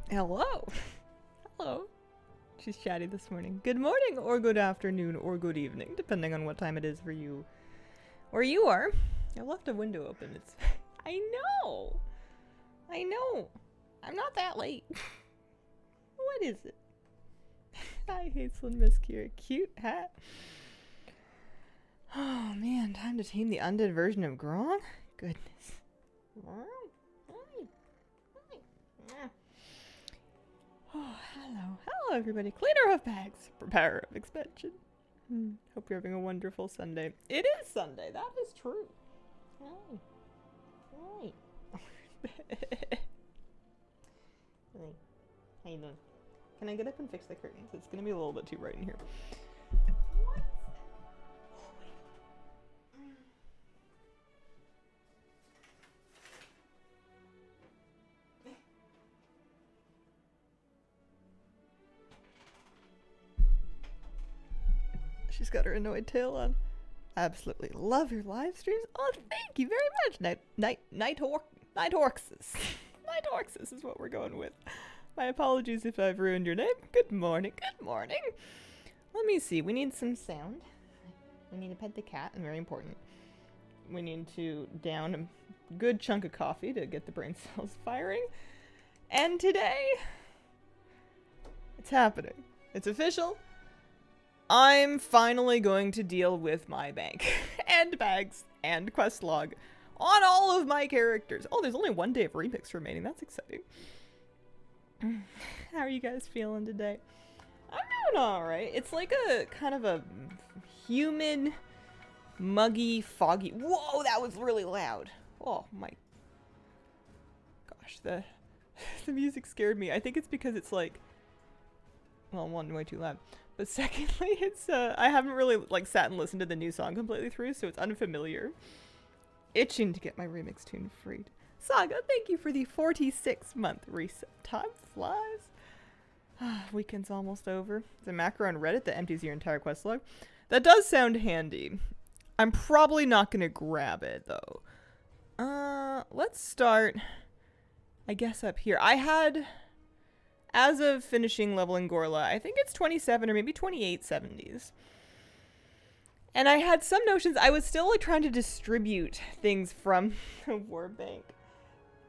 Hello. Hello. She's chatty this morning. Good morning, or good afternoon, or good evening, depending on what time it is for you. Where you are. I left a window open. It's. I know. I know. I'm not that late. What is it? Hi, Hazel and Miss Kira. Cute hat. Oh man, time to tame the undead version of Grong? Goodness. Oh, hello. Hello, everybody. Cleaner of bags. Preparer of expansion. Hope you're having a wonderful Sunday. It is Sunday. That is true. Hi. Hi. How you doing? Can I get up and fix the curtains? It's going to be a little bit too bright in here. What? She's got her annoyed tail on. Absolutely love your live streams. Oh, thank you very much. Night Orxes. Night Orxes is what we're going with. My apologies if I've ruined your name. Good morning. Good morning. Let me see. We need some sound. We need to pet the cat, and very important. We need to down a good chunk of coffee to get the brain cells firing. And today, it's happening. It's official. I'm finally going to deal with my bank and bags and quest log on all of my characters. Oh, there's only one day of remix remaining. That's exciting. How are you guys feeling today? I'm doing alright. It's like a kind of a humid, muggy, foggy. Whoa, that was really loud. Oh my gosh, the music scared me. I think it's because it's like, well, one, way too loud. But secondly, it's I haven't really like sat and listened to the new song completely through, so it's unfamiliar. Itching to get my remix tune freed. Saga, thank you for the 46-month reset. Time flies. Weekend's almost over. There's a macro on Reddit that empties your entire quest log. That does sound handy. I'm probably not gonna grab it though. Let's start, I guess, up here. I had, as of finishing leveling Gorla, I think it's 27 or maybe 28 70s. And I had some notions. I was still like trying to distribute things from the war bank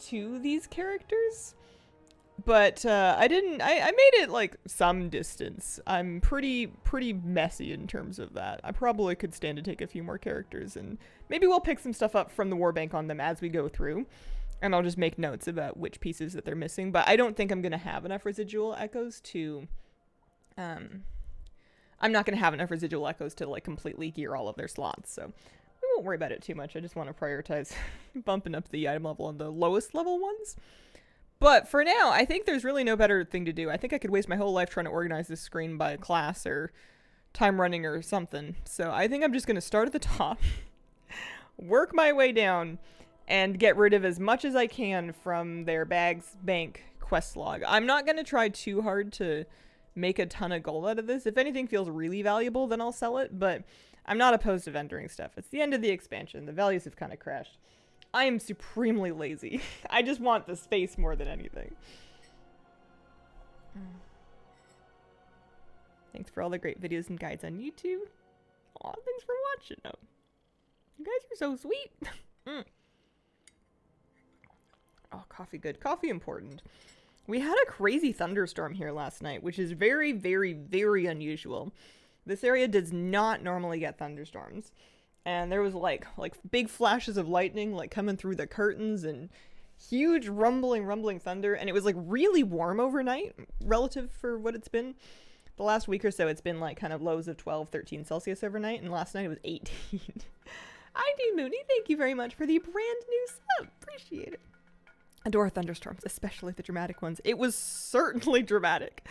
to these characters. But I didn't. I made it like some distance. I'm pretty messy in terms of that. I probably could stand to take a few more characters, and maybe we'll pick some stuff up from the war bank on them as we go through. And I'll just make notes about which pieces that they're missing. But I don't think I'm going to have enough residual echoes to... I'm not going to have enough residual echoes to like completely gear all of their slots. So we won't worry about it too much. I just want to prioritize bumping up the item level on the lowest level ones. But for now, I think there's really no better thing to do. I think I could waste my whole life trying to organize this screen by class or time running or something. So I think I'm just going to start at the top, work my way down, and get rid of as much as I can from their bags, bank, quest log. I'm not going to try too hard to make a ton of gold out of this. If anything feels really valuable, then I'll sell it, but I'm not opposed to vendoring stuff. It's the end of the expansion. The values have kind of crashed. I am supremely lazy. I just want the space more than anything. Thanks for all the great videos and guides on YouTube. Aw, thanks for watching. Oh, you guys are so sweet. Oh, coffee good. Coffee important. We had a crazy thunderstorm here last night, which is very, very, very unusual. This area does not normally get thunderstorms. And there was like big flashes of lightning like coming through the curtains and huge rumbling thunder. And it was like really warm overnight relative for what it's been. The last week or so, it's been like kind of lows of 12, 13 Celsius overnight. And last night it was 18. ID Mooney, thank you very much for the brand new sub. Appreciate it. Adore thunderstorms, especially the dramatic ones. It was certainly dramatic.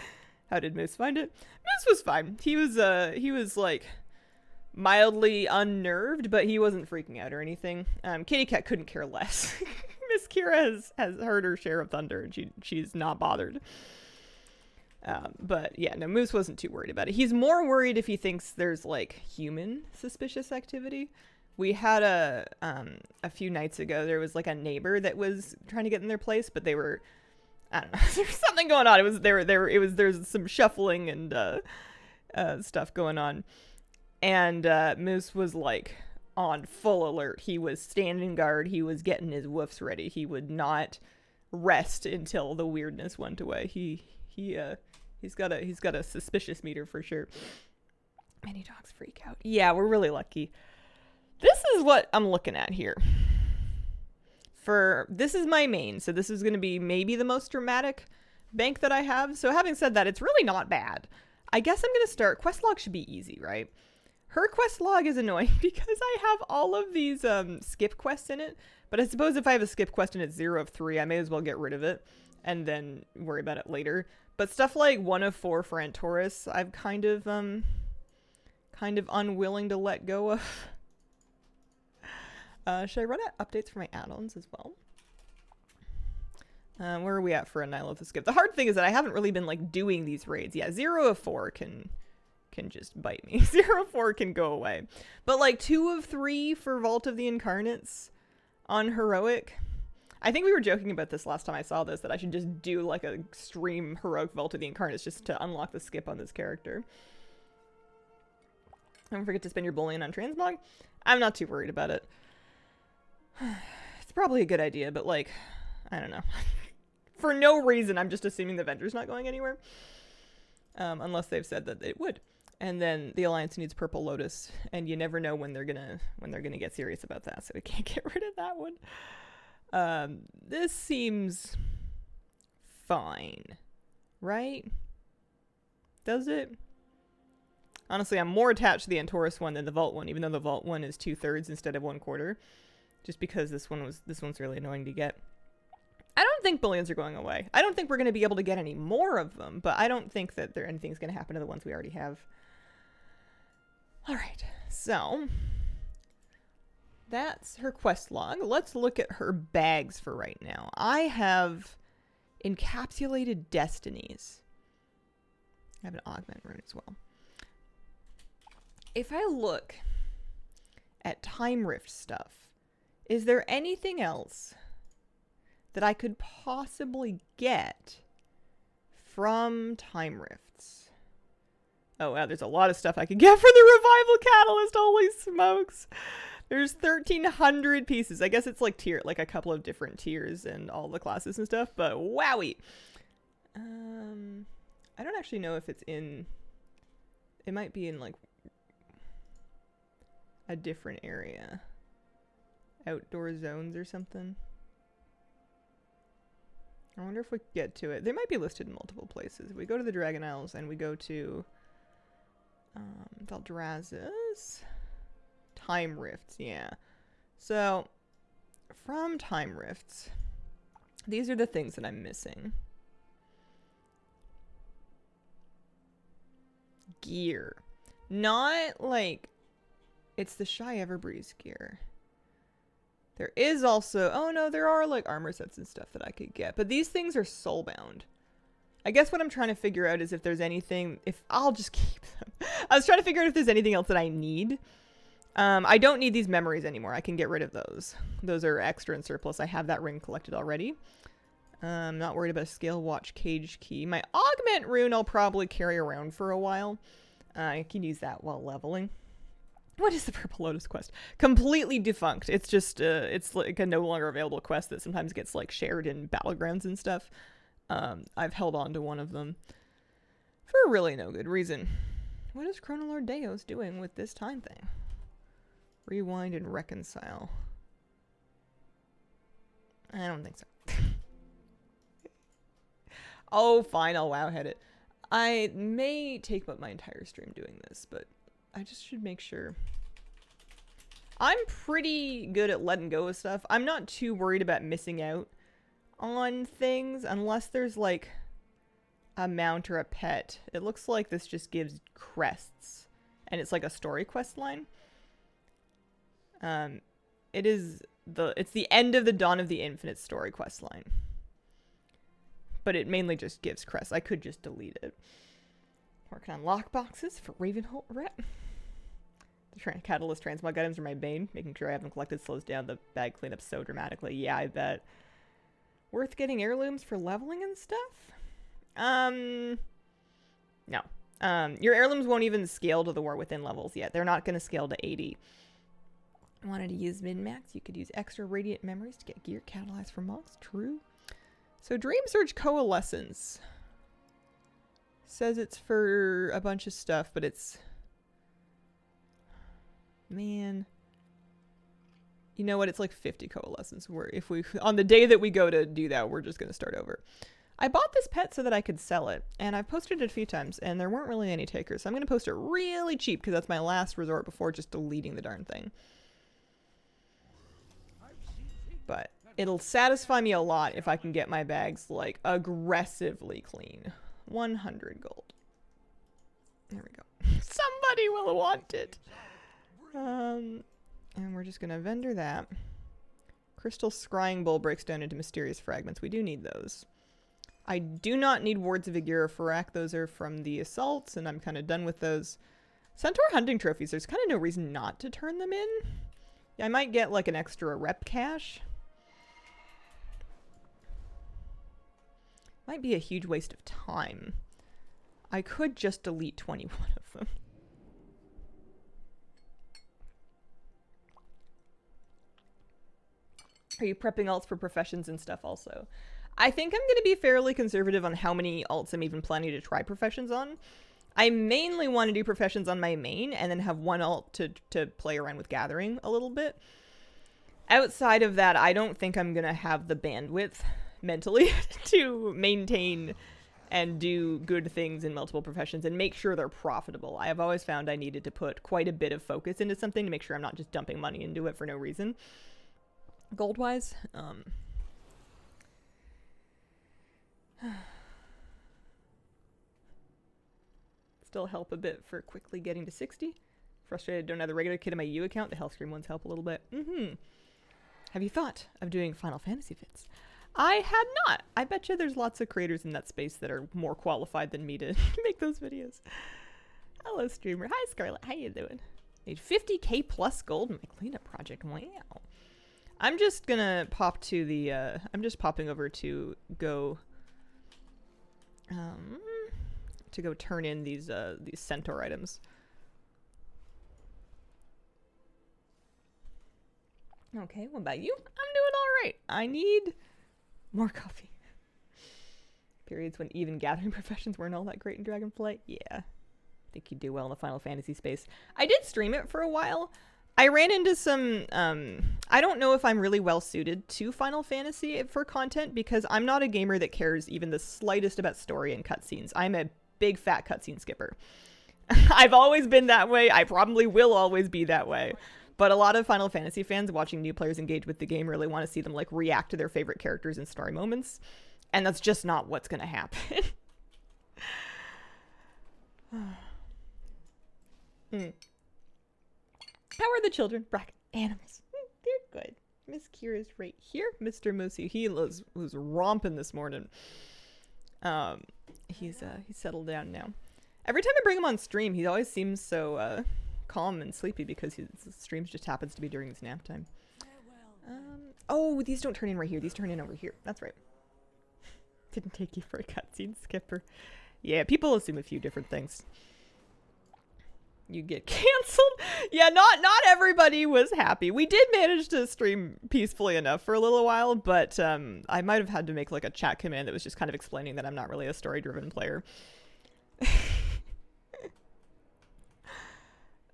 How did Moose find it? Moose was fine. He was like mildly unnerved, but he wasn't freaking out or anything. Kitty Cat couldn't care less. Miss Kira has heard her share of thunder, and she's not bothered. But yeah, no, Moose wasn't too worried about it. He's more worried if he thinks there's like human suspicious activity. We had a few nights ago, there was like a neighbor that was trying to get in their place, but they were I don't know. There's something going on. There's some shuffling and stuff going on. And Moose was like on full alert. He was standing guard. He was getting his woofs ready. He would not rest until the weirdness went away. He's got a suspicious meter for sure. Many dogs freak out. Yeah, we're really lucky. This is what I'm looking at here. This is my main, so this is going to be maybe the most dramatic bank that I have. So having said that, it's really not bad. I guess I'm going to start. Quest log should be easy, right? Her quest log is annoying because I have all of these skip quests in it. But I suppose if I have a skip quest and it's 0 of 3, I may as well get rid of it and then worry about it later. But stuff like 1 of 4 for Antorus, I'm kind of unwilling to let go of. Should I run updates for my add-ons as well? Where are we at for a Nihilotha skip? The hard thing is that I haven't really been like doing these raids. Yeah, 0 of 4 can just bite me. 0 of 4 can go away. But like 2 of 3 for Vault of the Incarnates on Heroic. I think we were joking about this last time I saw this, that I should just do like a extreme Heroic Vault of the Incarnates just to unlock the skip on this character. Don't forget to spend your bullion on Transmog. I'm not too worried about it. It's probably a good idea, but like, I don't know. For no reason, I'm just assuming the vendor's not going anywhere. Unless they've said that it would. And then the Alliance needs Purple Lotus, and you never know when they're gonna get serious about that, so we can't get rid of that one. This seems fine, right? Does it? Honestly, I'm more attached to the Antorus one than the Vault one, even though the Vault one is 2/3 instead of 1/4. Just because this one's really annoying to get. I don't think bullions are going away. I don't think we're going to be able to get any more of them, but I don't think that anything's going to happen to the ones we already have. All right, so that's her quest log. Let's look at her bags for right now. I have Encapsulated Destinies. I have an Augment rune as well. If I look at Time Rift stuff, is there anything else that I could possibly get from Time Rifts? Oh, wow, there's a lot of stuff I could get for the Revival Catalyst. Holy smokes. There's 1,300 pieces. I guess it's like a couple of different tiers and all the classes and stuff, but wowie. I don't actually know if it's in... It might be in, like, a different area. Outdoor zones or something. I wonder if we could get to it. They might be listed in multiple places. We go to the Dragon Isles and we go to Valdraz's Time Rifts. Yeah. So from Time Rifts, these are the things that I'm missing. Gear. Not like it's the Shy Everbreeze gear. There is also, oh no, there are like armor sets and stuff that I could get, but these things are soulbound. I guess what I'm trying to figure out is if there's anything, if I'll just keep them. I was trying to figure out if there's anything else that I need. I don't need these memories anymore. I can get rid of those. Those are extra and surplus. I have that ring collected already. I'm not worried about a scale watch cage key. My augment rune I'll probably carry around for a while. I can use that while leveling. What is the Purple Lotus quest? Completely defunct. It's just, it's like a no longer available quest that sometimes gets like shared in battlegrounds and stuff. I've held on to one of them for really no good reason. What is Chronolord Deos doing with this time thing? Rewind and reconcile. I don't think so. Oh, fine. I'll wowhead it. I may take up my entire stream doing this, but I just should make sure. I'm pretty good at letting go of stuff. I'm not too worried about missing out on things unless there's like a mount or a pet. It looks like this just gives crests and it's like a story quest line. It's the end of the Dawn of the Infinite story quest line. But it mainly just gives crests. I could just delete it. Working on lockboxes for Ravenholt Ret. The Catalyst Transmog items are my bane. Making sure I have them collected slows down the bag cleanup so dramatically. Yeah, I bet. Worth getting heirlooms for leveling and stuff? No. Your heirlooms won't even scale to the war within levels yet. They're not going to scale to 80. Wanted to use min-max? You could use extra radiant memories to get gear catalyzed for monks. True. So Dream Surge Coalescence says it's for a bunch of stuff, but it's... Man. You know what? It's like 50 coalescence. Where if we... On the day that we go to do that, we're just going to start over. I bought this pet so that I could sell it, and I've posted it a few times, and there weren't really any takers. So I'm going to post it really cheap, because that's my last resort before just deleting the darn thing. But it'll satisfy me a lot if I can get my bags, like, aggressively clean. 100 gold. There we go. Somebody will want it! And we're just going to vendor that. Crystal Scrying Bowl breaks down into mysterious fragments. We do need those. I do not need Wards of Agira Farak. Those are from the assaults, and I'm kind of done with those. Centaur hunting trophies, there's kind of no reason not to turn them in. Yeah, I might get like an extra rep cache. Might be a huge waste of time. I could just delete 21 of them. Are you prepping alts for professions and stuff also? I think I'm going to be fairly conservative on how many alts I'm even planning to try professions on. I mainly want to do professions on my main and then have one alt to play around with gathering a little bit. Outside of that, I don't think I'm going to have the bandwidth mentally to maintain and do good things in multiple professions and make sure they're profitable. I have always found I needed to put quite a bit of focus into something to make sure I'm not just dumping money into it for no reason. Gold-wise, still help a bit for quickly getting to 60. Frustrated I don't have the regular kit in my U account. The Hellscream ones help a little bit. Have you thought of doing Final Fantasy vids? I had not. I bet you there's lots of creators in that space that are more qualified than me to make those videos. Hello, streamer. Hi, Scarlett. How you doing? Made 50k plus gold in my cleanup project. Wow. I'm just gonna pop to the, I'm just popping over to go turn in these centaur items. Okay, what about you? I'm doing all right. I need more coffee. Periods when even gathering professions weren't all that great in Dragonflight. Yeah, I think you do well in the Final Fantasy space. I did stream it for a while. I ran into some, I don't know if I'm really well suited to Final Fantasy for content because I'm not a gamer that cares even the slightest about story and cutscenes. I'm a big fat cutscene skipper. I've always been that way. I probably will always be that way. But a lot of Final Fantasy fans watching new players engage with the game really want to see them like react to their favorite characters in story moments. And that's just not what's going to happen. How are the children? Bracket animals. They're good. Miss Kira's right here. Mr. Moosey, he was romping this morning. He's settled down now. Every time I bring him on stream, he always seems so calm and sleepy because his streams just happens to be during his nap time. Oh, these don't turn in right here. These turn in over here. That's right. Didn't take you for a cutscene skipper. Yeah, people assume a few different things. You get canceled. Yeah, not everybody was happy. We did manage to stream peacefully enough for a little while, but I might have had to make like a chat command that was just kind of explaining that I'm not really a story-driven player.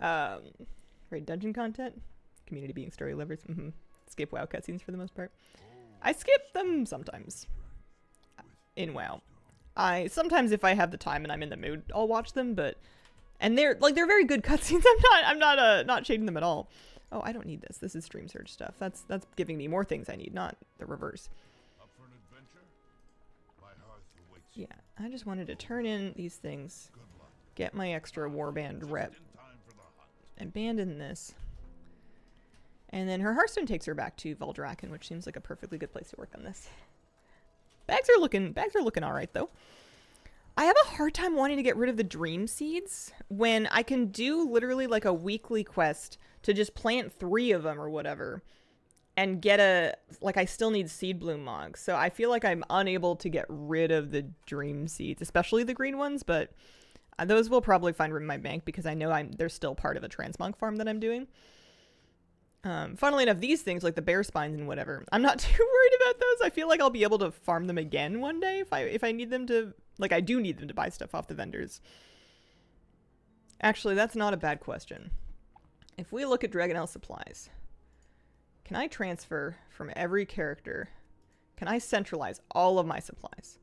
Right, dungeon content, community being story lovers. Skip WoW cutscenes for the most part. I skip them sometimes in WoW. Sometimes if I have the time and I'm in the mood, I'll watch them, but and they're very good cutscenes. I'm not shading them at all. Oh, I don't need this. This is stream search stuff. That's giving me more things I need, not the reverse. Up for an adventure? My hearth awaits you. Yeah, I just wanted to turn in these things, get my extra warband rep, and abandon this. And then her Hearthstone takes her back to Valdrakken, which seems like a perfectly good place to work on this. Bags are looking all right though. I have a hard time wanting to get rid of the dream seeds when I can do literally like a weekly quest to just plant 3 of them or whatever. and get a, like, I still need seed bloom mogs. So I feel like I'm unable to get rid of the dream seeds, especially the green ones, but those will probably find room in my bank because I know they're still part of a transmog farm that I'm doing. Funnily enough, these things, like the bear spines and whatever, I'm not too worried about those. I feel like I'll be able to farm them again one day if I need them to, like, I do need them to buy stuff off the vendors. Actually, that's not a bad question. If we look at Dragonelle supplies, can I transfer from every character? Can I centralize all of my supplies?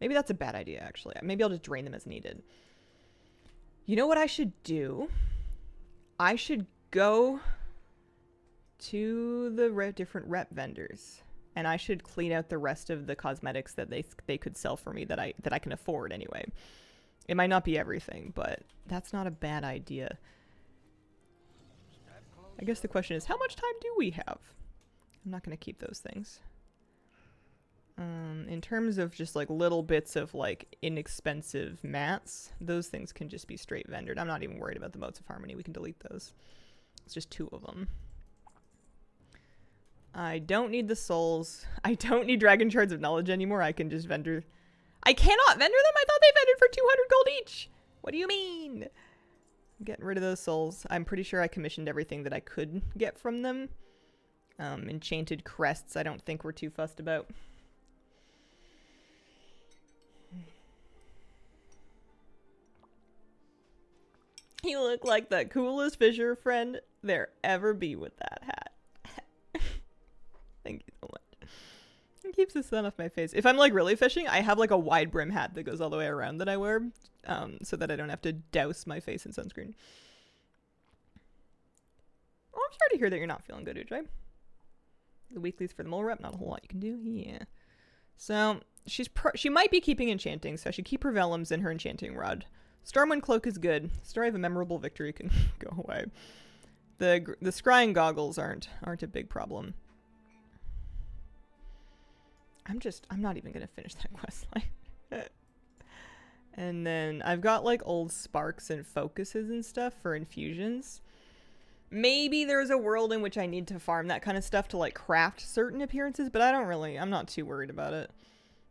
Maybe that's a bad idea, actually. Maybe I'll just drain them as needed. You know what I should do? I should go to the different rep vendors, and I should clean out the rest of the cosmetics that they could sell for me that I can afford anyway. It might not be everything, but that's not a bad idea. I guess the question is, how much time do we have? I'm not going to keep those things. In terms of just like little bits of like inexpensive mats, those things can just be straight vendored. I'm not even worried about the motes of harmony. We can delete those. It's just 2 of them. I don't need the souls. I don't need dragon shards of knowledge anymore. I can just vendor. I cannot vendor them? I thought they vendored for 200 gold each. What do you mean? I'm getting rid of those souls. I'm pretty sure I commissioned everything that I could get from them. Enchanted crests I don't think we're too fussed about. You look like the coolest fisher friend there ever be with that hat. Thank you so much. It keeps the sun off my face. If I'm like really fishing, I have like a wide brim hat that goes all the way around that I wear, so that I don't have to douse my face in sunscreen. Oh, I'm sorry to hear that you're not feeling good, Ujai. The weeklies for the mole rep, not a whole lot you can do. Yeah. So she might be keeping enchanting, so I should keep her vellums in her enchanting rod. Stormwind Cloak is good. Story of a memorable victory can go away. The scrying goggles aren't a big problem. I'm not even gonna finish that quest line. And then I've got like old sparks and focuses and stuff for infusions. Maybe there's a world in which I need to farm that kind of stuff to like craft certain appearances, but I'm not too worried about it.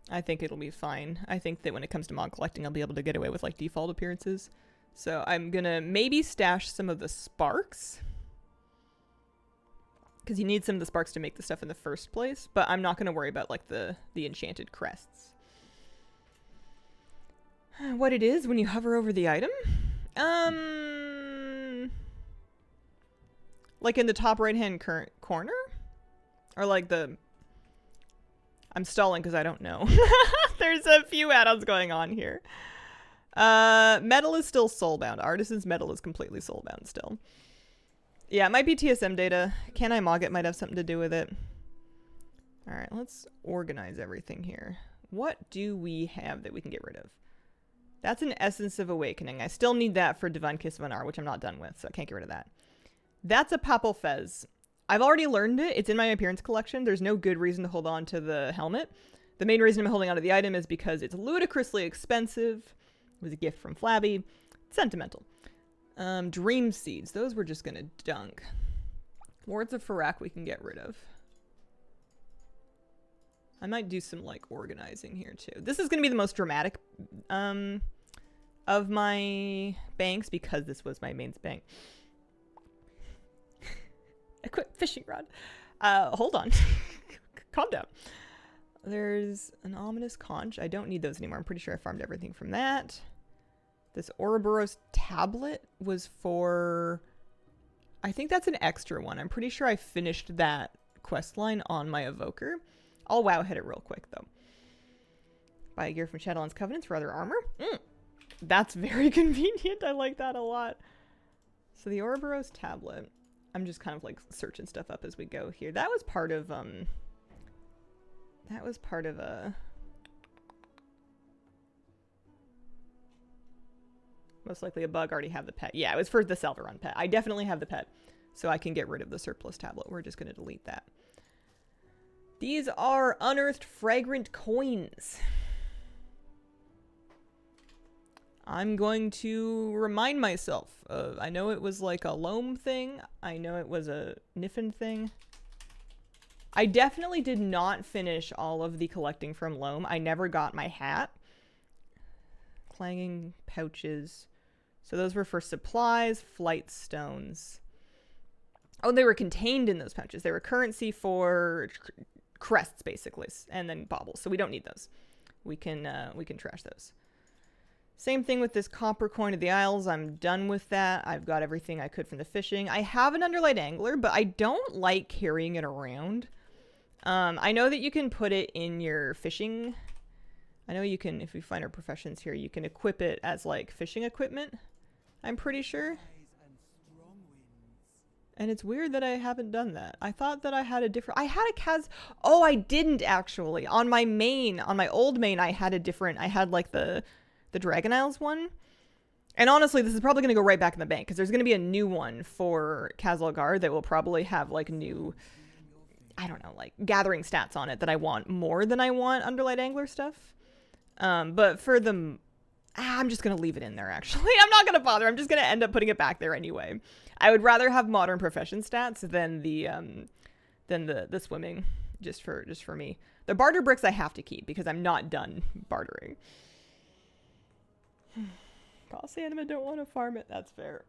I think it'll be fine. I think that when it comes to mod collecting, I'll be able to get away with like default appearances. So I'm gonna maybe stash some of the sparks, because you need some of the sparks to make the stuff in the first place, but I'm not gonna worry about like the enchanted crests. What it is when you hover over the item? Like in the top right hand corner? Or like I'm stalling because I don't know. There's a few add-ons going on here. Metal is still soulbound. Artisan's metal is completely soulbound still. Yeah, it might be TSM data. Can I Mog it? Might have something to do with it. Alright, let's organize everything here. What do we have that we can get rid of? That's an Essence of Awakening. I still need that for Divine Kiss of Anar, which I'm not done with, so I can't get rid of that. That's a Papal Fez. I've already learned it. It's in my appearance collection. There's no good reason to hold on to the helmet. The main reason I'm holding on to the item is because it's ludicrously expensive. It was a gift from Flabby. It's sentimental. Dream Seeds. Those we're just gonna dunk. Wards of Farak we can get rid of. I might do some like organizing here too. This is gonna be the most dramatic of my banks because this was my main bank. Equip fishing rod. Hold on. Calm down. There's an ominous conch. I don't need those anymore. I'm pretty sure I farmed everything from that. This Ouroboros tablet was for... I think that's an extra one. I'm pretty sure I finished that quest line on my evoker. I'll wow hit it real quick though. Buy a gear from Shadowlands Covenants for other armor. That's very convenient. I like that a lot. So the Ouroboros tablet. I'm just kind of like searching stuff up as we go here. That was part of a most likely a bug. Already have the pet. Yeah, it was for the Salvaron pet. I definitely have the pet, so I can get rid of the surplus tablet. We're just going to delete that. These are unearthed fragrant coins. I'm going to remind myself of, I know it was like a loam thing. I know it was a Niffin thing. I definitely did not finish all of the collecting from Loam. I never got my hat. Clanging pouches. So those were for supplies, flight stones. Oh, they were contained in those pouches. They were currency for crests, basically, and then baubles. So we don't need those. We can trash those. Same thing with this copper coin of the Isles. I'm done with that. I've got everything I could from the fishing. I have an underlight angler, but I don't like carrying it around. I know that you can put it in your fishing. I know you can, if we find our professions here, you can equip it as like fishing equipment. I'm pretty sure. And it's weird that I haven't done that. I thought that I had a different... I had a Kaz... Oh, I didn't actually. On my main, on my old main, I had a different... I had like the Dragon Isles one. And honestly, this is probably going to go right back in the bank because there's going to be a new one for Kazalgar that will probably have like new... I don't know, like gathering stats on it that I want more than I want Underlight Angler stuff. But for the... I'm just going to leave it in there, actually. I'm not going to bother. I'm just going to end up putting it back there anyway. I would rather have modern profession stats than the swimming, just for me. The barter bricks I have to keep because I'm not done bartering. Boss Anima don't want to farm it. That's fair.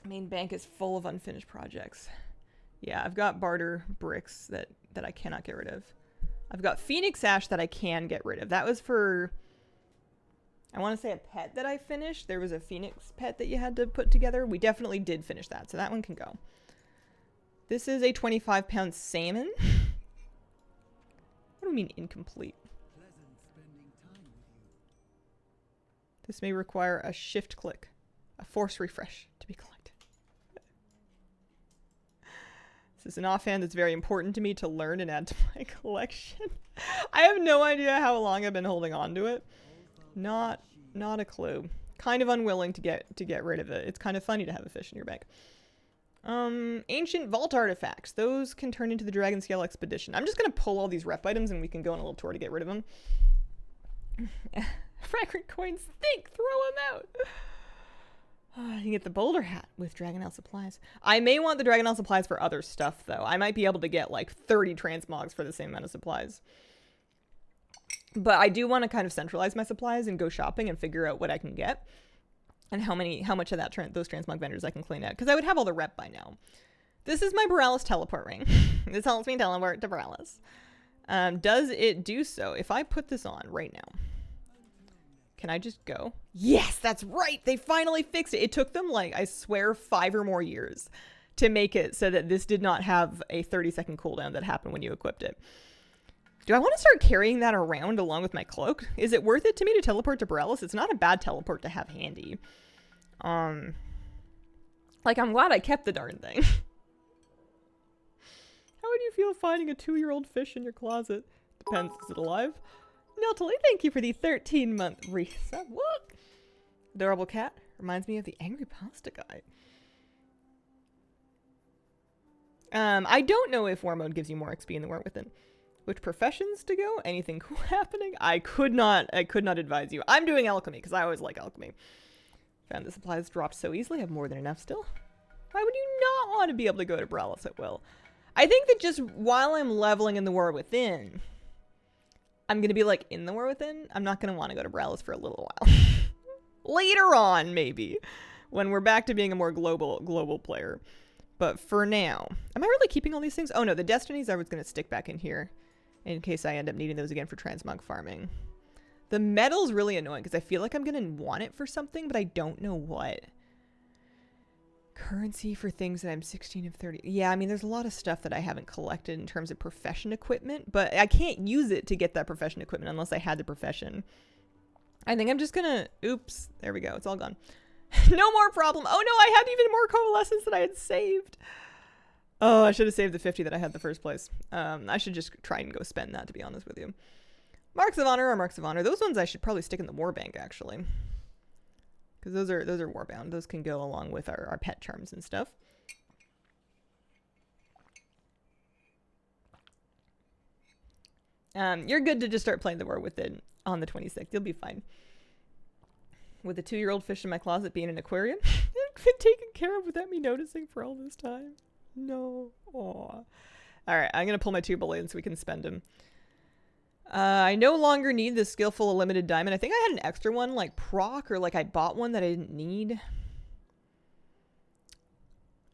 Main bank is full of unfinished projects. Yeah, I've got barter bricks that I cannot get rid of. I've got Phoenix Ash that I can get rid of. That was for... I want to say a pet that I finished. There was a phoenix pet that you had to put together. We definitely did finish that, so that one can go. This is a 25-pound salmon. What do we mean incomplete? This may require a shift click, a force refresh to be collected. This is an offhand that's very important to me to learn and add to my collection. I have no idea how long I've been holding on to it. Not a clue. Kind of unwilling to get rid of it. It's kind of funny to have a fish in your bank. Ancient vault artifacts. Those can turn into the Dragon Scale Expedition. I'm just gonna pull all these rep items and we can go on a little tour to get rid of them. Fragrant coins stink. Throw them out. You can get the boulder hat with Dragon Isle supplies. I may want the Dragon Isle supplies for other stuff though. I might be able to get like 30 transmogs for the same amount of supplies. But I do want to kind of centralize my supplies and go shopping and figure out what I can get and how much of that those transmog vendors I can clean out because I would have all the rep by now. This is my Borealis teleport ring. This helps me teleport to Borealis. Does it do so? If I put this on right now, can I just go? Yes, that's right. They finally fixed it. It took them like, I swear, 5 or more years to make it so that this did not have a 30-second cooldown that happened when you equipped it. Do I want to start carrying that around along with my cloak? Is it worth it to me to teleport to Borealis? It's not a bad teleport to have handy. Like, I'm glad I kept the darn thing. How would you feel finding a 2-year-old fish in your closet? Depends. Is it alive? Natalie, thank you for the 13-month resub. What? Adorable cat. Reminds me of the angry pasta guy. I don't know if War Mode gives you more XP in the War Within. Which professions to go? Anything cool happening? I could not advise you. I'm doing alchemy because I always like alchemy. Found the supplies dropped so easily. I have more than enough still. Why would you not want to be able to go to Borealis at will? I think that just while I'm leveling in the War Within, I'm going to be like in the War Within. I'm not going to want to go to Borealis for a little while. Later on, maybe. When we're back to being a more global player. But for now, am I really keeping all these things? Oh no, the Destinies I was going to stick back in here. In case I end up needing those again for transmog farming. The metal's really annoying because I feel like I'm going to want it for something, but I don't know what. Currency for things that I'm 16 of 30. Yeah, I mean, there's a lot of stuff that I haven't collected in terms of profession equipment, but I can't use it to get that profession equipment unless I had the profession. I think I'm just going to... Oops. There we go. It's all gone. No more problem. Oh no, I had even more coalescence than I had saved. Oh, I should have saved the 50 that I had in the first place. I should just try and go spend that, to be honest with you. Marks of Honor are Marks of Honor. Those ones I should probably stick in the War Bank, actually. Because those are warbound. Those can go along with our pet charms and stuff. You're good to just start playing the War Within on the 26th. You'll be fine. With a 2-year-old fish in my closet being an aquarium. It's been taken care of without me noticing for all this time. No. Aw. Alright, I'm gonna pull my 2 bullion so we can spend them. I no longer need the skillful a limited diamond. I think I had an extra one, like proc, or like I bought one that I didn't need.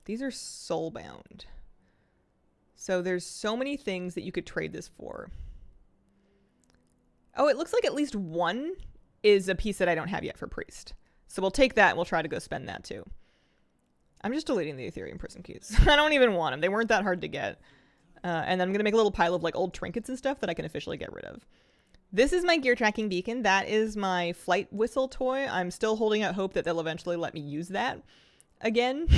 These are soulbound. So there's so many things that you could trade this for. Oh, it looks like at least one is a piece that I don't have yet for priest. So we'll take that and we'll try to go spend that too. I'm just deleting the Ethereum prism keys. I don't even want them. They weren't that hard to get. And then I'm going to make a little pile of like old trinkets and stuff that I can officially get rid of. This is my gear tracking beacon. That is my flight whistle toy. I'm still holding out hope that they'll eventually let me use that again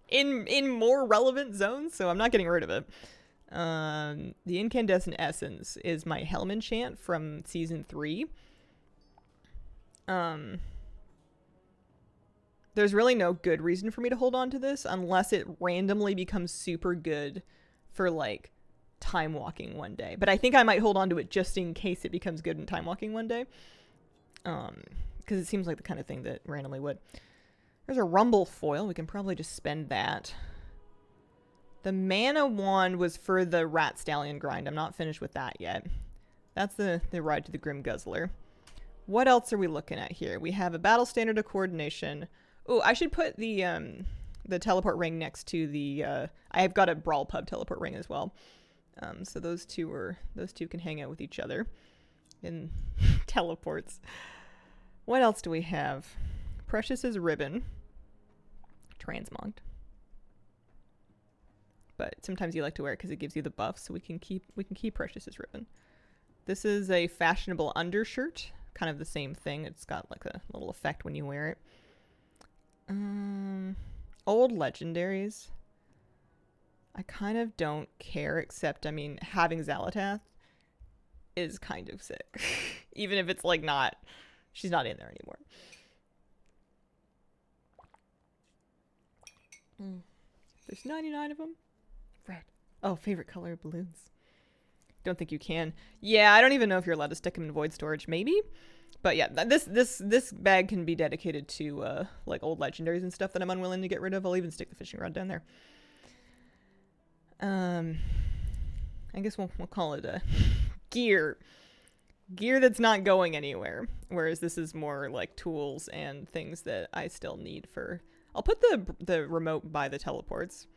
in more relevant zones. So I'm not getting rid of it. The incandescent essence is my helm enchant from season 3. There's really no good reason for me to hold on to this unless it randomly becomes super good for like time walking one day. But I think I might hold on to it just in case it becomes good in time walking one day. Because it seems like the kind of thing that randomly would. There's a rumble foil. We can probably just spend that. The mana wand was for the rat stallion grind. I'm not finished with that yet. That's the ride to the Grim Guzzler. What else are we looking at here? We have a battle standard of coordination. Oh, I should put the teleport ring next to the I've got a brawl pub teleport ring as well. So those two can hang out with each other in teleports. What else do we have? Precious's ribbon. Transmogged. But sometimes you like to wear it because it gives you the buff, so we can keep Precious's ribbon. This is a fashionable undershirt, kind of the same thing. It's got like a little effect when you wear it. Old legendaries. I kind of don't care, except, I mean, having Xalatath is kind of sick. Even if it's like not, she's not in there anymore. There's 99 of them. Red. Oh, favorite color, balloons. Don't think you can. Yeah, I don't even know if you're allowed to stick them in void storage. Maybe? But yeah, this bag can be dedicated to like old legendaries and stuff that I'm unwilling to get rid of. I'll even stick the fishing rod down there. I guess we'll call it a gear. Gear that's not going anywhere. Whereas this is more like tools and things that I still need for... I'll put the remote by the teleports.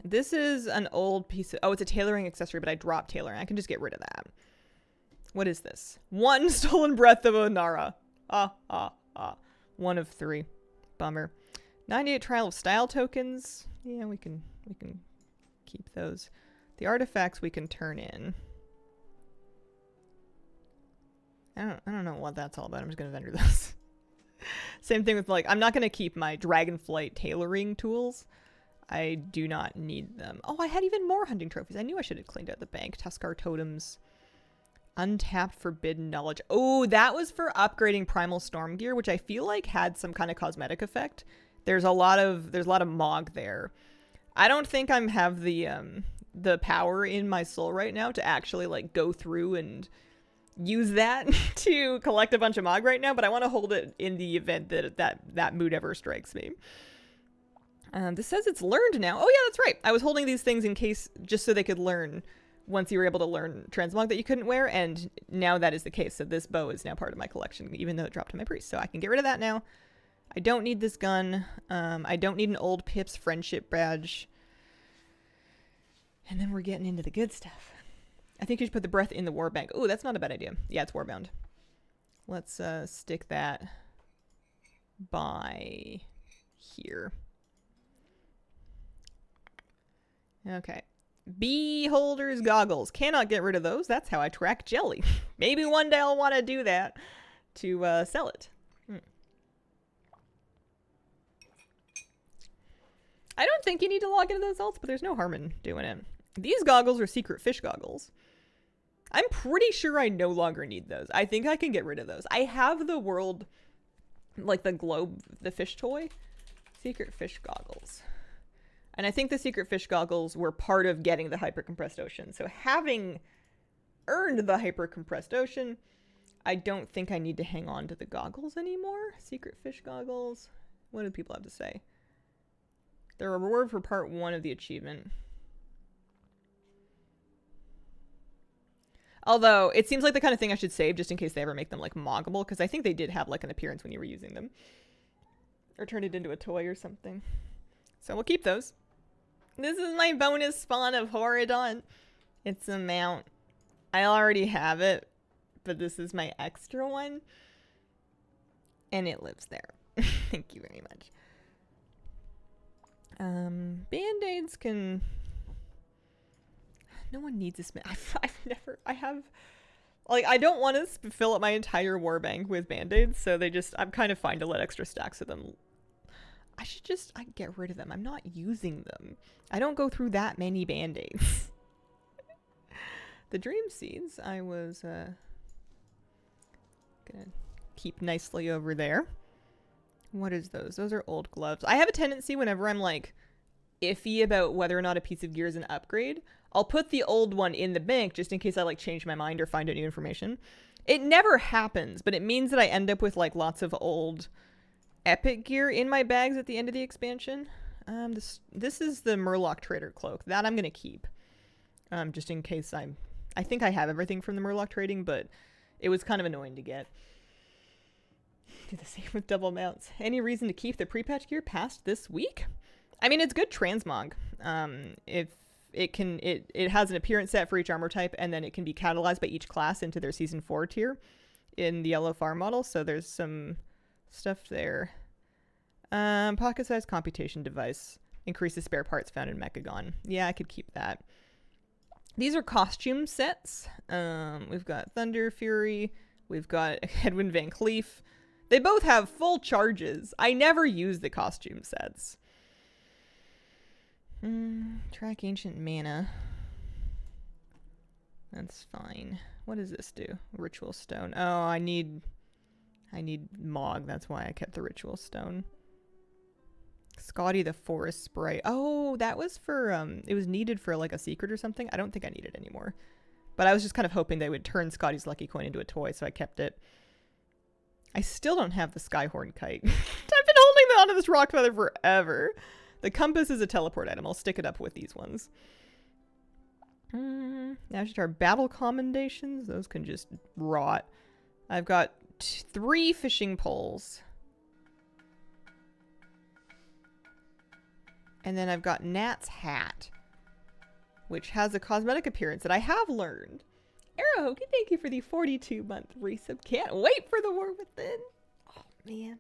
This is an old piece of... Oh, it's a tailoring accessory, but I dropped tailoring. I can just get rid of that. What is this? 1 stolen breath of Onara. One of 3. Bummer. 98 trial of style tokens. Yeah, we can keep those. The artifacts we can turn in. I don't know what that's all about. I'm just gonna vendor those. Same thing with like, I'm not gonna keep my Dragonflight tailoring tools. I do not need them. Oh, I had even more hunting trophies. I knew I should have cleaned out the bank. Tuskar totems. Untapped forbidden knowledge. Oh, that was for upgrading primal storm gear, which I feel like had some kind of cosmetic effect. There's a lot of Mog there. I don't think I have the power in my soul right now to actually like go through and use that to collect a bunch of Mog right now, but I want to hold it in the event that mood ever strikes me. This says it's learned now. Oh yeah, that's right. I was holding these things in case just so they could learn once you were able to learn Transmog that you couldn't wear, and now that is the case. So this bow is now part of my collection, even though it dropped to my priest. So I can get rid of that now. I don't need this gun. I don't need an old Pip's friendship badge. And then we're getting into the good stuff. I think you should put the breath in the war bank. Oh, that's not a bad idea. Yeah, it's warbound. Let's stick that by here. Okay. Beholder's goggles. Cannot get rid of those. That's how I track jelly. Maybe one day I'll want to do that to sell it. I don't think you need to log into those alts, but there's no harm in doing it. These goggles are secret fish goggles. I'm pretty sure I no longer need those. I think I can get rid of those. I have the world, like the globe, the fish toy. Secret fish goggles. And I think the secret fish goggles were part of getting the hyper-compressed ocean. So having earned the hyper-compressed ocean, I don't think I need to hang on to the goggles anymore. Secret fish goggles. What do people have to say? They're a reward for part 1 of the achievement. Although, it seems like the kind of thing I should save just in case they ever make them, like, moggable, because I think they did have, like, an appearance when you were using them. Or turn it into a toy or something. So we'll keep those. This is my bonus spawn of Horadon. It's a mount. I already have it, but this is my extra one. And it lives there. Thank you very much. Band-aids can... No one needs this. I have... Like, I don't want to fill up my entire war bank with band-aids, so I'm kind of fine to let extra stacks of them. I get rid of them. I'm not using them. I don't go through that many band-aids. The dream seeds, I was, gonna keep nicely over there. What is those? Those are old gloves. I have a tendency whenever I'm, like, iffy about whether or not a piece of gear is an upgrade, I'll put the old one in the bank just in case I, like, change my mind or find out new information. It never happens, but it means that I end up with, like, lots of old epic gear in my bags at the end of the expansion. This is the Murloc Trader cloak. That I'm gonna keep. Just in case I think I have everything from the Murloc trading, but it was kind of annoying to get. Do the same with double mounts. Any reason to keep the pre-patch gear past this week? I mean, it's good transmog. If it has an appearance set for each armor type, and then it can be catalyzed by each class into their season 4 tier in the yellow farm model. So there's some stuff there. Pocket-sized computation device increases spare parts found in Mechagon. Yeah, I could keep that. These are costume sets. We've got Thunder Fury. We've got Hedwyn Van Cleef. They both have full charges. I never use the costume sets. Track Ancient Mana. That's fine. What does this do? Ritual Stone. Oh, I need Mog. That's why I kept the Ritual Stone. Scotty the Forest Spray. Oh, that was for, it was needed for, like, a secret or something. I don't think I need it anymore. But I was just kind of hoping they would turn Scotty's Lucky Coin into a toy, so I kept it. I still don't have the Skyhorn Kite. I've been holding on to this rock feather forever. The compass is a teleport item. I'll stick it up with these ones. Now just our battle commendations. Those can just rot. I've got 3 fishing poles. And then I've got Nat's hat, which has a cosmetic appearance that I have learned. Arrowhoki, thank you for the 42-month resub. Can't wait for the War Within. Oh, man.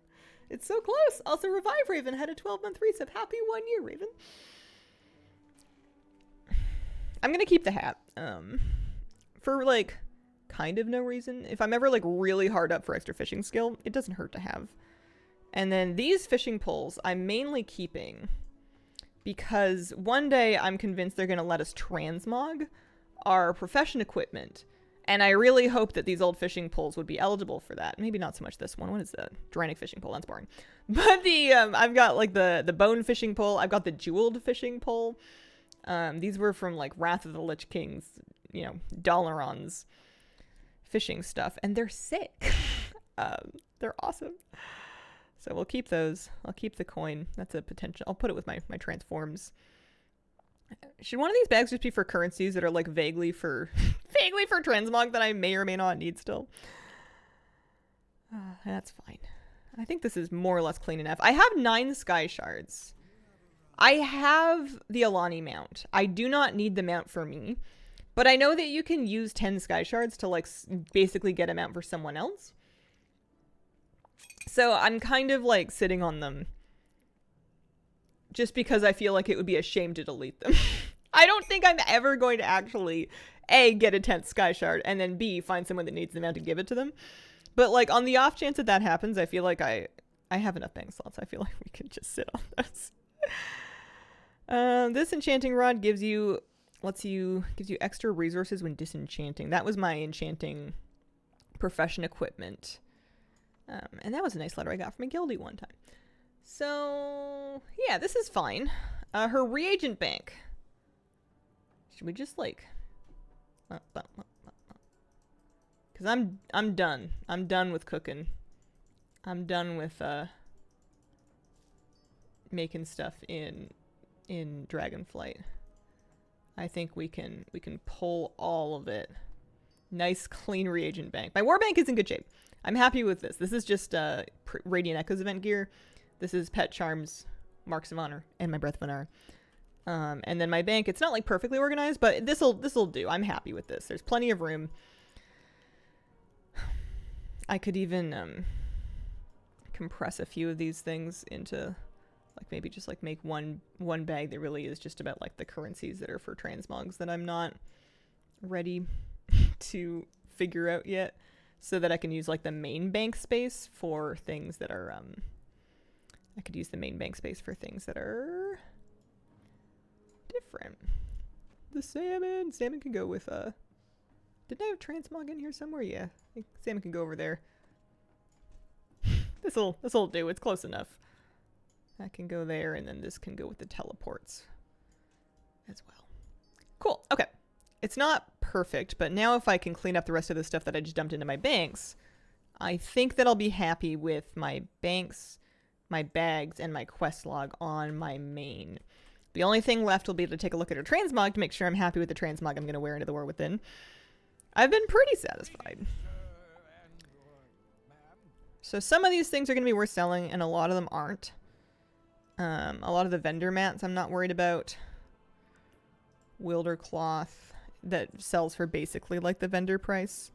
It's so close. Also, Revive Raven had a 12-month resub. Happy 1 year, Raven. I'm going to keep the hat. For, like, kind of no reason. If I'm ever, like, really hard up for extra fishing skill, it doesn't hurt to have. And then these fishing poles I'm mainly keeping because one day I'm convinced they're going to let us transmog our profession equipment. And I really hope that these old fishing poles would be eligible for that. Maybe not so much this one. What is that? Dranic fishing pole. That's boring. But the I've got like the bone fishing pole. I've got the jeweled fishing pole. These were from like Wrath of the Lich King's, you know, Dalaran's fishing stuff. And they're sick. They're awesome. So we'll keep those. I'll keep the coin. That's a potential. I'll put it with my transforms. Should one of these bags just be for currencies that are like vaguely for transmog that I may or may not need still? That's fine. I think this is more or less clean enough. I have 9 sky shards. I have the Alani mount. I do not need the mount for me, but I know that you can use 10 sky shards to like basically get a mount for someone else. So I'm kind of like sitting on them just because I feel like it would be a shame to delete them. I don't think I'm ever going to actually A, get a 10th sky shard, and then B, find someone that needs them out to give it to them. But like on the off chance that happens, I feel like I have enough bank slots. I feel like we could just sit on those. This enchanting rod gives you extra resources when disenchanting. That was my enchanting profession equipment. And that was a nice letter I got from a guildie one time. So, yeah, this is fine. Her reagent bank. Should we just, like... Because I'm done. I'm done with cooking. I'm done with, making stuff in Dragonflight. I think we can pull all of it Nice, clean reagent bank. My war bank is in good shape. I'm happy with this. This is just Radiant Echoes event gear. This is Pet Charms, Marks of Honor, and my Breath of Honor. And then my bank, it's not like perfectly organized, but this'll do. I'm happy with this. There's plenty of room. I could even compress a few of these things into like maybe just like make one bag that really is just about like the currencies that are for transmogs that I'm not ready to figure out yet, so that I can use like the main bank space for things that are I could use the main bank space for things that are different. The salmon can go with didn't I have transmog in here somewhere? Yeah, I think salmon can go over there. This'll do. It's close enough. That can go there, and then this can go with the teleports as well. Cool. Okay. It's not perfect, but now if I can clean up the rest of the stuff that I just dumped into my banks, I think that I'll be happy with my banks, my bags, and my quest log on my main. The only thing left will be to take a look at her transmog to make sure I'm happy with the transmog I'm going to wear into the War Within. I've been pretty satisfied. So some of these things are going to be worth selling, and a lot of them aren't. A lot of the vendor mats I'm not worried about. Wilder cloth that sells for basically like the vendor price.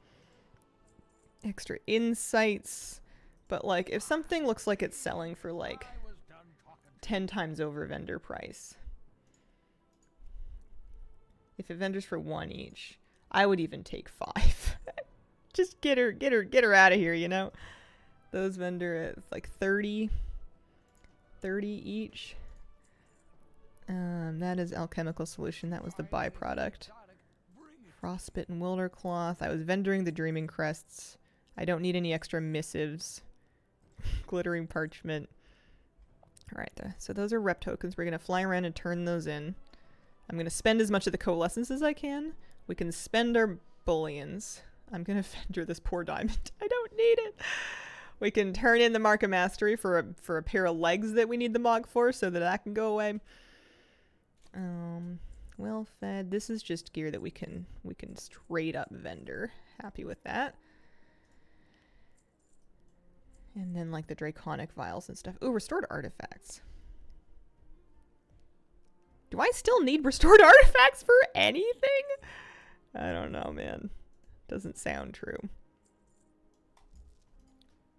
Extra insights. But like if something looks like it's selling for like 10 times over vendor price. If it vendors for 1 each, I would even take 5. Just get her out of here, you know? Those vendor at like 30 each. That is alchemical solution. That was the byproduct. Frostbit and wilder cloth. I was vendoring the dreaming crests. I don't need any extra missives. Glittering parchment. Alright, so those are rep tokens. We're going to fly around and turn those in. I'm going to spend as much of the coalescence as I can. We can spend our bullions. I'm going to vendor this poor diamond. I don't need it. We can turn in the Mark of Mastery for a pair of legs that we need the Mog for, so that can go away. Well fed. This is just gear that we can straight up vendor. Happy with that. And then like the draconic vials and stuff. Ooh, restored artifacts. Do I still need restored artifacts for anything? I don't know, man. Doesn't sound true.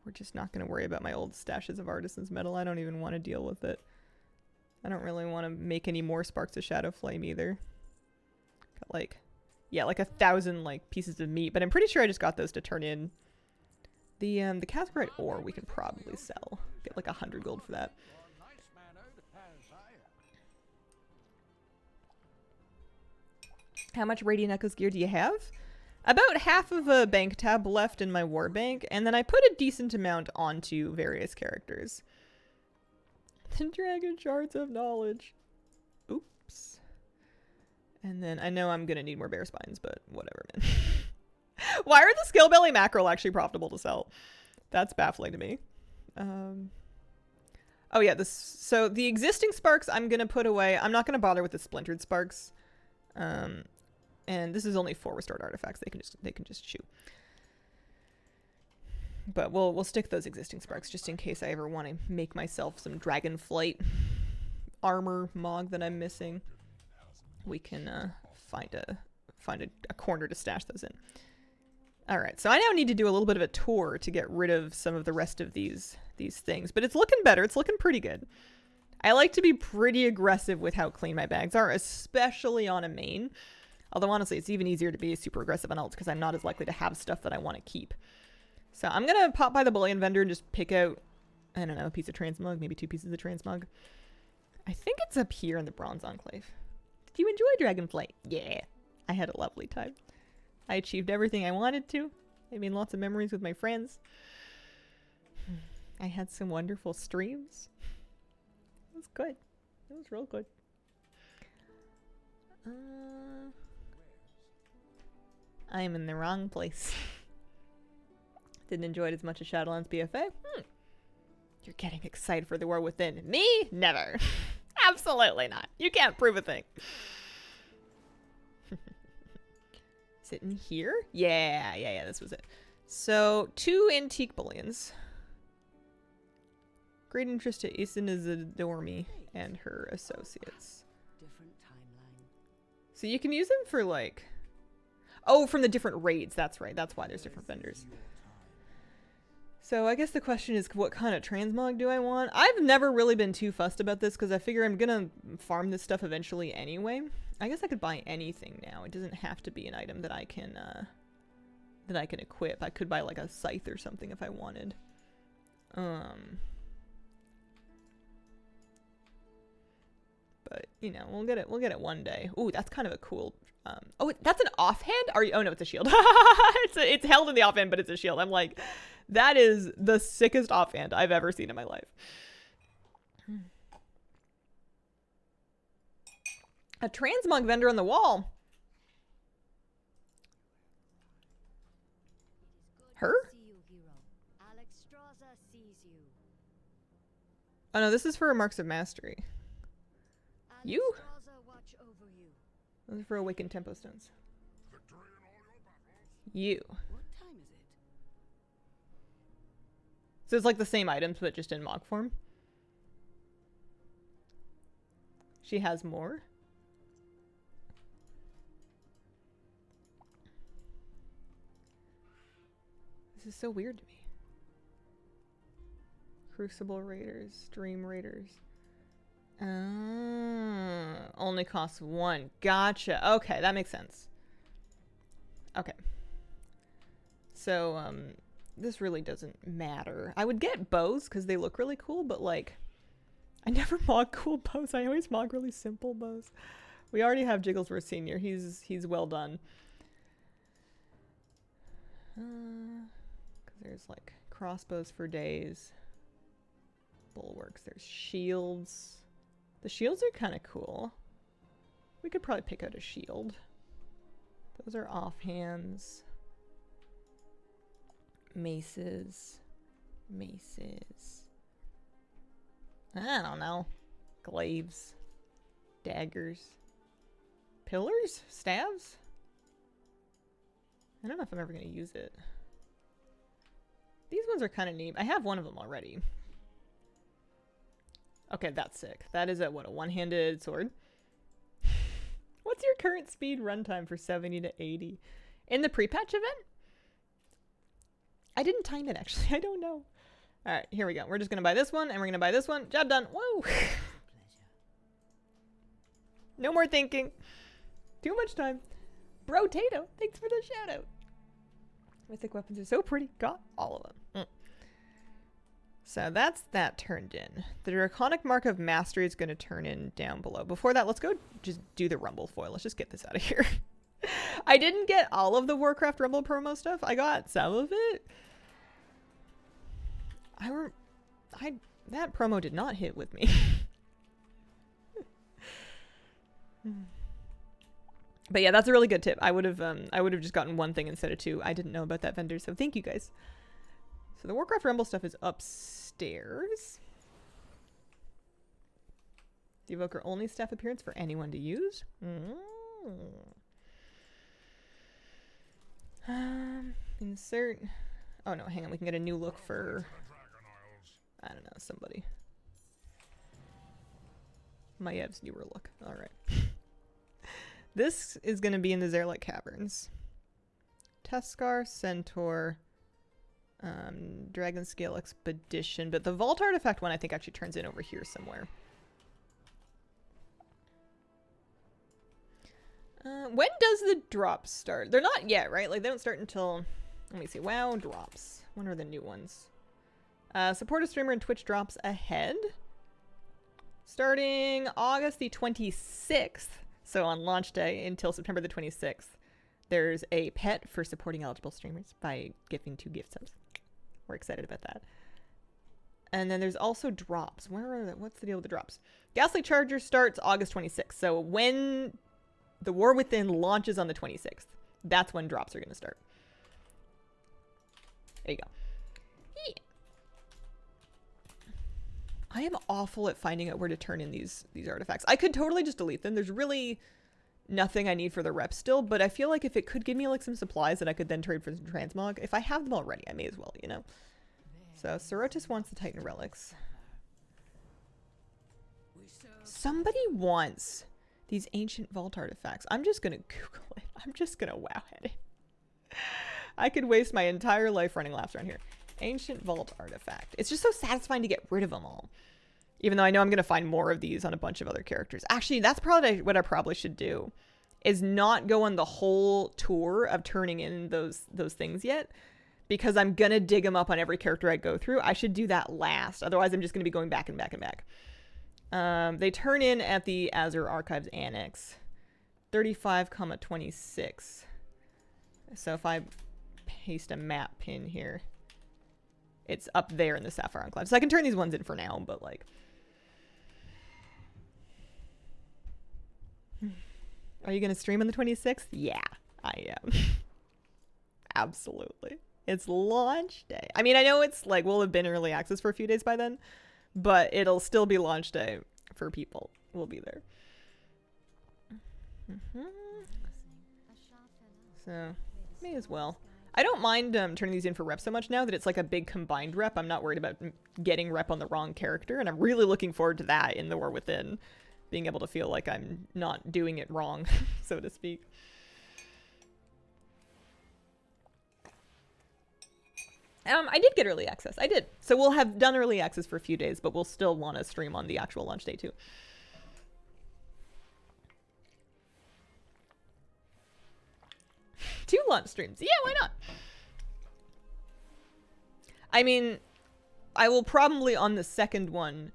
We're just not going to worry about my old stashes of Artisan's Metal. I don't even want to deal with it. I don't really want to make any more Sparks of Shadow Flame either. Got like, yeah, like 1,000 like pieces of meat, but I'm pretty sure I just got those to turn in. The Cascarite ore we can probably sell. Get like 100 gold for that. How much Radiant Echoes gear do you have? About half of a bank tab left in my war bank, and then I put a decent amount onto various characters. The Dragon Shards of Knowledge. Oops. And then I know I'm gonna need more bear spines, but whatever, man. Why are the Skill Belly mackerel actually profitable to sell? That's baffling to me. Oh yeah, so the existing sparks I'm gonna put away. I'm not gonna bother with the splintered sparks. And this is only 4 restored artifacts. They can just chew. But we'll stick those existing sparks just in case I ever want to make myself some dragonflight armor mog that I'm missing. We can find a corner to stash those in. All right, so I now need to do a little bit of a tour to get rid of some of the rest of these things, but it's looking better. It's looking pretty good. I like to be pretty aggressive with how clean my bags are, especially on a main. Although honestly, it's even easier to be super aggressive on alts because I'm not as likely to have stuff that I want to keep. So I'm going to pop by the bullion vendor and just pick out, I don't know, a piece of transmog, maybe 2 pieces of transmog. I think it's up here in the Bronze Enclave. Did you enjoy Dragonflight? Yeah, I had a lovely time. I achieved everything I wanted to. I made lots of memories with my friends. I had some wonderful streams. It was good. It was real good. I am in the wrong place. Didn't enjoy it as much as Shadowlands BFA. You're getting excited for the War Within. Me? Never. Absolutely not. You can't prove a thing. Is it in here? Yeah, this was it. So, 2 antique bullions. Great interest to Isin Izadormi and her associates. Different timeline. So you can use them for like... Oh, from the different raids. That's right. That's why there's different vendors. So I guess the question is, what kind of transmog do I want? I've never really been too fussed about this because I figure I'm going to farm this stuff eventually anyway. I guess I could buy anything now. It doesn't have to be an item that I can equip. I could buy like a scythe or something if I wanted. But you know, we'll get it one day. Ooh, that's kind of a cool. Oh, that's an offhand? Are you? Oh no, it's a shield. it's held in the offhand, but it's a shield. I'm like, that is the sickest offhand I've ever seen in my life. A transmog vendor on the wall. Her? Oh no, this is for Marks of Mastery. You? Those are for Awakened Tempo Stones. You. What time is it? So it's like the same items, but just in Mog form. She has more. This is so weird to me. Crucible Raiders, Dream Raiders. Only costs 1. Gotcha. Okay, that makes sense. Okay. So, this really doesn't matter. I would get bows because they look really cool, but like, I never mog cool bows. I always mog really simple bows. We already have Jigglesworth Senior. He's well done. Because there's like crossbows for days. Bulwarks. There's shields. The shields are kind of cool. We could probably pick out a shield. Those are offhands. Maces. Maces. I don't know. Glaives. Daggers. Pillars? Staves? I don't know if I'm ever going to use it. These ones are kind of neat. I have one of them already. Okay, that's sick. That is a, what, a one-handed sword? What's your current speed runtime for 70 to 80? In the pre-patch event? I didn't time it, actually. I don't know. Alright, here we go. We're just going to buy this one, and we're going to buy this one. Job done. Woo! No more thinking. Too much time. Bro Tato, thanks for the shout-out. Mythic weapons are so pretty. Got all of them. So that's that turned in. The Draconic Mark of Mastery is going to turn in down below. Before that, let's go just do the Rumble foil. Let's just get this out of here. I didn't get all of the Warcraft Rumble promo stuff. I got some of it. That promo did not hit with me. But yeah, that's a really good tip. I would have just gotten one thing instead of 2. I didn't know about that vendor, so thank you guys. So the Warcraft Rumble stuff is upstairs. The Evoker only staff appearance for anyone to use. Insert. Oh no, hang on. We can get a new look for, I don't know, somebody. Mayev's newer look. All right. This is going to be in the Zerlik Caverns. Teskar, Centaur, Dragon Scale Expedition, but the Vault Artifact one I think actually turns in over here somewhere. When does the drops start? They're not yet, right? Like they don't start until, let me see. WoW drops. When are the new ones? Support a streamer and Twitch drops ahead. Starting August the 26th. So on launch day until September the 26th, there's a pet for supporting eligible streamers by gifting 2 gift subs. We're excited about that. And then there's also drops. What's the deal with the drops? Ghastly Charger starts August 26th. So when the War Within launches on the 26th, that's when drops are going to start. There you go. Yeah. I am awful at finding out where to turn in these artifacts. I could totally just delete them. There's really nothing I need for the rep still, but I feel like if it could give me like some supplies that I could then trade for some transmog, if I have them already, I may as well, you know? So Sorotis wants the Titan relics. Somebody wants these ancient vault artifacts. I'm just gonna Google it. I'm just gonna wow at it. I could waste my entire life running laps around here. Ancient vault artifact. It's just so satisfying to get rid of them all. Even though I know I'm gonna find more of these on a bunch of other characters. Actually, that's probably what I probably should do. Is not go on the whole tour of turning in those things yet. Because I'm gonna dig them up on every character I go through. I should do that last. Otherwise, I'm just gonna be going back and back and back. They turn in at the Azure Archives Annex. 35,26. So if I paste a map pin here, it's up there in the Sapphire Enclave. So I can turn these ones in for now, but like... Are you going to stream on the 26th? Yeah, I am. Absolutely. It's launch day. I mean, I know it's like, we'll have been early access for a few days by then, but it'll still be launch day for people. We'll be there. So, may as well. I don't mind turning these in for rep so much now that it's like a big combined rep. I'm not worried about getting rep on the wrong character, and I'm really looking forward to that in the War Within. Being able to feel like I'm not doing it wrong, so to speak. I did get early access. I did. So we'll have done early access for a few days, but we'll still want to stream on the actual launch day too. Two launch streams. Yeah, why not? I mean, I will probably on the second one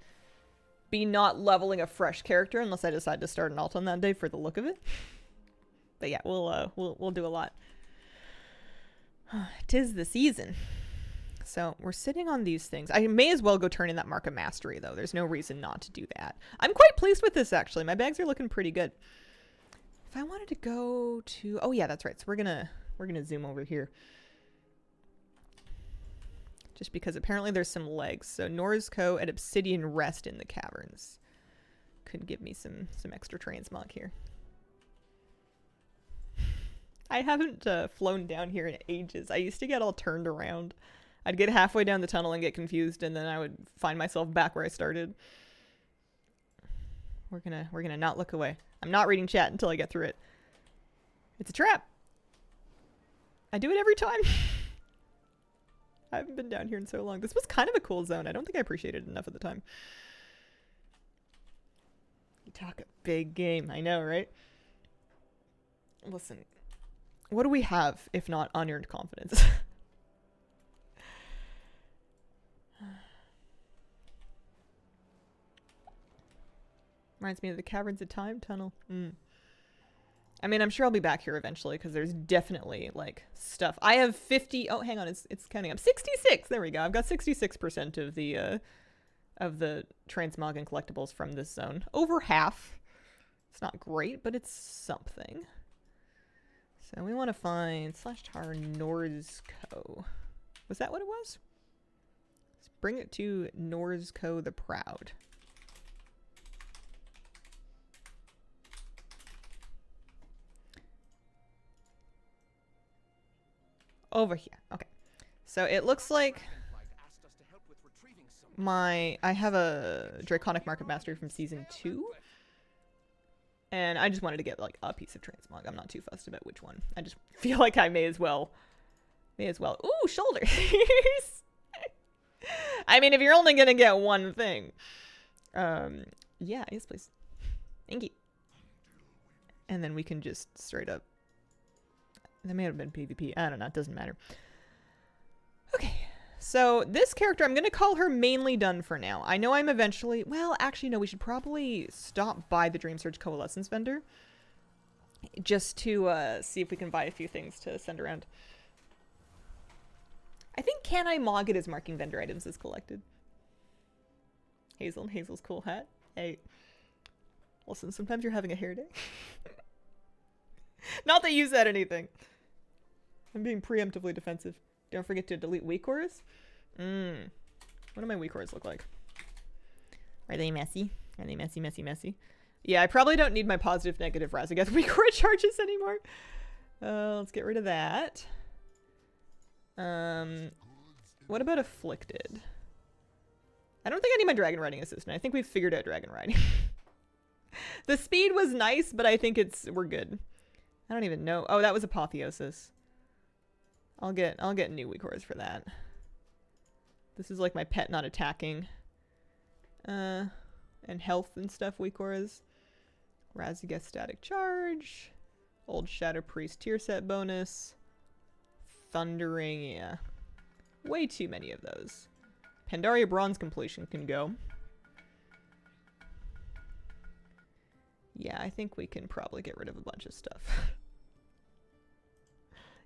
be not leveling a fresh character unless I decide to start an alt on that day for the look of it. But yeah, we'll do a lot. 'Tis the season. So we're sitting on these things. I may as well go turn in that Mark of Mastery though. There's no reason not to do that. I'm quite pleased with this actually. My bags are looking pretty good. If I wanted to go to, oh yeah, that's right. So we're gonna zoom over here. Just because apparently there's some legs. So Norzco at Obsidian Rest in the Caverns could give me some extra transmog here. I haven't flown down here in ages. I used to get all turned around. I'd get halfway down the tunnel and get confused, and then I would find myself back where I started. We're gonna not look away. I'm not reading chat until I get through it. It's a trap. I do it every time. I haven't been down here in so long. This was kind of a cool zone. I don't think I appreciated it enough at the time. You talk a big game. I know, right? Listen, what do we have if not unearned confidence? Reminds me of the Caverns of Time tunnel. I mean, I'm sure I'll be back here eventually because there's definitely like stuff. I have 50. Oh, hang on, it's counting up. 66. There we go. I've got 66% of the transmog and collectibles from this zone. Over half. It's not great, but it's something. So we want to find /tar Norzco. Was that what it was? Let's bring it to Norzco the Proud. Over here. Okay. So it looks like I have a Draconic Mark of Mastery from Season 2. And I just wanted to get like a piece of transmog. I'm not too fussed about which one. I just feel like I may as well. Ooh, shoulders. I mean, if you're only going to get one thing. Yeah, yes, please. Thank you. And then we can just straight up. That may have been PvP. I don't know. It doesn't matter. Okay. So this character, I'm going to call her mainly done for now. I know I'm eventually... Well, actually, no. We should probably stop by the Dream Surge Coalescence vendor. Just to see if we can buy a few things to send around. I think Can I Mog it as marking vendor items is collected. Hazel's cool hat. Hey. Listen, sometimes you're having a hair day. Not that you said anything. I'm being preemptively defensive. Don't forget to delete weak cores. What do my weak cores look like? Are they messy? Are they messy? Yeah, I probably don't need my positive negative Razageth weak charges anymore. Let's get rid of that. What about Afflicted? I don't think I need my Dragon Riding Assistant. I think we've figured out Dragon Riding. The speed was nice, but I think we're good. I don't even know. Oh, that was Apotheosis. I'll get new weak for that. This is like my pet not attacking. And health and stuff weak auras. Razageth static charge. Old Shadow Priest tier set bonus. Thundering, yeah. Way too many of those. Pandaria Bronze completion can go. Yeah, I think we can probably get rid of a bunch of stuff.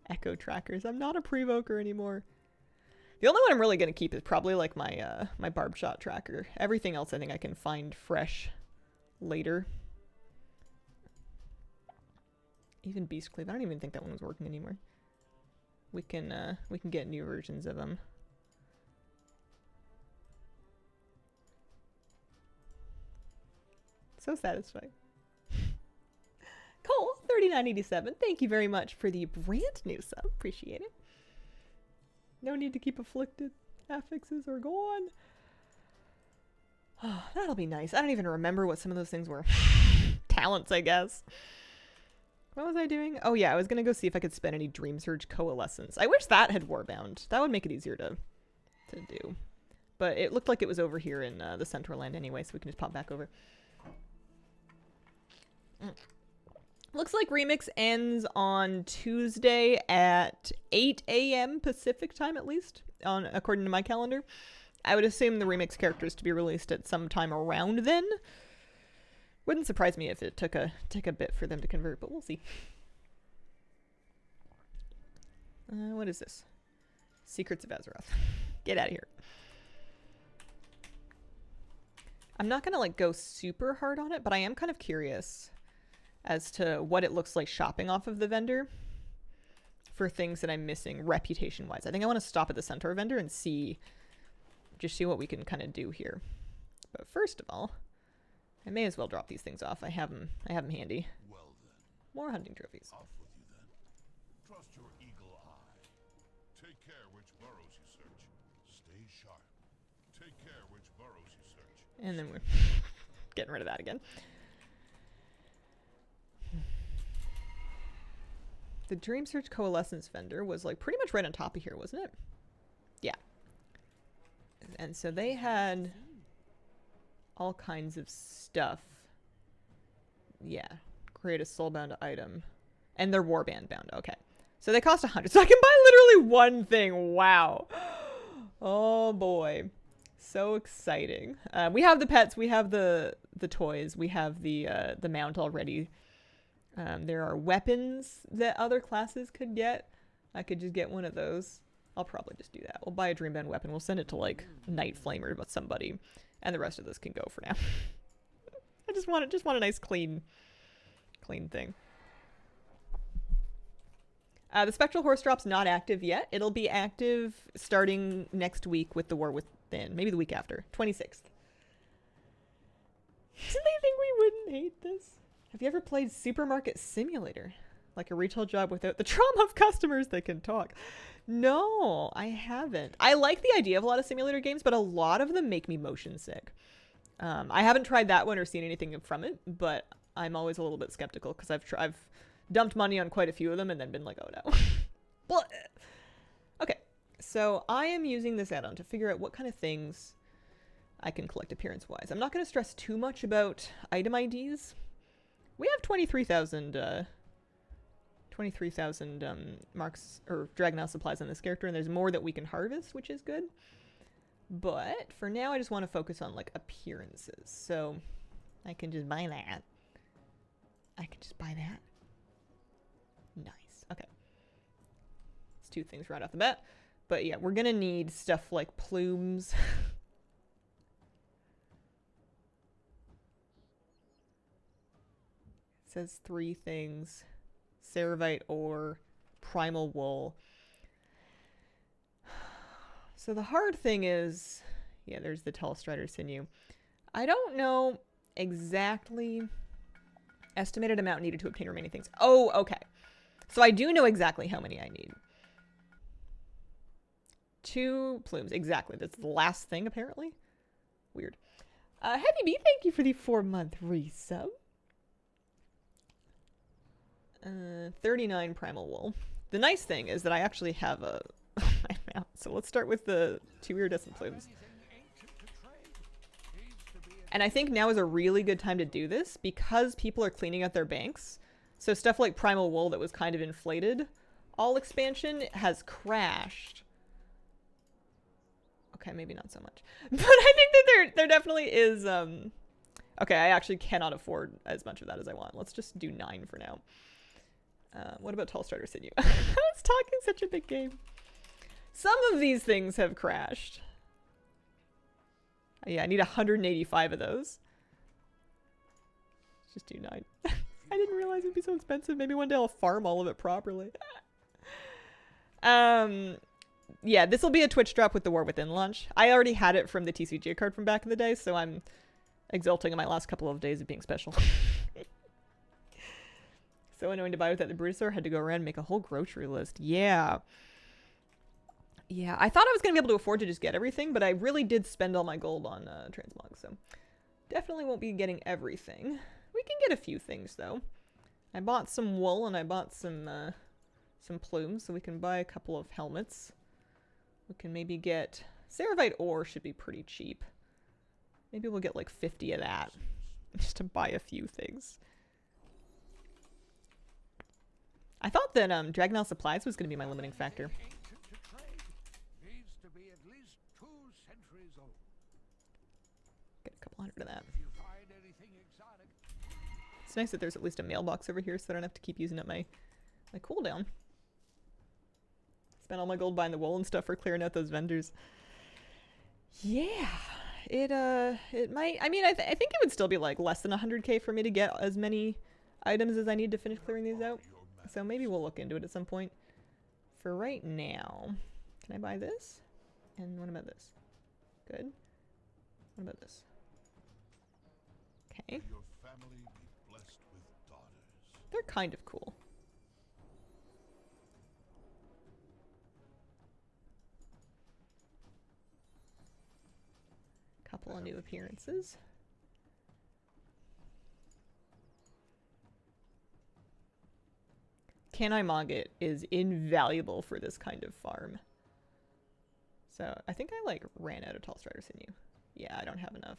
Echo trackers. I'm not a Prevoker anymore. The only one I'm really going to keep is probably like my my Barb Shot tracker. Everything else I think I can find fresh later. Even Beast Cleave. I don't even think that one was working anymore. We can get new versions of them. So satisfying. Cole, 3987. Thank you very much for the brand new sub. Appreciate it. No need to keep afflicted. Affixes are gone. Oh, that'll be nice. I don't even remember what some of those things were. Talents, I guess. What was I doing? Oh yeah, I was gonna go see if I could spend any Dream Surge Coalescence. I wish that had Warbound. That would make it easier to do. But it looked like it was over here in the Centaur land anyway, so we can just pop back over. Looks like Remix ends on Tuesday at 8 a.m. Pacific time, at least, according to my calendar. I would assume the Remix characters to be released at some time around then. Wouldn't surprise me if it took a bit for them to convert, but we'll see. What is this? Secrets of Azeroth. Get out of here. I'm not gonna like go super hard on it, but I am kind of curious as to what it looks like shopping off of the vendor for things that I'm missing reputation-wise. I think I want to stop at the Centaur vendor and just see what we can kind of do here. But first of all, I may as well drop these things off. I have them handy. Well then, More hunting trophies. off with you then. Trust your eagle eye. Take care which burrows you search. Stay sharp. Take care which burrows you search. And then we're getting rid of that again. The Dream Search Coalescence vendor was like pretty much right on top of here, wasn't it? Yeah. And so they had all kinds of stuff. Yeah. Create a soulbound item. And they're warband bound. Okay. So they cost 100. So I can buy literally one thing. Wow. Oh boy. So exciting. We have the pets. We have the toys. We have the mount already. There are weapons that other classes could get. I could just get one of those. I'll probably just do that. We'll buy a Dreambound weapon. We'll send it to like Night Flamer with somebody, and the rest of this can go for now. I just want a nice clean thing. The Spectral Horse drop's not active yet. It'll be active starting next week with the War Within. Maybe the week after, 26th. Did they think we wouldn't hate this? Have you ever played Supermarket Simulator? Like a retail job without the trauma of customers that can talk. No, I haven't. I like the idea of a lot of simulator games, but a lot of them make me motion sick. I haven't tried that one or seen anything from it, but I'm always a little bit skeptical because I've dumped money on quite a few of them and then been like, oh no. Okay, so I am using this add-on to figure out what kind of things I can collect appearance-wise. I'm not going to stress too much about item IDs. We have 23,000 marks or Dragonhouse supplies on this character, and there's more that we can harvest, which is good. But for now, I just want to focus on like appearances. So I can just buy that. I can just buy that. Nice. Okay. It's two things right off the bat. But yeah, we're gonna need stuff like plumes. Says 3 things. Ceravite ore, primal wool. So the hard thing is, yeah, there's the tall strider sinew. I don't know exactly Estimated amount needed to obtain remaining things. Oh, okay. So I do know exactly how many I need. 2 plumes. Exactly. That's the last thing, apparently. Weird. Heavy B, thank you for the 4-month resub. 39 primal wool. The nice thing is that I actually have a amount. So let's start with the 2 iridescent plumes. And I think now is a really good time to do this because people are cleaning out their banks. So stuff like primal wool that was kind of inflated all expansion has crashed. Okay, maybe not so much. But I think that there definitely is okay, I actually cannot afford as much of that as I want. Let's just do 9 for now. What about Tall Starter Sinew? I was talking such a big game. Some of these things have crashed. Yeah, I need 185 of those. Let's just do 9. I didn't realize it'd be so expensive. Maybe one day I'll farm all of it properly. Yeah, this will be a Twitch drop with the War Within launch. I already had it from the TCG card from back in the day, so I'm exulting in my last couple of days of being special. So annoying to buy without the Bruiser. Had to go around and make a whole grocery list. Yeah. Yeah, I thought I was going to be able to afford to just get everything, but I really did spend all my gold on Transmog, so definitely won't be getting everything. We can get a few things, though. I bought some wool and I bought some plumes, so we can buy a couple of helmets. We can maybe get... Ceravite ore should be pretty cheap. Maybe we'll get like 50 of that, just to buy a few things. I thought that Dragonel supplies was going to be my limiting factor. Get a couple hundred of that. It's nice that there's at least a mailbox over here so I don't have to keep using up my cooldown. Spent all my gold buying the wool and stuff for clearing out those vendors. Yeah, it might. I mean, I think it would still be like less than 100k for me to get as many items as I need to finish clearing these out. So maybe we'll look into it at some point. For right now, can I buy this? And what about this? Good. What about this? Okay. Your family be blessed with daughters. They're kind of cool. Couple of new appearances. Can I Mog It is invaluable for this kind of farm. So I think I like ran out of Tall Strider Sinew. Yeah, I don't have enough.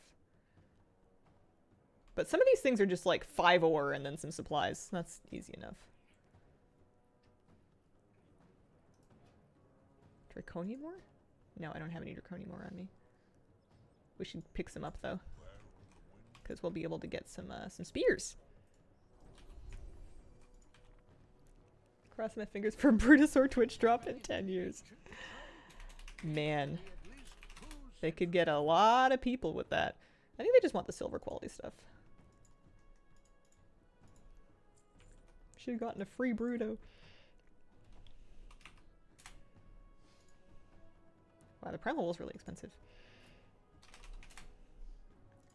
But some of these things are just like 5 ore and then some supplies. That's easy enough. Draconium ore? No, I don't have any Draconium ore on me. We should pick some up though, because we'll be able to get some spears. Cross my fingers for Brutosaur Twitch drop in 10 years. Man, they could get a lot of people with that. I think they just want the silver quality stuff. Should have gotten a free Bruto. Wow, the primal wool is really expensive.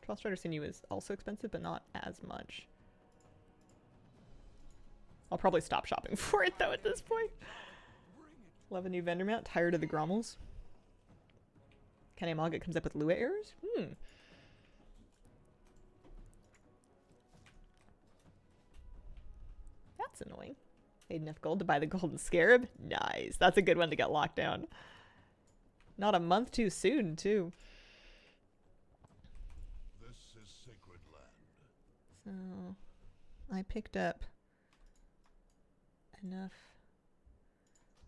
Tall Strider Sinew is also expensive, but not as much. I'll probably stop shopping for it, though, at this point. Love a new vendor mount. Tired of the Grommels. Can I Mog It comes up with Lua errors? That's annoying. Made enough gold to buy the Golden Scarab? Nice. That's a good one to get locked down. Not a month too soon, too. So, I picked up enough.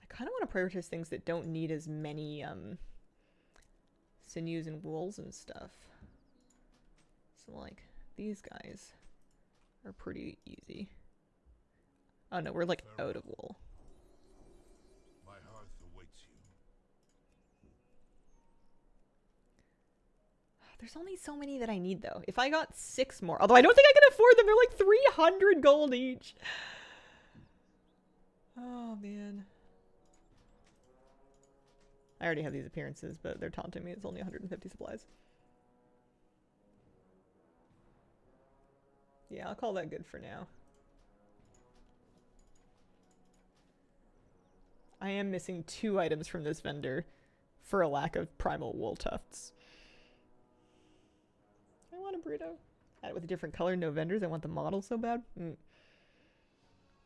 I kind of want to prioritize things that don't need as many sinews and wools and stuff. So, like, these guys are pretty easy. Oh no, we're like out of wool. My hearth awaits you. There's only so many that I need, though. If I got 6 more, although I don't think I can afford them, they're like 300 gold each. Oh, man. I already have these appearances, but they're taunting me. It's only 150 supplies. Yeah, I'll call that good for now. I am missing 2 items from this vendor for a lack of primal wool tufts. I want a burrito. Add it with a different color, no vendors. I want the model so bad.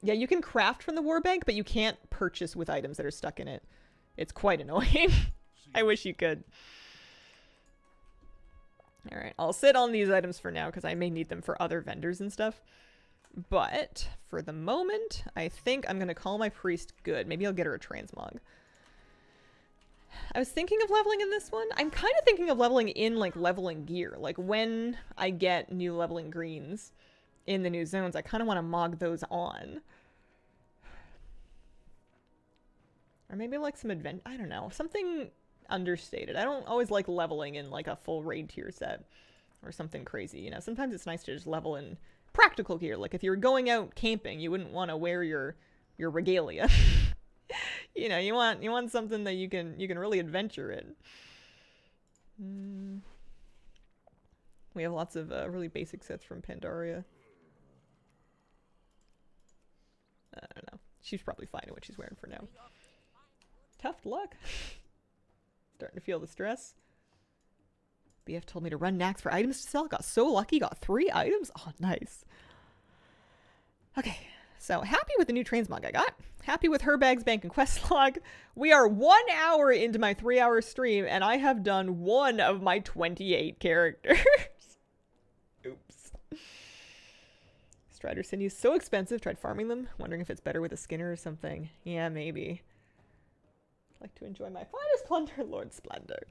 Yeah, you can craft from the war bank, but you can't purchase with items that are stuck in it. It's quite annoying. I wish you could. Alright, I'll sit on these items for now because I may need them for other vendors and stuff. But for the moment, I think I'm going to call my priest good. Maybe I'll get her a transmog. I was thinking of leveling in this one. I'm kind of thinking of leveling in, like, leveling gear. Like, when I get new leveling greens in the new zones, I kind of want to mog those on. Or maybe, like, some advent... I don't know. Something understated. I don't always like leveling in, like, a full raid tier set. Or something crazy, you know? Sometimes it's nice to just level in practical gear. Like, if you're going out camping, you wouldn't want to wear your regalia. You know, you want something that you can really adventure in. We have lots of really basic sets from Pandaria. I don't know. She's probably fine in what she's wearing for now. Tough luck. Starting to feel the stress. BF told me to run Nax for items to sell. Got so lucky. Got 3 items. Oh, nice. Okay. So, happy with the new transmog I got. Happy with her bags, bank, and quest log. We are 1 hour into my 3-hour stream, and I have done 1 of my 28 characters. Oops. Strider sinews so expensive. Tried farming them. Wondering if it's better with a skinner or something. Yeah, maybe. I'd like to enjoy my finest plunder, Lord Splendor.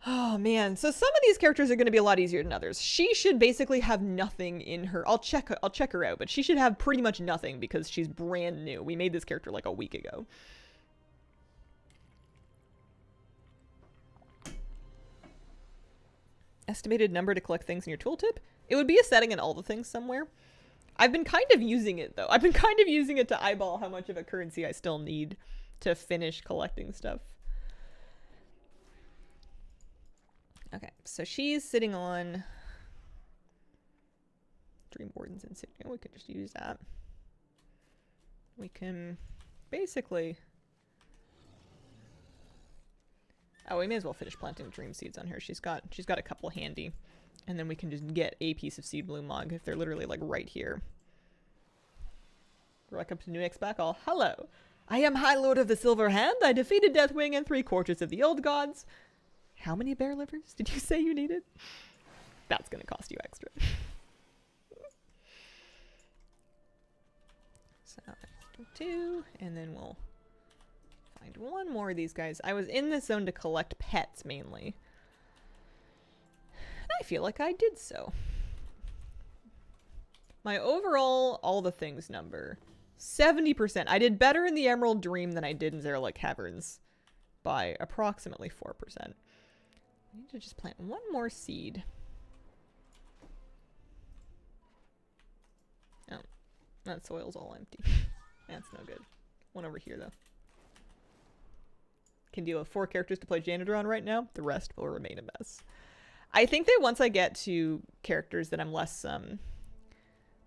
Oh man, so some of these characters are going to be a lot easier than others. She should basically have nothing in her. I'll check her out, but she should have pretty much nothing because she's brand new. We made this character like a week ago. Estimated number to collect things in your tooltip? It would be a setting in all the things somewhere. I've been kind of using it though. I've been kind of using it to eyeball how much of a currency I still need to finish collecting stuff. Okay, so she's sitting on Dream Warden's insignia. We could just use that. We can basically... Oh, we may as well finish planting dream seeds on her. She's got a couple handy. And then we can just get a piece of seed bloom mog if they're literally like right here. Welcome to new expac. All hello. I am High Lord of the Silver Hand. I defeated Deathwing and 3/4 of the old gods. How many bear livers did you say you needed? That's going to cost you extra. So, 2, and then we'll find 1 more of these guys. I was in this zone to collect pets, mainly. And I feel like I did so. My overall all the things number, 70%. I did better in the Emerald Dream than I did in Zerlich Caverns by approximately 4%. I need to just plant 1 more seed. Oh, that soil's all empty. That's no good. 1 over here, though. Can deal with 4 characters to play janitor on right now. The rest will remain a mess. I think that once I get to characters that I'm less,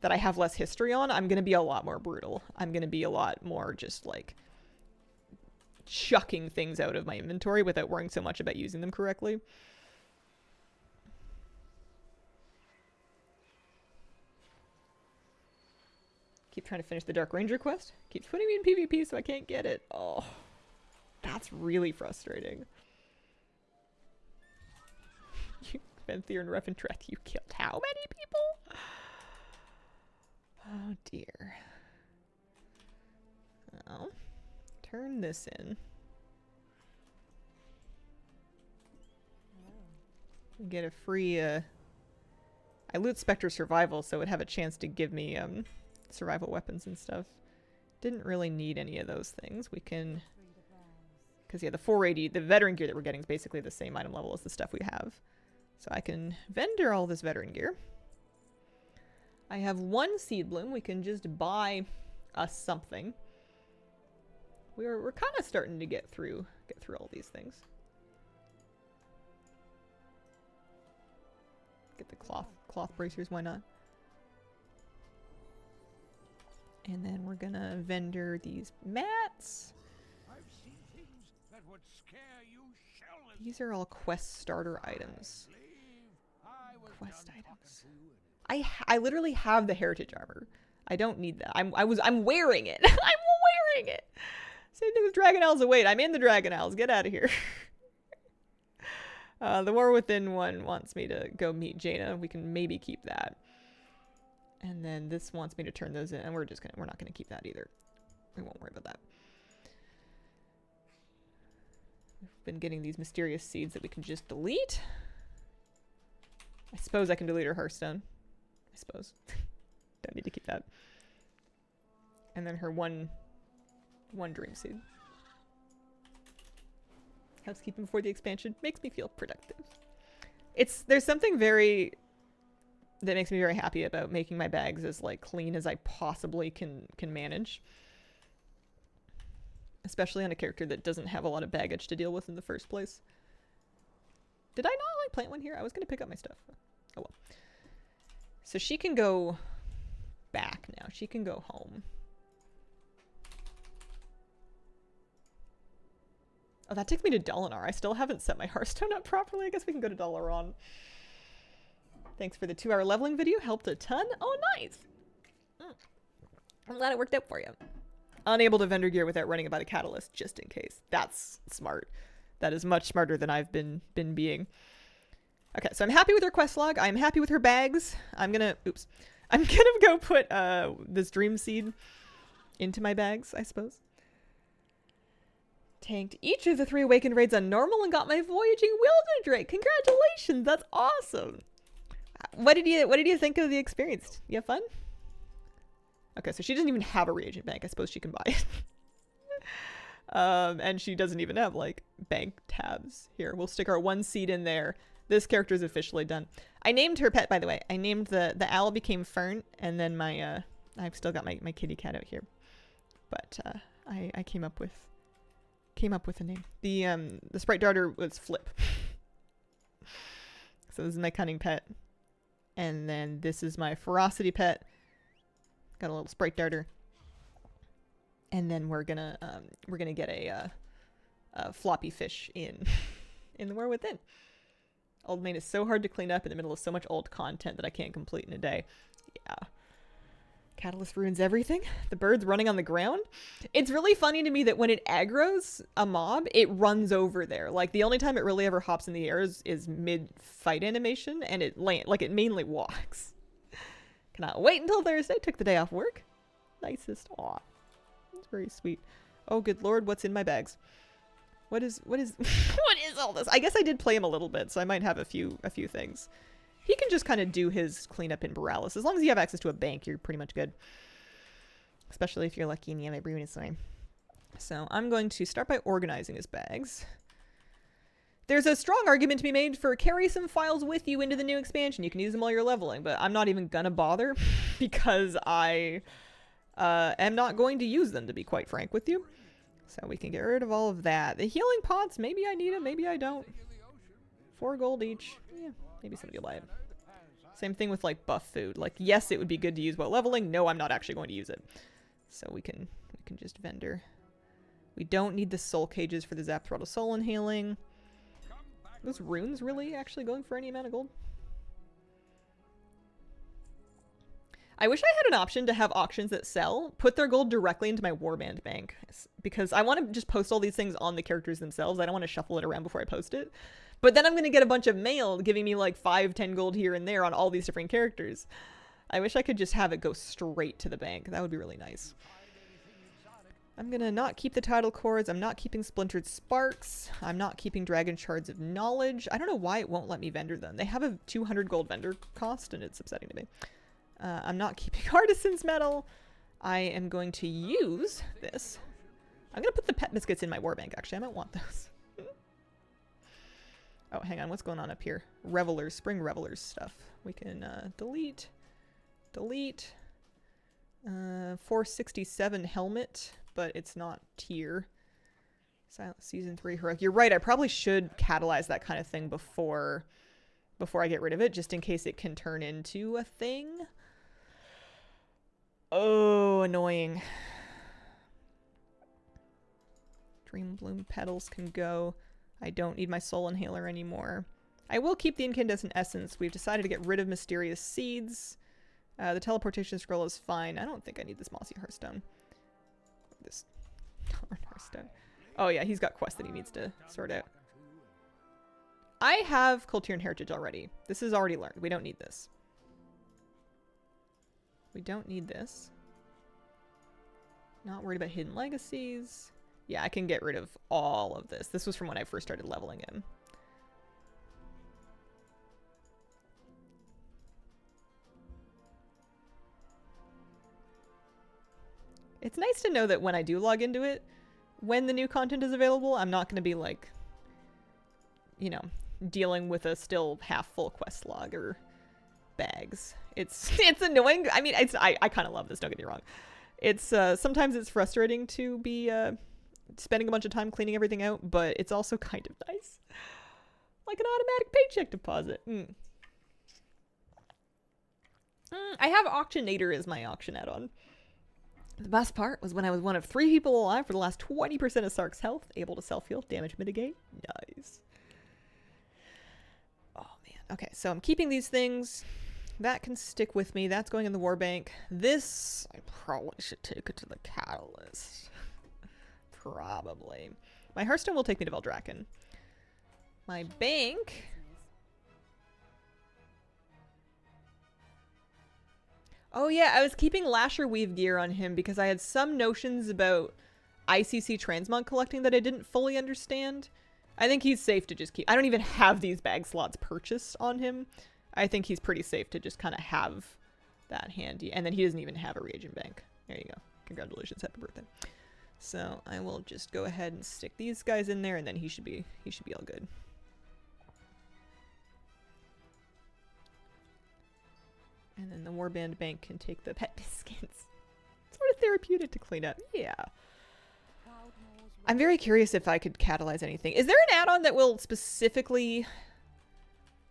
that I have less history on, I'm going to be a lot more brutal. I'm going to be a lot more just, like, chucking things out of my inventory without worrying so much about using them correctly. Keep trying to finish the Dark Ranger quest. Keeps putting me in PvP so I can't get it. Oh, that's really frustrating. You, Venthyr and Reventret, you killed how many people? Oh dear. Oh. Turn this in. We get a free, I loot Spectre Survival, so it would have a chance to give me, survival weapons and stuff. Didn't really need any of those things. We can... Because, yeah, the 480, the veteran gear that we're getting is basically the same item level as the stuff we have. So I can vendor all this veteran gear. I have 1 seed bloom. We can just buy us something. We're kind of starting to get through all these things. Get the cloth bracers, why not? And then we're gonna vendor these mats. I've seen things that would scare you shelless. These are all quest starter items. I was Quest done items. talking to you and I literally have the heritage armor. I don't need that. I'm wearing it. I'm wearing it. Same thing with Dragon Isles. Wait, I'm in the Dragon Isles. Get out of here. The War Within one wants me to go meet Jaina. We can maybe keep that. And then this wants me to turn those in, and we're not gonna keep that either. We won't worry about that. We've been getting these mysterious seeds that we can just delete. I suppose I can delete her Hearthstone. I suppose. Don't need to keep that. And then her one dream seed. Housekeeping before the expansion makes me feel productive. There's something that makes me very happy about making my bags as like clean as I possibly can manage. Especially on a character that doesn't have a lot of baggage to deal with in the first place. Did I not like plant one here? I was gonna pick up my stuff. Oh well. So she can go back now. She can go home. Oh, that takes me to Dalinar. I still haven't set my Hearthstone up properly. I guess we can go to Dalaran. Thanks for the 2-hour leveling video. Helped a ton. Oh, nice. I'm glad it worked out for you. Unable to vendor gear without running it by the catalyst, just in case. That's smart. That is much smarter than I've been being. Okay, so I'm happy with her quest log. I'm happy with her bags. I'm gonna go put this dream seed into my bags, I suppose. Tanked each of the 3 awakened raids on normal and got my voyaging Wilder Drake. Congratulations, that's awesome. What did you think of the experience? You have fun? Okay, so she doesn't even have a reagent bank. I suppose she can buy it. And she doesn't even have like bank tabs. Here, we'll stick our 1 seed in there. This character is officially done. I named her pet, by the way. I named the owl became Fern, and then my I've still got my kitty cat out here. But I came up with a name. The sprite darter was Flip. So this is my cunning pet. And then this is my ferocity pet. Got a little sprite darter. And then we're gonna get a floppy fish in the War Within. Old Main is so hard to clean up in the middle of so much old content that I can't complete in a day. Yeah. Catalyst ruins everything. The bird's running on the ground. It's really funny to me that when it aggroes a mob, it runs over there. Like the only time it really ever hops in the air is mid-fight animation, and it mainly walks. Cannot wait until Thursday. Took the day off work. Nicest. Aw. It's very sweet. Oh, good lord, what's in my bags? What is what is all this? I guess I did play him a little bit, so I might have a few things. He can just kind of do his cleanup in Borealis. As long as you have access to a bank, you're pretty much good. Especially if you're lucky and you have a brewing sign. So I'm going to start by organizing his bags. There's a strong argument to be made for carry some files with you into the new expansion. You can use them while you're leveling, but I'm not even gonna bother because I am not going to use them, to be quite frank with you. So we can get rid of all of that. The healing pots, maybe I need them, maybe I don't. 4 gold each. Yeah, maybe somebody will buy it. Same thing with like buff food. Like, yes, it would be good to use while leveling. No, I'm not actually going to use it. So we can just vendor. We don't need the soul cages for the Zap Throttle Soul Inhaling. Those runes really actually going for any amount of gold? I wish I had an option to have auctions that sell, put their gold directly into my warband bank, because I want to just post all these things on the characters themselves. I don't want to shuffle it around before I post it. But then I'm going to get a bunch of mail giving me like 5-10 gold here and there on all these different characters. I wish I could just have it go straight to the bank. That would be really nice. I'm going to not keep the title cords. I'm not keeping Splintered Sparks. I'm not keeping Dragon Shards of Knowledge. I don't know why it won't let me vendor them. They have a 200 gold vendor cost, and it's upsetting to me. I'm not keeping Artisan's Metal. I am going to use this. I'm going to put the pet biscuits in my war bank, actually. I might want those. Oh, hang on. What's going on up here? Revelers, Spring Revelers stuff. We can delete. 467 helmet, but it's not tier. Silent Season 3 heroic. You're right. I probably should catalyze that kind of thing before before I get rid of it, just in case it can turn into a thing. Oh, annoying. Dream Bloom petals can go. I don't need my soul inhaler anymore. I will keep the incandescent essence. We've decided to get rid of mysterious seeds. The teleportation scroll is fine. I don't think I need this mossy hearthstone. This hearthstone. Oh yeah, he's got quests that he needs to sort out. I have Cultiran Heritage already. This is already learned. We don't need this. We don't need this. Not worried about hidden legacies. Yeah, I can get rid of all of this. This was from when I first started leveling him. It's nice to know that when I do log into it, when the new content is available, I'm not going to be like, you know, dealing with a still half full quest log or bags. It's annoying. I mean, I kind of love this, don't get me wrong. It's sometimes it's frustrating to be spending a bunch of time cleaning everything out, but it's also kind of nice. Like an automatic paycheck deposit. I have Auctionator as my auction add-on. The best part was when I was one of 3 people alive for the last 20% of Sark's health, able to self-heal, damage mitigate. Nice. Oh man. Okay, so I'm keeping these things. That can stick with me. That's going in the war bank. This, I probably should take it to the catalyst. Probably. My Hearthstone will take me to Veldraken. My bank... Oh yeah, I was keeping Lasher Weave gear on him because I had some notions about ICC Transmog collecting that I didn't fully understand. I think he's safe to just keep. I don't even have these bag slots purchased on him. I think he's pretty safe to just kind of have that handy. And then he doesn't even have a reagent bank. There you go. Congratulations, happy birthday. So I will just go ahead and stick these guys in there, and then he should be all good. And then the Warband Bank can take the pet biscuits. Sort of therapeutic to clean up. Yeah. I'm very curious if I could catalyze anything. Is there an add-on that will specifically...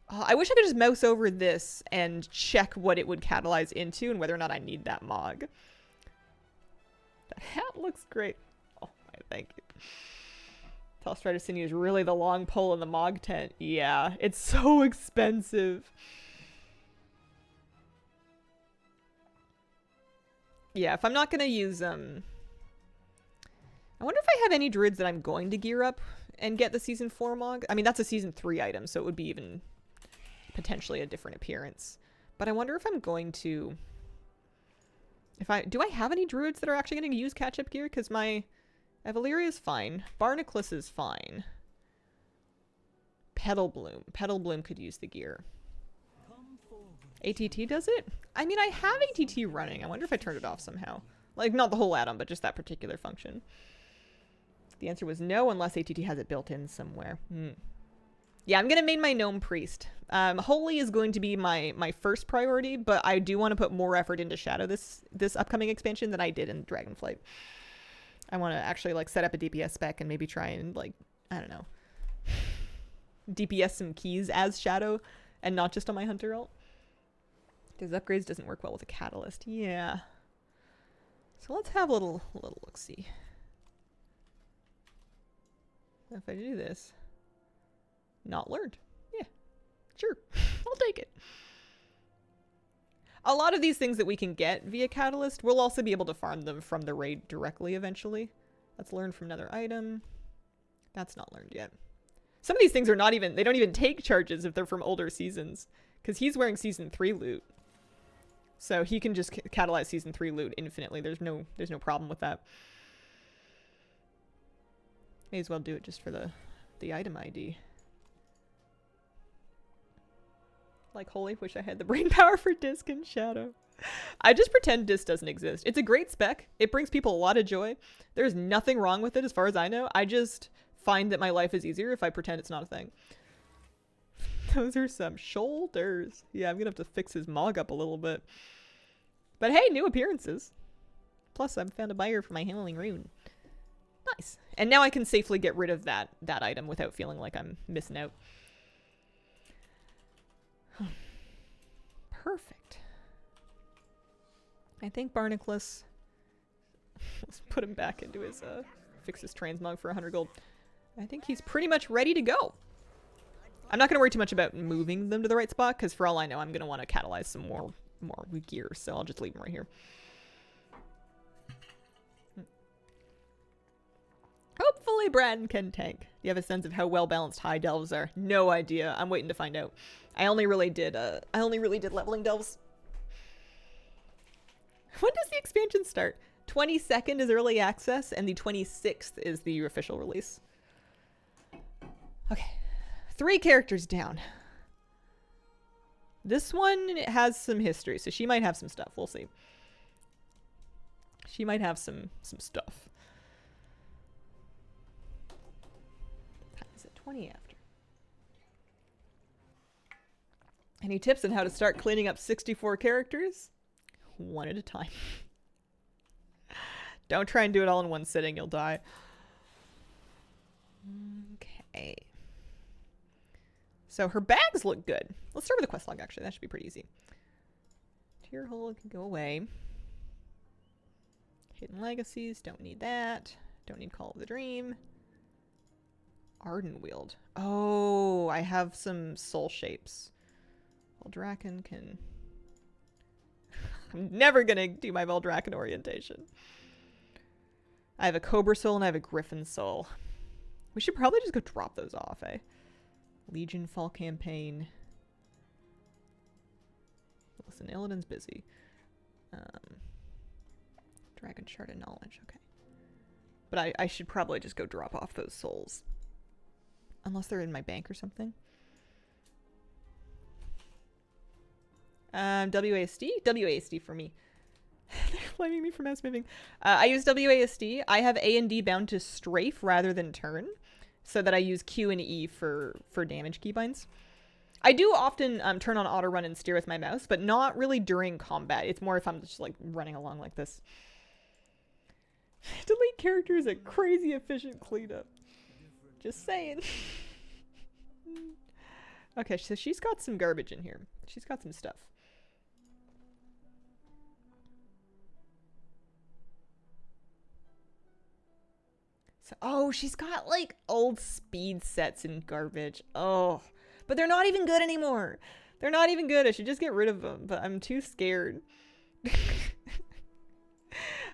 I wish I could just mouse over this and check what it would catalyze into and whether or not I need that Mog. That hat looks great. Oh, thank you. Telstrider Sinew is really the long pole in the Mog tent. Yeah, it's so expensive. Yeah, if I'm not going to use, I wonder if I have any druids that I'm going to gear up and get the Season 4 Mog. I mean, that's a Season 3 item, so it would be even potentially a different appearance. But I wonder if I'm going to... Do I have any druids that are actually going to use catch-up gear? Because my Evaleria is fine. Barnacles is fine. Petal Bloom could use the gear. ATT does it? I mean, I have ATT running. I wonder if I turned it off somehow. Like, not the whole add-on, but just that particular function. The answer was no, unless ATT has it built in somewhere. Yeah, I'm going to main my Gnome Priest. Holy is going to be my first priority, but I do want to put more effort into Shadow this upcoming expansion than I did in Dragonflight. I want to actually, like, set up a DPS spec and maybe try and, like, I don't know, DPS some keys as Shadow and not just on my Hunter ult. Because upgrades doesn't work well with a catalyst. Yeah. So let's have a little look-see. If I do this. Not learned. Yeah. Sure. I'll take it. A lot of these things that we can get via catalyst, we'll also be able to farm them from the raid directly eventually. Let's learn from another item. That's not learned yet. Some of these things are not even, they don't even take charges if they're from older seasons. Because he's wearing Season 3 loot. So he can just catalyze Season 3 loot infinitely. There's no problem with that. May as well do it just for the item ID. Like, holy, wish I had the brain power for Disc and Shadow. I just pretend Disc doesn't exist. It's a great spec. It brings people a lot of joy. There's nothing wrong with it as far as I know. I just find that my life is easier if I pretend it's not a thing. Those are some shoulders. Yeah, I'm gonna have to fix his Mog up a little bit. But hey, new appearances. Plus, I've found a buyer for my Healing Rune. Nice. And now I can safely get rid of that item without feeling like I'm missing out. Perfect. I think Barnacles. Let's put him back into his, fix his transmog for 100 gold. I think he's pretty much ready to go. I'm not going to worry too much about moving them to the right spot, because for all I know, I'm going to want to catalyze some more gear, so I'll just leave them right here. Hopefully Braden can tank. Do you have a sense of how well balanced high delves are? No idea. I'm waiting to find out. I only really did leveling delves. When does the expansion start? 22nd is early access, and the 26th is the official release. Okay. 3 characters down. This one has some history, so she might have some stuff. We'll see. She might have some stuff. Is it 20 after? Any tips on how to start cleaning up 64 characters? One at a time. Don't try and do it all in one sitting, you'll die. Okay. So her bags look good. Let's start with the quest log, actually. That should be pretty easy. Tier hole can go away. Hidden legacies, don't need that. Don't need Call of the Dream. Arden Wield. Oh, I have some soul shapes. Veldraken can... I'm never gonna do my Veldraken orientation. I have a Cobra Soul and I have a Griffin Soul. We should probably just go drop those off, eh? Legion Fall Campaign. Listen, Illidan's busy. Dragon Shard of Knowledge, okay. But I should probably just go drop off those souls. Unless they're in my bank or something. WASD? WASD for me. They're blaming me for mouse moving. I use WASD. I have A and D bound to strafe rather than turn, so that I use Q and E for damage keybinds. I do often turn on auto run and steer with my mouse, but not really during combat. It's more if I'm just like running along like this. Delete character is a crazy efficient cleanup. Just saying. Okay, so she's got some garbage in here. She's got some stuff. So, oh, she's got like old speed sets and garbage. Oh, but they're not even good anymore. They're not even good. I should just get rid of them, but I'm too scared.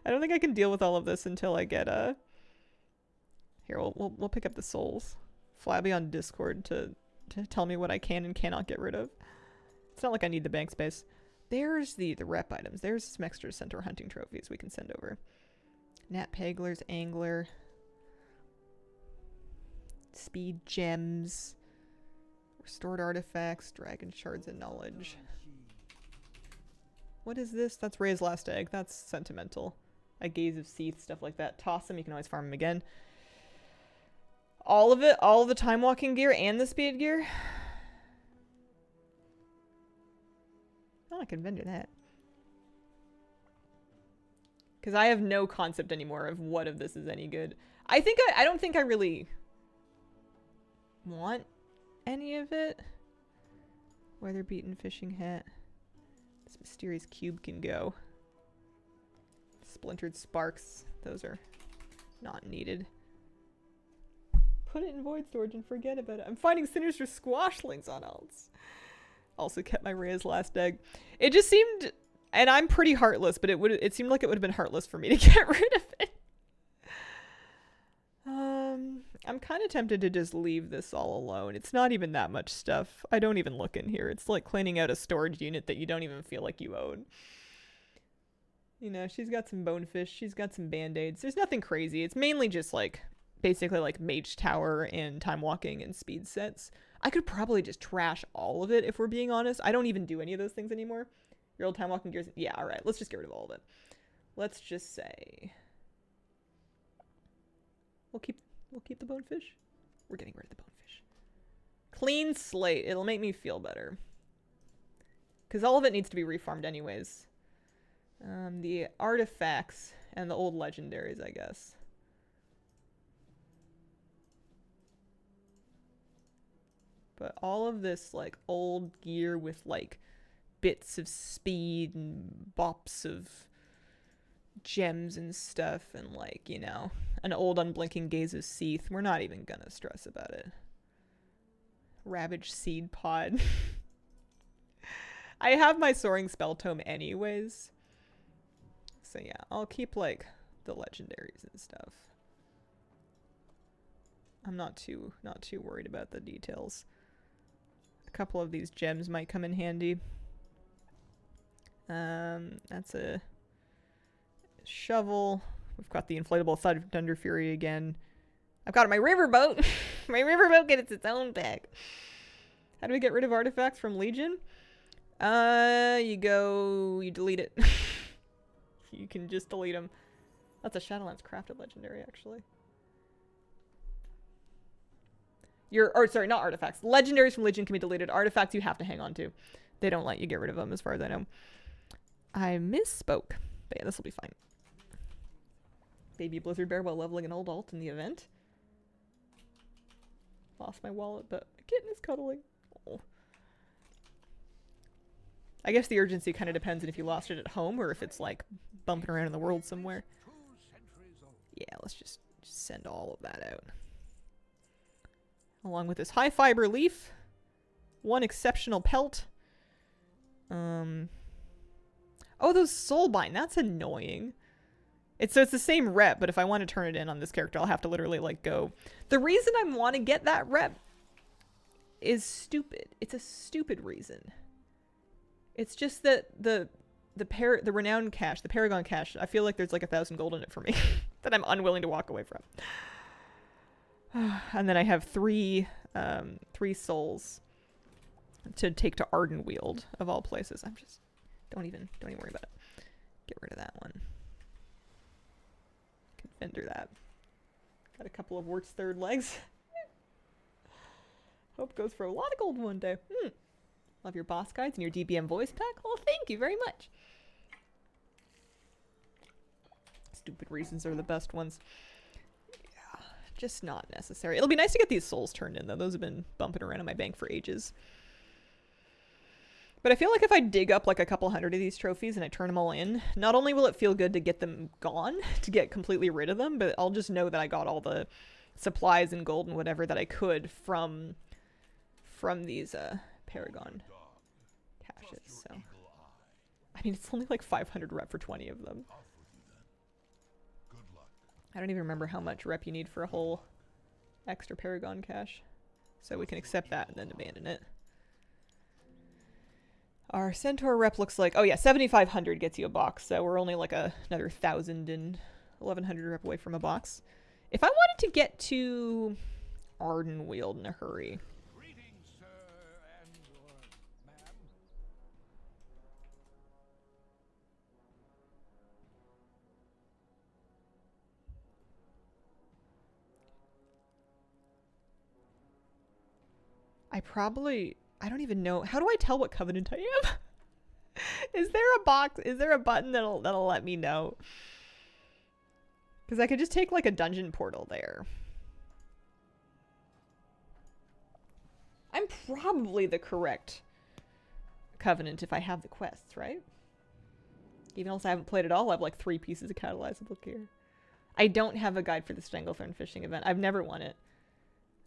I don't think I can deal with all of this until I get Here, we'll pick up the souls. Flabby on Discord to tell me what I can and cannot get rid of. It's not like I need the bank space. There's the rep items. There's some extra centaur hunting trophies we can send over. Nat Pegler's Angler. Speed gems. Restored artifacts. Dragon shards of knowledge. What is this? That's Ray's last egg. That's sentimental. A gaze of Seath, stuff like that. Toss them. You can always farm them again. All of it? All of the time walking gear and the speed gear? Oh, I can vendor that. Because I have no concept anymore of what of this is any good. I don't think I really want any of it. Weather beaten fishing hat. This mysterious cube can go. Splintered sparks. Those are not needed. Put it in void storage and forget about it. I'm finding sinister squashlings on alts. Also kept my Rhea's last egg. It just seemed, and I'm pretty heartless, but it seemed like it would have been heartless for me to get rid of it. I'm kind of tempted to just leave this all alone. It's not even that much stuff. I don't even look in here. It's like cleaning out a storage unit that you don't even feel like you own. You know, she's got some bonefish. She's got some band-aids. There's nothing crazy. It's mainly just like, basically like Mage Tower and Time Walking and speed sets. I could probably just trash all of it if we're being honest. I don't even do any of those things anymore. Your old Time Walking gears. Yeah, all right. Let's just get rid of all of it. Let's just say we'll keep the bonefish. We're getting rid of the bonefish. Clean slate. It'll make me feel better. Because all of it needs to be reformed anyways. The artifacts and the old legendaries, I guess. But all of this like old gear with like bits of speed and bops of gems and stuff and like, you know, an old unblinking gaze of Seath. We're not even gonna stress about it. Ravaged seed pod. I have my soaring spell tome anyways. So yeah, I'll keep like the legendaries and stuff. I'm not too worried about the details. A couple of these gems might come in handy. That's a shovel. We've got the inflatable Thunder Fury again. I've got my riverboat. My riverboat gets its own bag. How do we get rid of artifacts from Legion? You delete it. You can just delete them. That's a Shadowlands crafted legendary, actually. Sorry, not artifacts. Legendaries from Legion can be deleted. Artifacts you have to hang on to. They don't let you get rid of them, as far as I know. I misspoke. But yeah, this will be fine. Baby Blizzard Bear while leveling an old alt in the event. Lost my wallet, but a kitten is cuddling. Oh. I guess the urgency kind of depends on if you lost it at home or if it's like bumping around in the world somewhere. Yeah, let's just send all of that out. Along with this high fiber leaf. One exceptional pelt. Oh, those soulbind. That's annoying. So it's the same rep, but if I want to turn it in on this character, I'll have to literally like go. The reason I want to get that rep is stupid. It's a stupid reason. It's just that the renowned cache, the Paragon cache, I feel like there's like 1,000 gold in it for me that I'm unwilling to walk away from. And then I have three souls to take to Ardenweald of all places. Don't even worry about it. Get rid of that one. Can fender that. Got a couple of Wart's third legs. Hope goes for a lot of gold one day. Love your boss guides and your DBM voice pack. Well, thank you very much. Stupid reasons are the best ones. Yeah, just not necessary. It'll be nice to get these souls turned in, though. Those have been bumping around in my bank for ages. But I feel like if I dig up like a couple hundred of these trophies and I turn them all in, not only will it feel good to get them gone, to get completely rid of them, but I'll just know that I got all the supplies and gold and whatever that I could from these Paragon caches. So I mean, it's only like 500 rep for 20 of them. I don't even remember how much rep you need for a whole extra Paragon cache. So we can accept that and then abandon it. Our Centaur rep looks like, oh yeah, 7,500 gets you a box. So we're only like another 1,000 and 1,100 rep away from a box. If I wanted to get to Ardenweald in a hurry. Greetings, sir and/or ma'am. I don't even know. How do I tell what covenant I am? Is there a button that'll let me know? Because I could just take like a dungeon portal there. I'm probably the correct covenant if I have the quests, right? Even else I haven't played at all, I have like 3 pieces of catalyzable gear. I don't have a guide for the Stranglethorn fishing event. I've never won it.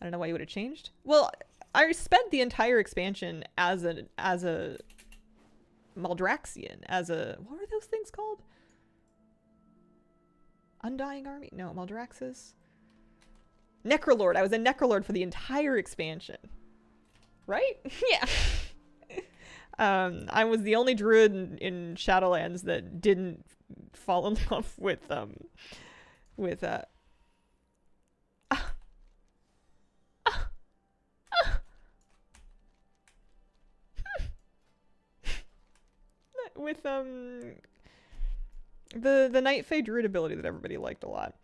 I don't know why you would have changed. Well, I spent the entire expansion as a Maldraxian, what were those things called? Undying Army? No, Maldraxxus? Necrolord. I was a Necrolord for the entire expansion. Right? Yeah. I was the only druid in Shadowlands that didn't fall in love with the Night Fae druid ability that everybody liked a lot.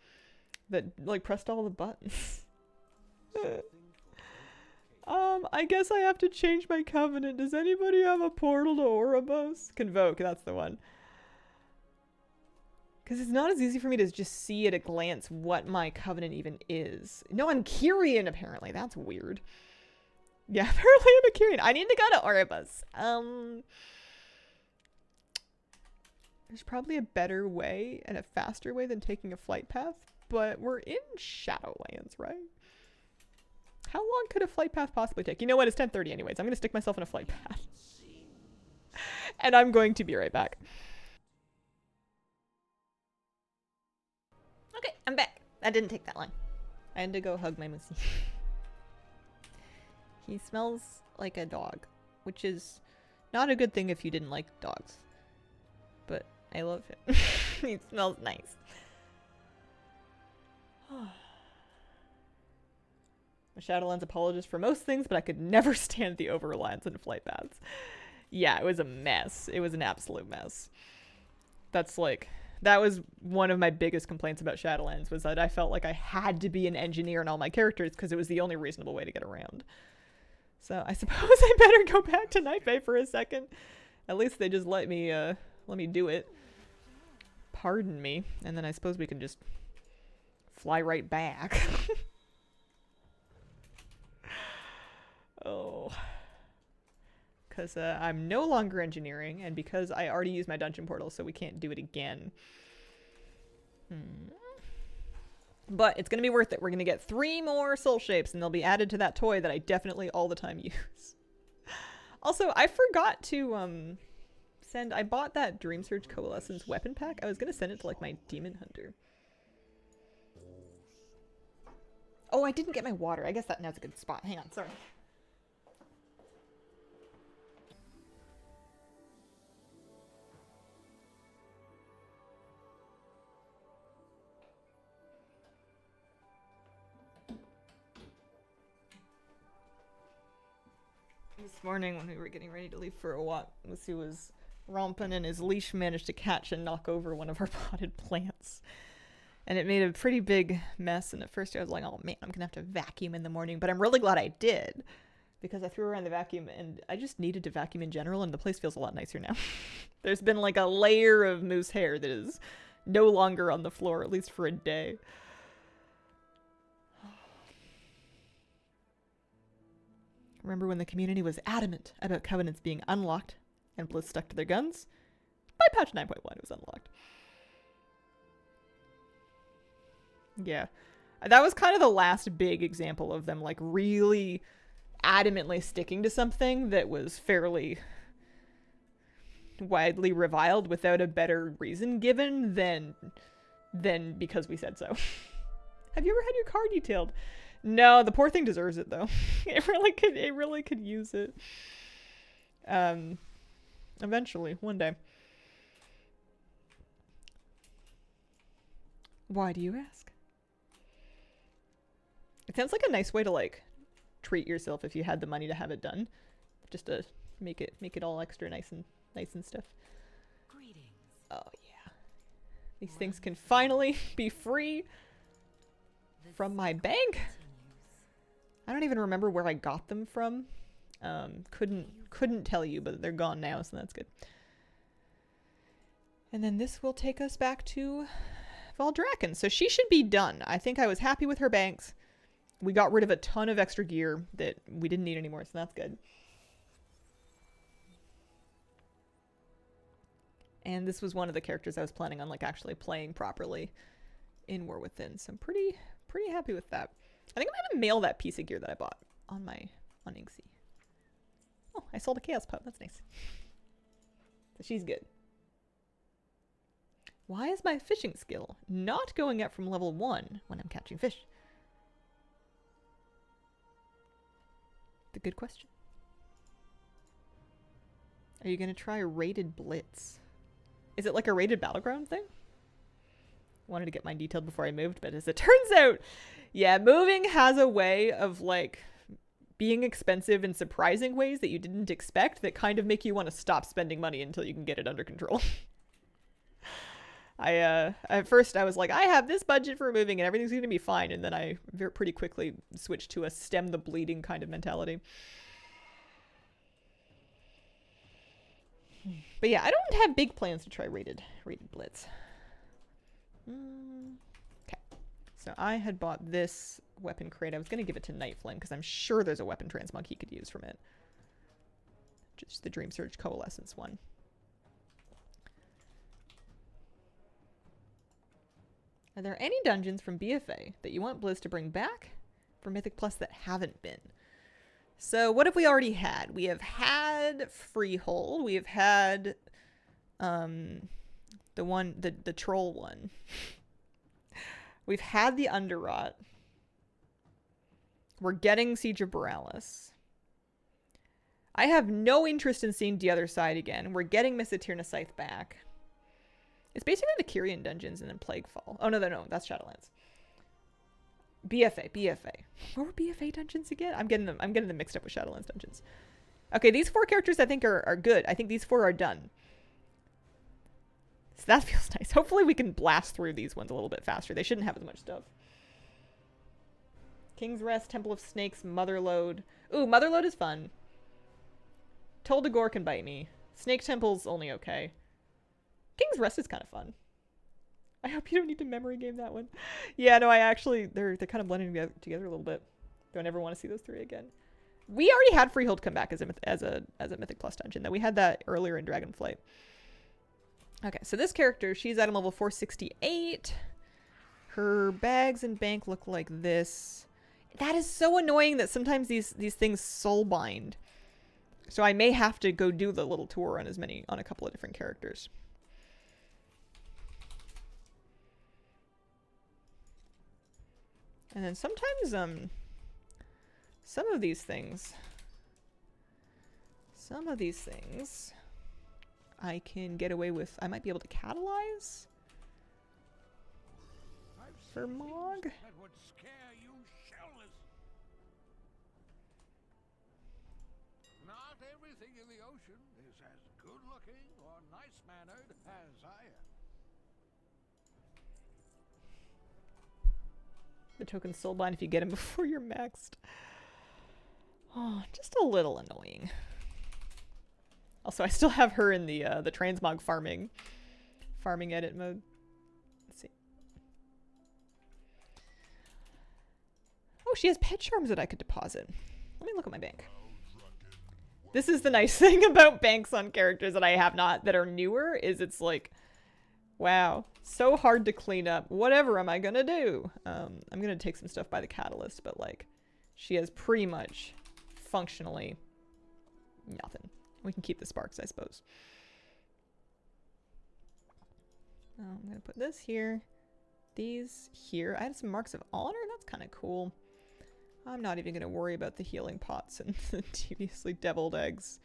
That like pressed all the buttons. I guess I have to change my covenant. Does anybody have a portal to Oribos? Convoke, that's the one. Because it's not as easy for me to just see at a glance what my covenant even is. No, I'm Kyrian, apparently. That's weird. Yeah, apparently I'm a Kyrian. I need to go to Orebus. There's probably a better way and a faster way than taking a flight path, but we're in Shadowlands, right? How long could a flight path possibly take? You know what? It's 10:30 anyways. I'm going to stick myself in a flight path. And I'm going to be right back. Okay, I'm back. That didn't take that long. I had to go hug my Moosey. He smells like a dog, which is not a good thing if you didn't like dogs. But I love him. He smells nice. I'm a Shadowlands apologist for most things, but I could never stand the over-reliance on flight paths. Yeah, it was a mess. It was an absolute mess. That's like... That was one of my biggest complaints about Shadowlands, was that I felt like I had to be an engineer in all my characters because it was the only reasonable way to get around. So I suppose I better go back to Night Bay for a second. At least they just let me do it. Pardon me. And then I suppose we can just fly right back. Oh. Because I'm no longer engineering, and because I already used my dungeon portal, so we can't do it again. But it's going to be worth it. We're going to get 3 more soul shapes, and they'll be added to that toy that I definitely all the time use. Also, I forgot to send... I bought that Dream Surge Coalescence weapon pack. I was going to send it to, like, my Demon Hunter. Oh, I didn't get my water. I guess that now's a good spot. Hang on, sorry. This morning when we were getting ready to leave for a walk, Lucy was romping and his leash managed to catch and knock over one of our potted plants. And it made a pretty big mess, and at first I was like, oh man, I'm gonna have to vacuum in the morning, but I'm really glad I did, because I threw around the vacuum and I just needed to vacuum in general, and the place feels a lot nicer now. There's been like a layer of moose hair that is no longer on the floor, at least for a day. Remember when the community was adamant about covenants being unlocked and Bliss stuck to their guns? By patch 9.1 it was unlocked. Yeah. That was kind of the last big example of them like really adamantly sticking to something that was fairly widely reviled without a better reason given than because we said so. Have you ever had your car detailed? No, the poor thing deserves it though. It really could use it. Eventually, one day. Why do you ask? It sounds like a nice way to like treat yourself if you had the money to have it done. Just to make it all extra nice and stuff. Greetings. Oh yeah. These things can finally be free from my bank. I don't even remember where I got them from. Couldn't tell you, but they're gone now, so that's good. And then this will take us back to Valdrakken. So she should be done. I think I was happy with her banks. We got rid of a ton of extra gear that we didn't need anymore, so that's good. And this was one of the characters I was planning on like actually playing properly in War Within, so I'm pretty happy with that. I think I'm gonna mail that piece of gear that I bought on Inksy. Oh, I sold a Chaos Pup. That's nice. So she's good. Why is my fishing skill not going up from level 1 when I'm catching fish? The good question. Are you gonna try a rated blitz? Is it like a rated battleground thing? Wanted to get mine detailed before I moved, but as it turns out, yeah, moving has a way of like being expensive in surprising ways that you didn't expect that kind of make you want to stop spending money until you can get it under control. At first I was like, I have this budget for moving and everything's going to be fine, and then I pretty quickly switched to a stem the bleeding kind of mentality. But yeah, I don't have big plans to try rated blitz. Okay, so I had bought this weapon crate. I was going to give it to Night Flame because I'm sure there's a weapon transmog he could use from it. Just the Dream Surge Coalescence one. Are there any dungeons from BFA that you want Blizz to bring back for Mythic Plus that haven't been? So what have we already had? We have had Freehold. We have had the troll one. We've had the Underrot. We're getting Siege of Borealis. I have no interest in seeing the other side again. We're getting Misatirna Scythe back. It's basically the Kyrian dungeons and then Plaguefall. Oh, no, that's Shadowlands. BFA. What were BFA dungeons again? I'm getting them mixed up with Shadowlands dungeons. Okay, these 4 characters I think are good. I think these 4 are done. So that feels nice. Hopefully we can blast through these ones a little bit faster. They shouldn't have as much stuff. King's Rest, Temple of Snakes, Motherlode. Ooh, Motherlode is fun. Tol Dagor can bite me. Snake Temple's only okay. King's Rest is kind of fun. I hope you don't need to memory game that one. Yeah, no, I actually, they're kind of blending together a little bit. Don't ever want to see those 3 again. We already had Freehold come back as a Mythic Plus dungeon. Though we had that earlier in Dragonflight. Okay, so this character, she's item level 468. Her bags and bank look like this. That is so annoying that sometimes these things soulbind. So I may have to go do the little tour on a couple of different characters. And then sometimes, some of these things, I can get away with. I might be able to catalyze for Mog. That would scare you shellless. Not everything in the ocean is as good-looking or nice-mannered as I am. The token soulbind if you get him before you're maxed. Oh, just a little annoying. Also, I still have her in the transmog farming edit mode. Let's see. Oh, she has pet charms that I could deposit. Let me look at my bank. This is the nice thing about banks on characters that I have not, that are newer, is it's like, wow, so hard to clean up. Whatever am I gonna do? I'm gonna take some stuff by the catalyst, but like, she has pretty much functionally nothing. We can keep the sparks, I suppose. I'm gonna put this here, these here. I had some marks of honor. That's kind of cool. I'm not even gonna worry about the healing pots and the deviously deviled eggs.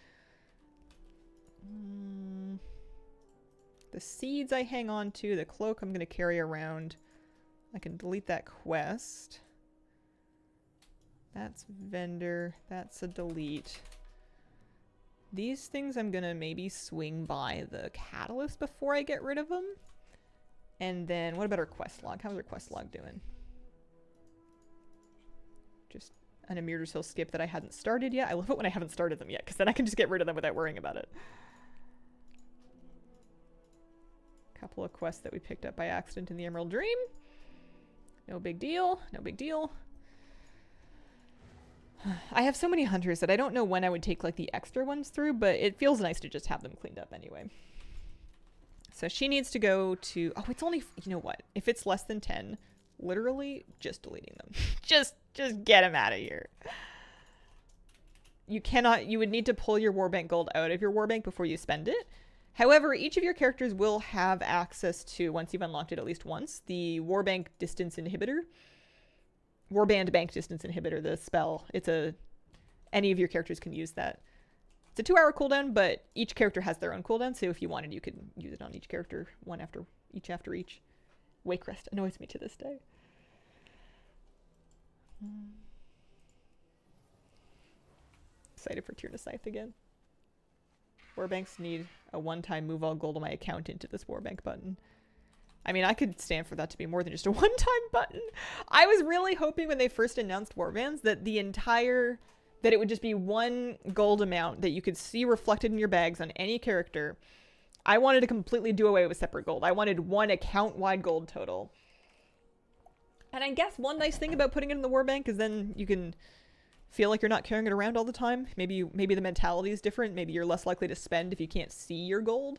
The seeds I hang on to. The cloak I'm gonna carry around. I can delete that quest. That's vendor. That's a delete. These things I'm gonna maybe swing by the catalyst before I get rid of them. And then what about our quest log? How's our quest log doing? Just an Emir's Hill skip that I hadn't started yet. I love it when I haven't started them yet, because then I can just get rid of them without worrying about it. Couple of quests that we picked up by accident in the Emerald Dream. No big deal. No big deal. I have so many hunters that I don't know when I would take like the extra ones through, but it feels nice to just have them cleaned up anyway. So she needs to go to, oh, it's only, you know what? If it's less than 10, literally just deleting them. just get them out of here. You would need to pull your warbank gold out of your warbank before you spend it. However, each of your characters will have access to, once you've unlocked it at least once, the Warband Distance Inhibitor, the spell. Any of your characters can use that. It's a 2-hour cooldown, but each character has their own cooldown, so if you wanted, you could use it on each character, one after each. Wakecrest annoys me to this day. Excited for Tyrna Scythe again. Warbanks need a one-time move all gold on my account into this Warbank button. I mean, I could stand for that to be more than just a one-time button. I was really hoping when they first announced Warbands that that it would just be one gold amount that you could see reflected in your bags on any character. I wanted to completely do away with separate gold. I wanted one account-wide gold total. And I guess one nice thing about putting it in the war bank is then you can feel like you're not carrying it around all the time. Maybe the mentality is different. Maybe you're less likely to spend if you can't see your gold.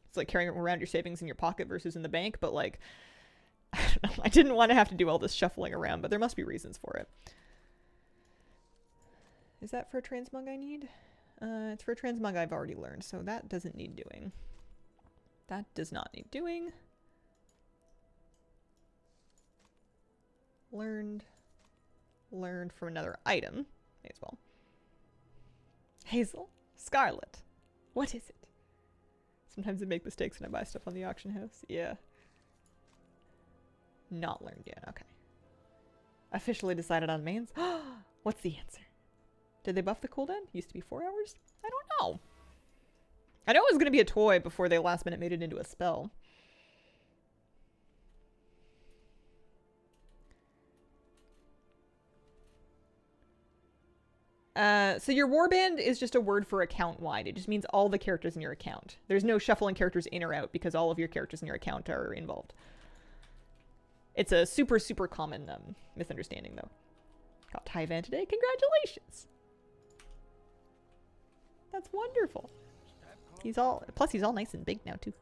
It's like carrying around your savings in your pocket versus in the bank. But like, I don't know. I didn't want to have to do all this shuffling around, but there must be reasons for it. Is that for a transmog I need? It's for a transmog I've already learned, so that doesn't need doing. That does not need doing. Learned from another item. May as well. Hazel. Scarlet. What is it? Sometimes I make mistakes when I buy stuff on the auction house. Yeah. Not learned yet. Okay. Officially decided on mains. What's the answer? Did they buff the cooldown? Used to be 4 hours? I don't know. I know it was going to be a toy before they last minute made it into a spell. So your warband is just a word for account wide. It just means all the characters in your account. There's no shuffling characters in or out because all of your characters in your account are involved. It's a super, super common misunderstanding though. Got Tyvan today. Congratulations. That's wonderful. He's all nice and big now too.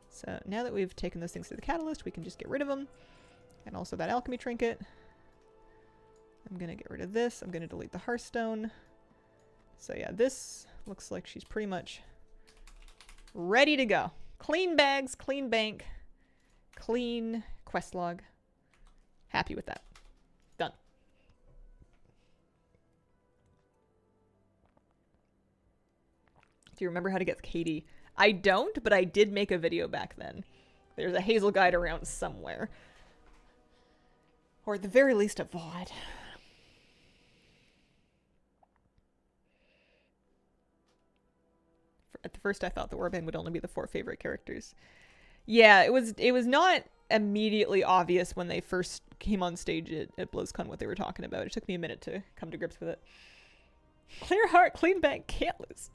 So now that we've taken those things to the catalyst, we can just get rid of them. And also that alchemy trinket. I'm going to get rid of this. I'm going to delete the Hearthstone. So yeah, this looks like she's pretty much ready to go. Clean bags, clean bank, clean quest log. Happy with that. Done. Do you remember how to get Katie? I don't, but I did make a video back then. There's a Hazel guide around somewhere. Or at the very least a VOD. At the first I thought the warband would only be the 4 favorite characters. Yeah, it was not immediately obvious when they first came on stage at BlizzCon what they were talking about. It took me a minute to come to grips with it. Clear heart, clean bank, can't lose.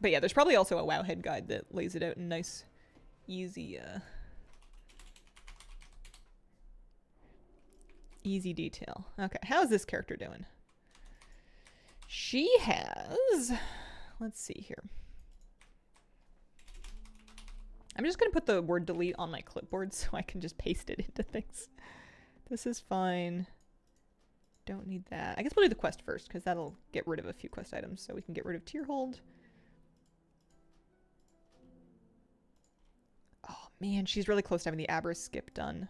But yeah, there's probably also a Wowhead guide that lays it out in nice, easy detail. Okay, how's this character doing? She has... Let's see here. I'm just going to put the word delete on my clipboard so I can just paste it into things. This is fine. Don't need that. I guess we'll do the quest first because that'll get rid of a few quest items. So we can get rid of tier hold. Oh man, she's really close to having the Abra skip done.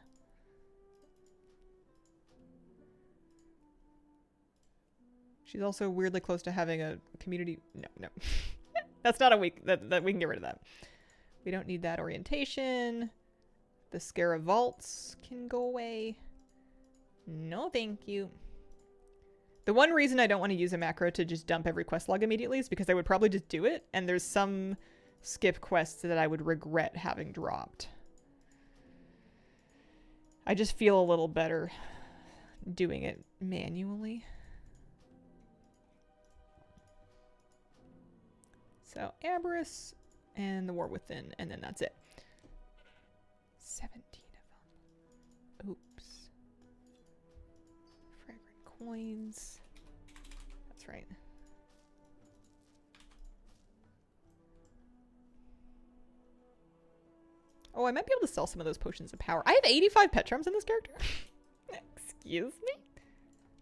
She's also weirdly close to having a community... No. That's not a weak... That we can get rid of that. We don't need that orientation. The Scarab Vaults can go away. No, thank you. The one reason I don't want to use a macro to just dump every quest log immediately is because I would probably just do it, and there's some skip quests that I would regret having dropped. I just feel a little better doing it manually. So, Aberrus and the War Within, and then that's it. 17 of them. Oops. Fragrant coins. That's right. Oh, I might be able to sell some of those potions of power. I have 85 pet charms in this character. Excuse me?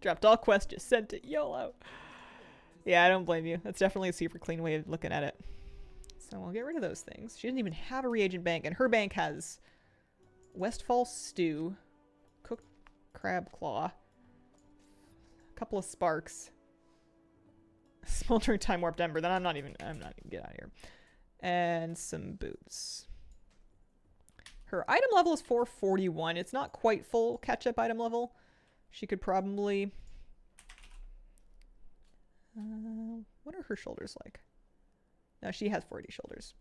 Dropped all quests, just sent it. YOLO. Yeah, I don't blame you. That's definitely a super clean way of looking at it. So we'll get rid of those things. She doesn't even have a reagent bank, and her bank has Westfall Stew, cooked crab claw, a couple of sparks, smoldering time warped ember. Then I'm not even get out of here, and some boots. Her item level is 441. It's not quite full catch-up item level. She could probably... what are her shoulders like? No, she has 40 shoulders.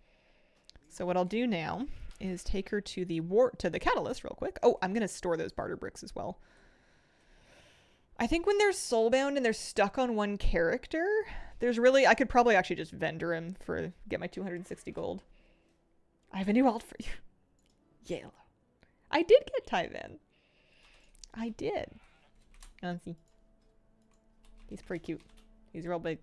So what I'll do now is take her to the catalyst real quick. Oh, I'm gonna store those barter bricks as well. I think when they're soulbound and they're stuck on one character, there's really... I could probably actually just vendor him get my 260 gold. I have a new alt for you. Yellow. I did get Tyvan. I did. Let's see. He's pretty cute. He's real big.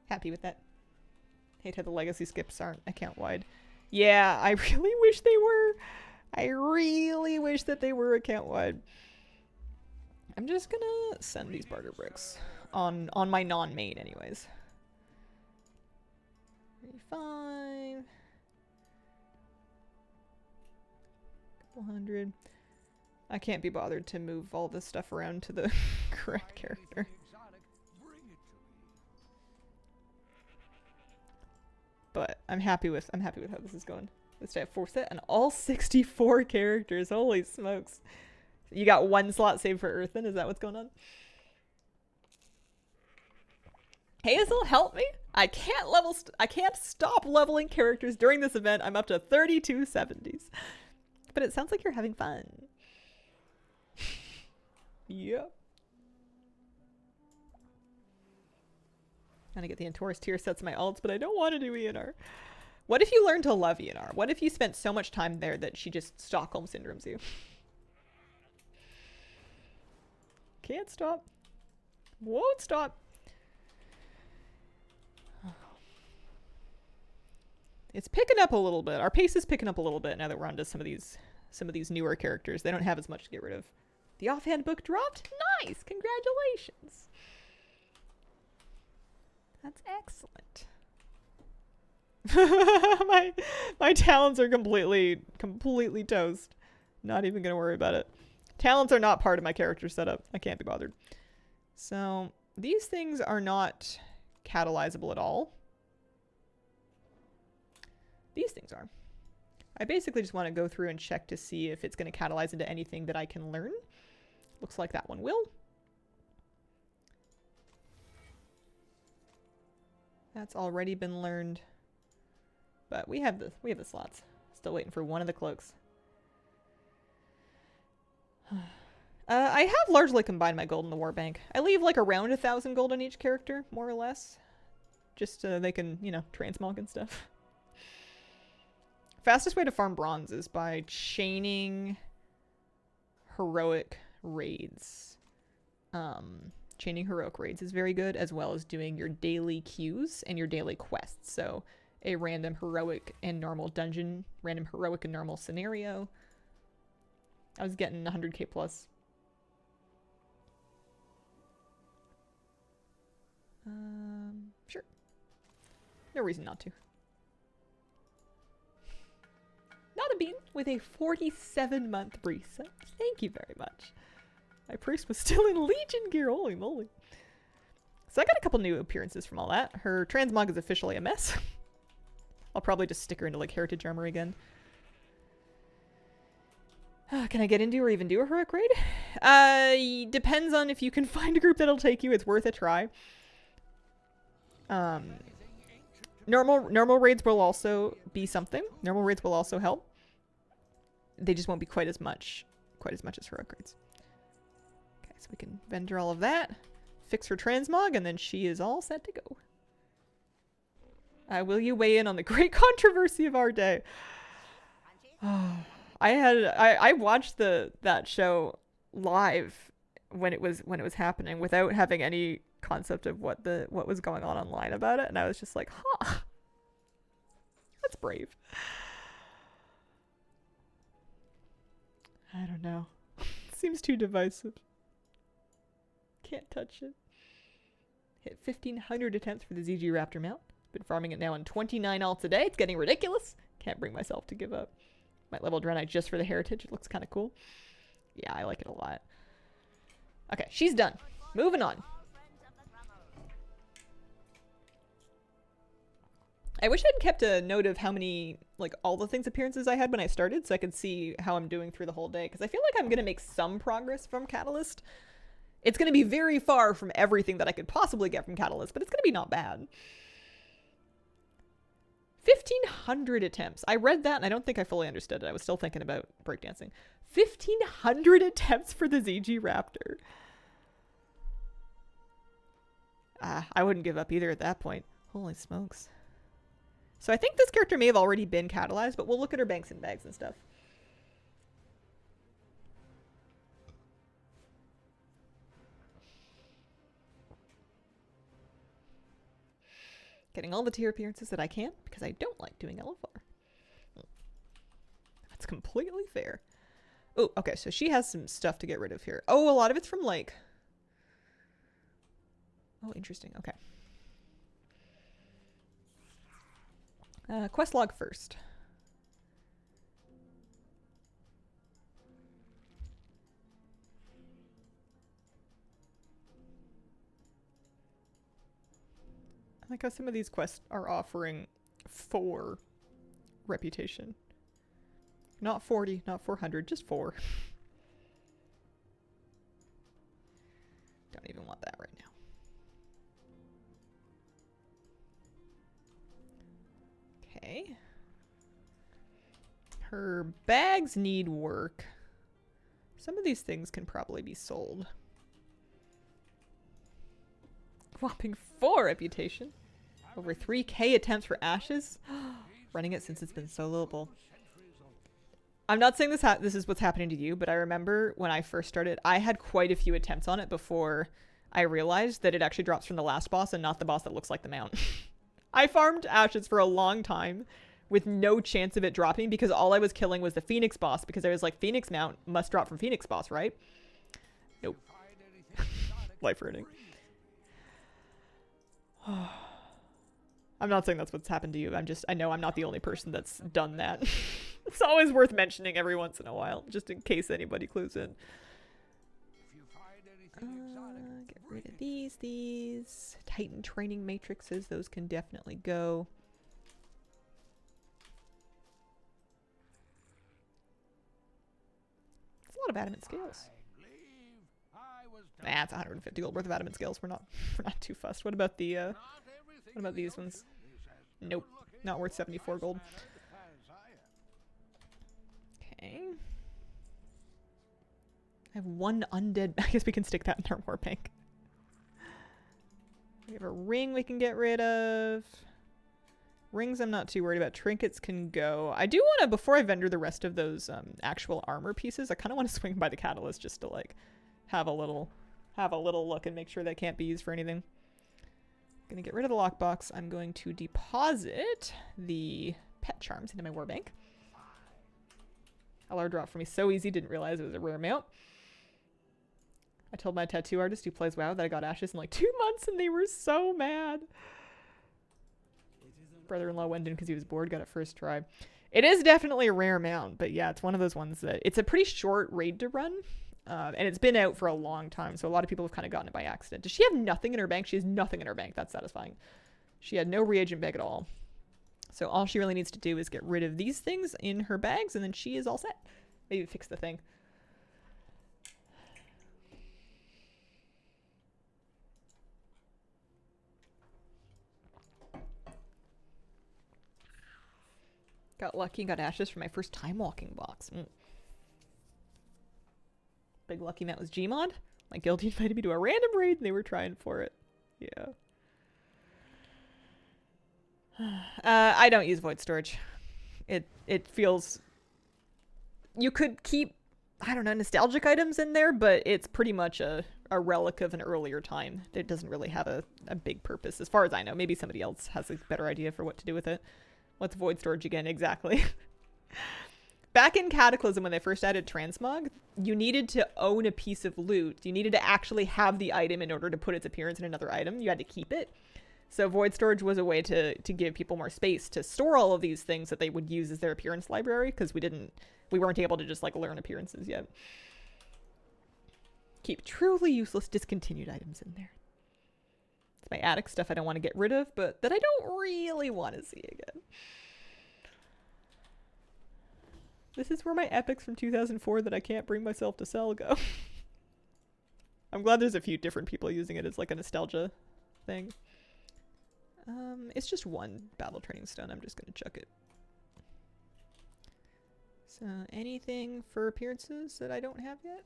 Happy with that. Hate how the legacy skips aren't account wide. Yeah, I really wish they were. I really wish that they were account wide. I'm just gonna send these barter bricks on my non-main anyways. 35. Couple hundred. I can't be bothered to move all this stuff around to the correct character. But I'm happy with how this is going. Let's have 4 set and all 64 characters. Holy smokes. You got 1 slot saved for Earthen? Is that what's going on? Hazel, help me! I can't stop leveling characters during this event. I'm up to 32 70s. But it sounds like you're having fun. Yep. I'm gonna get the Entor's tier sets of my alts, but I don't want to do ENR. What if you learn to love ENR? What if you spent so much time there that she just Stockholm syndromes you? Can't stop. Won't stop. It's picking up a little bit. Our pace is picking up a little bit now that we're onto some of these newer characters. They don't have as much to get rid of. The offhand book dropped? Nice! Congratulations! That's excellent. my talents are completely toast. Not even gonna worry about it. Talents are not part of my character setup. I can't be bothered. So these things are not catalyzable at all. These things are. I basically just want to go through and check to see if it's going to catalyze into anything that I can learn. Looks like that one will. That's already been learned. But we have the slots. Still waiting for one of the cloaks. I have largely combined my gold in the war bank. I leave like around 1,000 gold on each character, more or less. Just so they can, you know, transmog and stuff. Fastest way to farm bronze is by chaining heroic raids. Chaining heroic raids is very good, as well as doing your daily queues and your daily quests. So a random heroic and normal dungeon, random heroic and normal scenario. I was getting 100k plus. Sure. No reason not to. Not a bean with a 47-month reset. Thank you very much. My priest was still in Legion gear. Holy moly. So I got a couple new appearances from all that. Her transmog is officially a mess. I'll probably just stick her into like heritage armor again. Can I get into or even do a heroic raid? Depends on if you can find a group that'll take you. It's worth a try. Normal raids will also be something. Normal raids will also help. They just won't be quite as much as heroic raids. Okay, so we can vendor all of that, fix her transmog, and then she is all set to go. Will you weigh in on the great controversy of our day? I watched that show live when it was happening without having any concept of what was going on online about it, and I was just like, huh, that's brave. I don't know. Seems too divisive. Can't touch it. Hit 1,500 attempts for the ZG Raptor mount. Been farming it now in 29 alts a day. It's getting ridiculous. Can't bring myself to give up. Might level Draenei just for the heritage. It looks kind of cool. Yeah, I like it a lot. Okay, she's done. Moving on. I wish I'd kept a note of how many, like, all the things appearances I had when I started, so I could see how I'm doing through the whole day. Because I feel like I'm going to make some progress from Catalyst. It's going to be very far from everything that I could possibly get from Catalyst, but it's going to be not bad. 1,500 attempts. I read that and I don't think I fully understood it. I was still thinking about breakdancing. 1,500 attempts for the ZG Raptor. I wouldn't give up either at that point. Holy smokes. So I think this character may have already been catalyzed, but we'll look at her banks and bags and stuff. Getting all the tier appearances that I can because I don't like doing LFR. That's completely fair. Oh, okay, so she has some stuff to get rid of here. Oh, a lot of it's from like... Oh, interesting. Okay. Quest log first. I like how some of these quests are offering 4 reputation. Not 40, not 400, just 4. Don't even want that right now. Okay. Her bags need work. Some of these things can probably be sold. Whopping 4 reputation. Over 3k attempts for ashes. Running it since it's been so lowable. I'm not saying this is what's happening to you, but I remember when I first started, I had quite a few attempts on it before I realized that it actually drops from the last boss and not the boss that looks like the mount. I farmed ashes for a long time with no chance of it dropping because all I was killing was the Phoenix boss because I was like, Phoenix mount must drop from Phoenix boss, right? Nope. Life ruining. I'm not saying that's what's happened to you. I know I'm not the only person that's done that. It's always worth mentioning every once in a while, just in case anybody clues in. Get rid of these. Titan training matrices, those can definitely go. It's a lot of adamant scales. Nah, it's 150 gold worth of adamant scales. We're not too fussed. What about the what about these ones? Nope, not worth 74 gold. Okay. I have 1 undead. I guess we can stick that in our war bank. We have a ring we can get rid of. Rings I'm not too worried about. Trinkets can go. I do want to, before I vendor the rest of those actual armor pieces, I kind of want to swing by the catalyst just to like have a little look and make sure they can't be used for anything. Gonna get rid of the lockbox. I'm going to deposit the pet charms into my war bank. LR dropped for me so easy, didn't realize it was a rare mount. I told my tattoo artist who plays WoW that I got ashes in like 2 months and they were so mad. Brother-in-law went in because he was bored, got it first try. It is definitely a rare mount, but yeah, it's one of those ones that it's a pretty short raid to run. And it's been out for a long time, so a lot of people have kind of gotten it by accident. Does she have nothing in her bank? She has nothing in her bank. That's satisfying. She had no reagent bag at all. So all she really needs to do is get rid of these things in her bags, and then she is all set. Maybe fix the thing. Got lucky and got ashes for my first time walking box. Big lucky that was Gmod. My guilty invited me to a random raid and they were trying for it. Yeah. I don't use void storage. It feels... You could keep, I don't know, nostalgic items in there, but it's pretty much a relic of an earlier time. It doesn't really have a big purpose as far as I know. Maybe somebody else has a better idea for what to do with it. What's void storage again? Exactly. Back in Cataclysm, when they first added Transmog, you needed to own a piece of loot. You needed to actually have the item in order to put its appearance in another item. You had to keep it. So void storage was a way to give people more space to store all of these things that they would use as their appearance library, because we weren't able to just like learn appearances yet. Keep truly useless discontinued items in there. It's my attic stuff I don't want to get rid of, but that I don't really want to see again. This is where my epics from 2004 that I can't bring myself to sell go. I'm glad there's a few different people using it as like a nostalgia thing. It's just 1 battle training stone. I'm just going to chuck it. So anything for appearances that I don't have yet?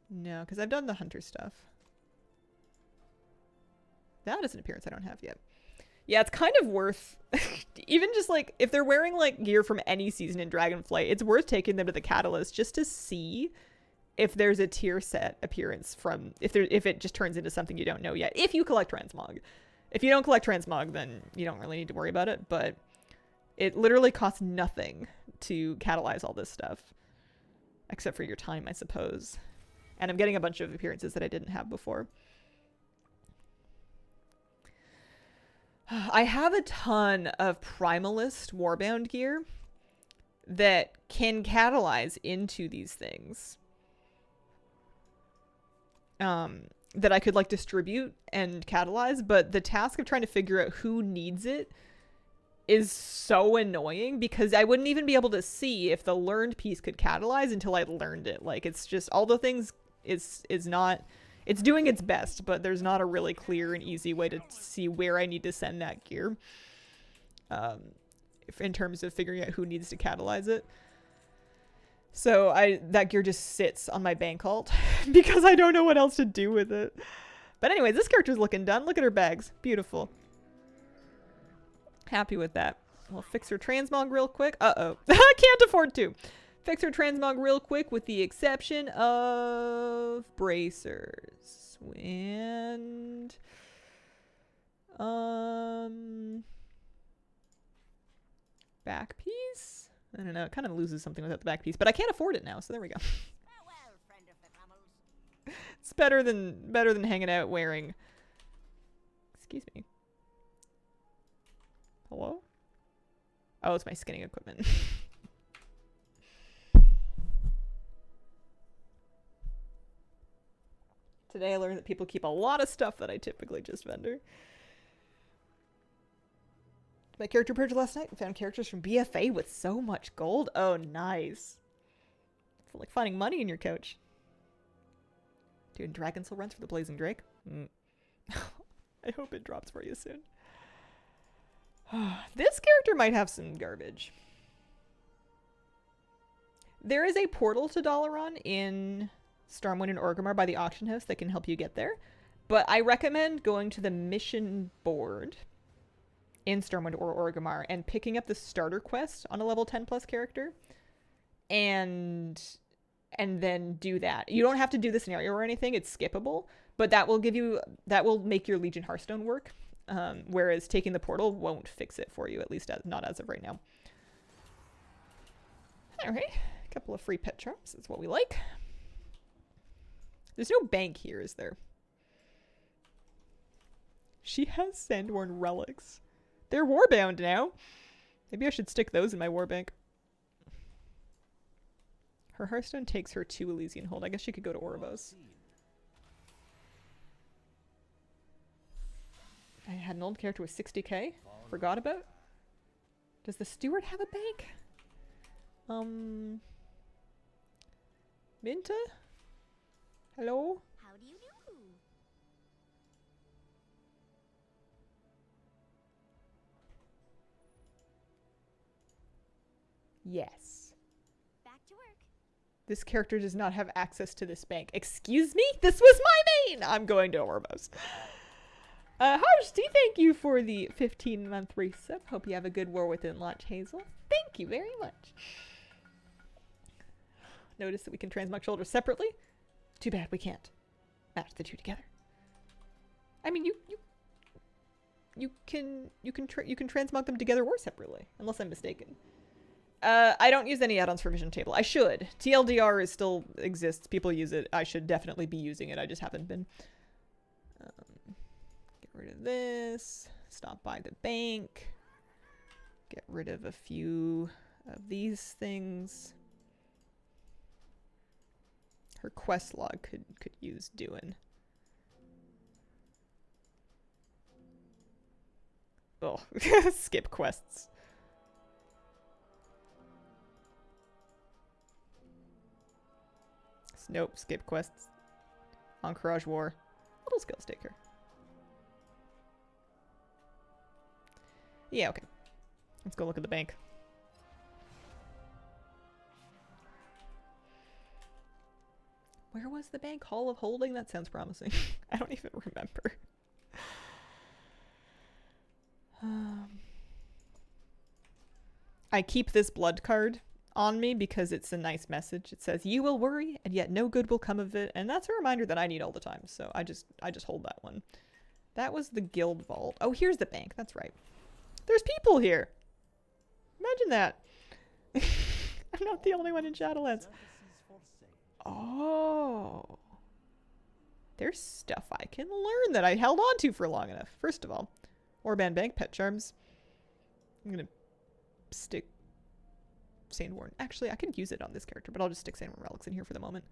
No, because I've done the hunter stuff. That is an appearance I don't have yet. Yeah, it's kind of worth, even just like, if they're wearing like gear from any season in Dragonflight, it's worth taking them to the Catalyst just to see if there's a tier set appearance from, if it just turns into something you don't know yet. If you collect Transmog. If you don't collect Transmog, then you don't really need to worry about it, but it literally costs nothing to catalyze all this stuff. Except for your time, I suppose. And I'm getting a bunch of appearances that I didn't have before. I have a ton of Primalist Warbound gear that can catalyze into these things. That I could like distribute and catalyze, but the task of trying to figure out who needs it is so annoying because I wouldn't even be able to see if the learned piece could catalyze until I'd learned it. Like, it's just all the things is not, it's doing its best, but there's not a really clear and easy way to see where I need to send that gear. In terms of figuring out who needs to catalyze it. So that gear just sits on my bank alt because I don't know what else to do with it. But anyways, this character's looking done. Look at her bags. Beautiful. Happy with that. We'll fix her transmog real quick. Uh-oh. I can't afford to. Fix her transmog real quick with the exception of bracers. And back piece? I don't know. It kind of loses something without the back piece, but I can't afford it now, so there we go. Farewell, friend of the camels. It's better than hanging out wearing. Excuse me. Hello? Oh, it's my skinning equipment. Today I learned that people keep a lot of stuff that I typically just vendor. My character purge last night and found characters from BFA with so much gold. Oh, nice. It's like finding money in your couch. Doing Dragon Soul runs for the Blazing Drake. I hope it drops for you soon. This character might have some garbage. There is a portal to Dalaran in Stormwind and Orgrimmar by the auction house that can help you get there. But I recommend going to the mission board in Stormwind or Orgrimmar and picking up the starter quest on a level 10 plus character and then do that. You don't have to do the scenario or anything. It's skippable, but that will make your Legion Hearthstone work. Whereas taking the portal won't fix it for you, at least not as of right now. All right, a couple of free pet charms is what we like. There's no bank here, is there? She has Sandworn relics. They're warbound now. Maybe I should stick those in my warbank. Her Hearthstone takes her to Elysian Hold. I guess she could go to Oribos. I had an old character with 60k. Forgot about. Does the steward have a bank? Minta? Hello? How do you do? Yes. Back to work. This character does not have access to this bank. Excuse me? This was my main! I'm going to Oribos. Harsty, thank you for the 15-month resub. Hope you have a good War Within launch, Hazel. Thank you very much. Notice that we can transmog shoulders separately. Too bad we can't match the two together. I mean, you can transmog them together or separately, unless I'm mistaken. I don't use any add-ons for Vision Table. I should. TLDR still exists. People use it. I should definitely be using it. I just haven't been. Get rid of this. Stop by the bank. Get rid of a few of these things. Her quest log could use doing. Oh, skip quests. Nope, skip quests. Encourage war. Little skills taker. Yeah, okay. Let's go look at the bank. Where was the bank? Hall of Holding? That sounds promising. I don't even remember. I keep this blood card on me because it's a nice message. It says, "You will worry, and yet no good will come of it." And that's a reminder that I need all the time. So I just hold that one. That was the guild vault. Oh, here's the bank. That's right. There's people here. Imagine that. I'm not the only one in Shadowlands. Oh. There's stuff I can learn that I held on to for long enough. First of all, Warband Bank, Pet Charms. I'm going to stick Sandworn. Actually, I could use it on this character, but I'll just stick Sandworn Relics in here for the moment.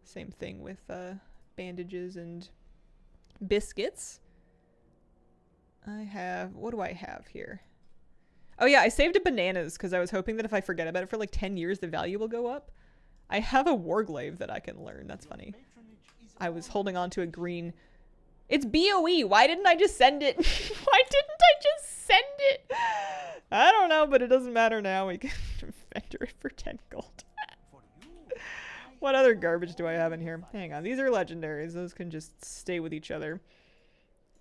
Same thing with bandages and biscuits. I have... What do I have here? Oh yeah, I saved a bananas because I was hoping that if I forget about it for like 10 years, the value will go up. I have a Warglaive that I can learn. That's funny. I was holding on to a green... It's BOE! Why didn't I just send it? Why didn't I just send it? I don't know, but it doesn't matter now. We can vendor it for 10 gold. What other garbage do I have in here? Hang on. These are legendaries. Those can just stay with each other.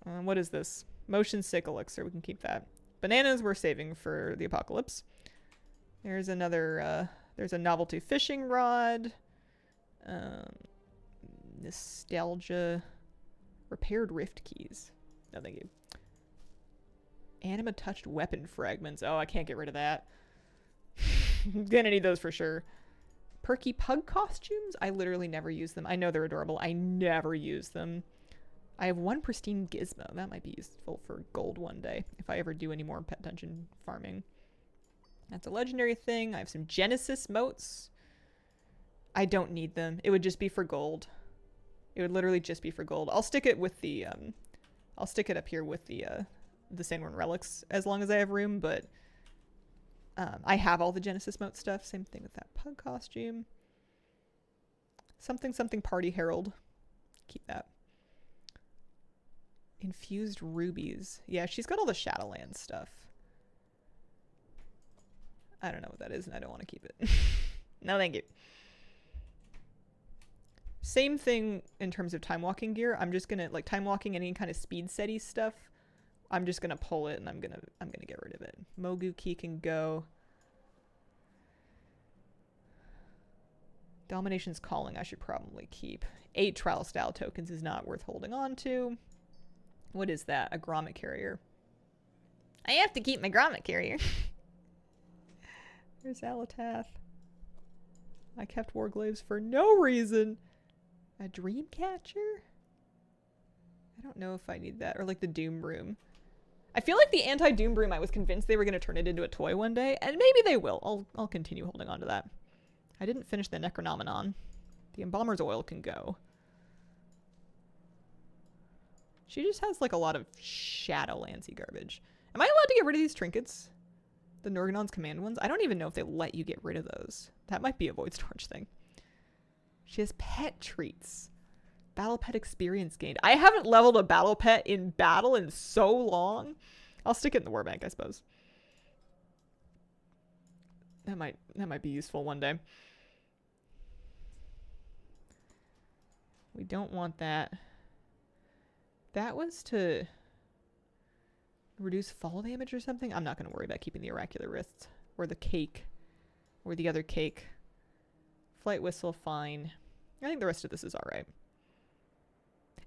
What is this? Motion Sick Elixir. We can keep that. Bananas we're saving for the apocalypse. There's another... there's a novelty fishing rod. Nostalgia. Repaired rift keys. No, thank you. Anima touched weapon fragments. Oh, I can't get rid of that. I'm gonna need those for sure. Perky pug costumes? I literally never use them. I know they're adorable. I never use them. I have one pristine gizmo. That might be useful for gold one day if I ever do any more pet dungeon farming. That's a legendary thing. I have some Genesis motes. I don't need them. It would just be for gold. It would literally just be for gold. I'll stick it with the I'll stick it up here with the Sandworn Relics as long as I have room, but I have all the Genesis mote stuff. Same thing with that pug costume. Something Party Herald. Keep that. Infused rubies. Yeah, she's got all the Shadowlands stuff. I don't know what that is, and I don't want to keep it. No, thank you. Same thing in terms of time walking gear. I'm just gonna, like, time walking any kind of speed steady stuff. I'm just gonna pull it, and I'm gonna get rid of it. Mogu key can go. Domination's Calling I should probably keep. 8 trial style tokens is not worth holding on to. What is that? A grommet carrier. I have to keep my grommet carrier. There's Alatath. I kept Warglaives for no reason. A dream catcher? I don't know if I need that. Or like the Doom Broom. I feel like the anti-Doom Broom, I was convinced they were going to turn it into a toy one day. And maybe they will. I'll continue holding on to that. I didn't finish the Necronomicon. The Embalmer's Oil can go. She just has like a lot of Shadowlandsy garbage. Am I allowed to get rid of these trinkets? The Norganon's command ones? I don't even know if they let you get rid of those. That might be a Void Storage thing. She has pet treats. Battle pet experience gained. I haven't leveled a battle pet in battle in so long. I'll stick it in the Warbank, I suppose. That might be useful one day. We don't want that. That was to reduce fall damage or something. I'm not going to worry about keeping the oracular wrists or the cake or the other cake. Flight whistle, fine. I think the rest of this is all right.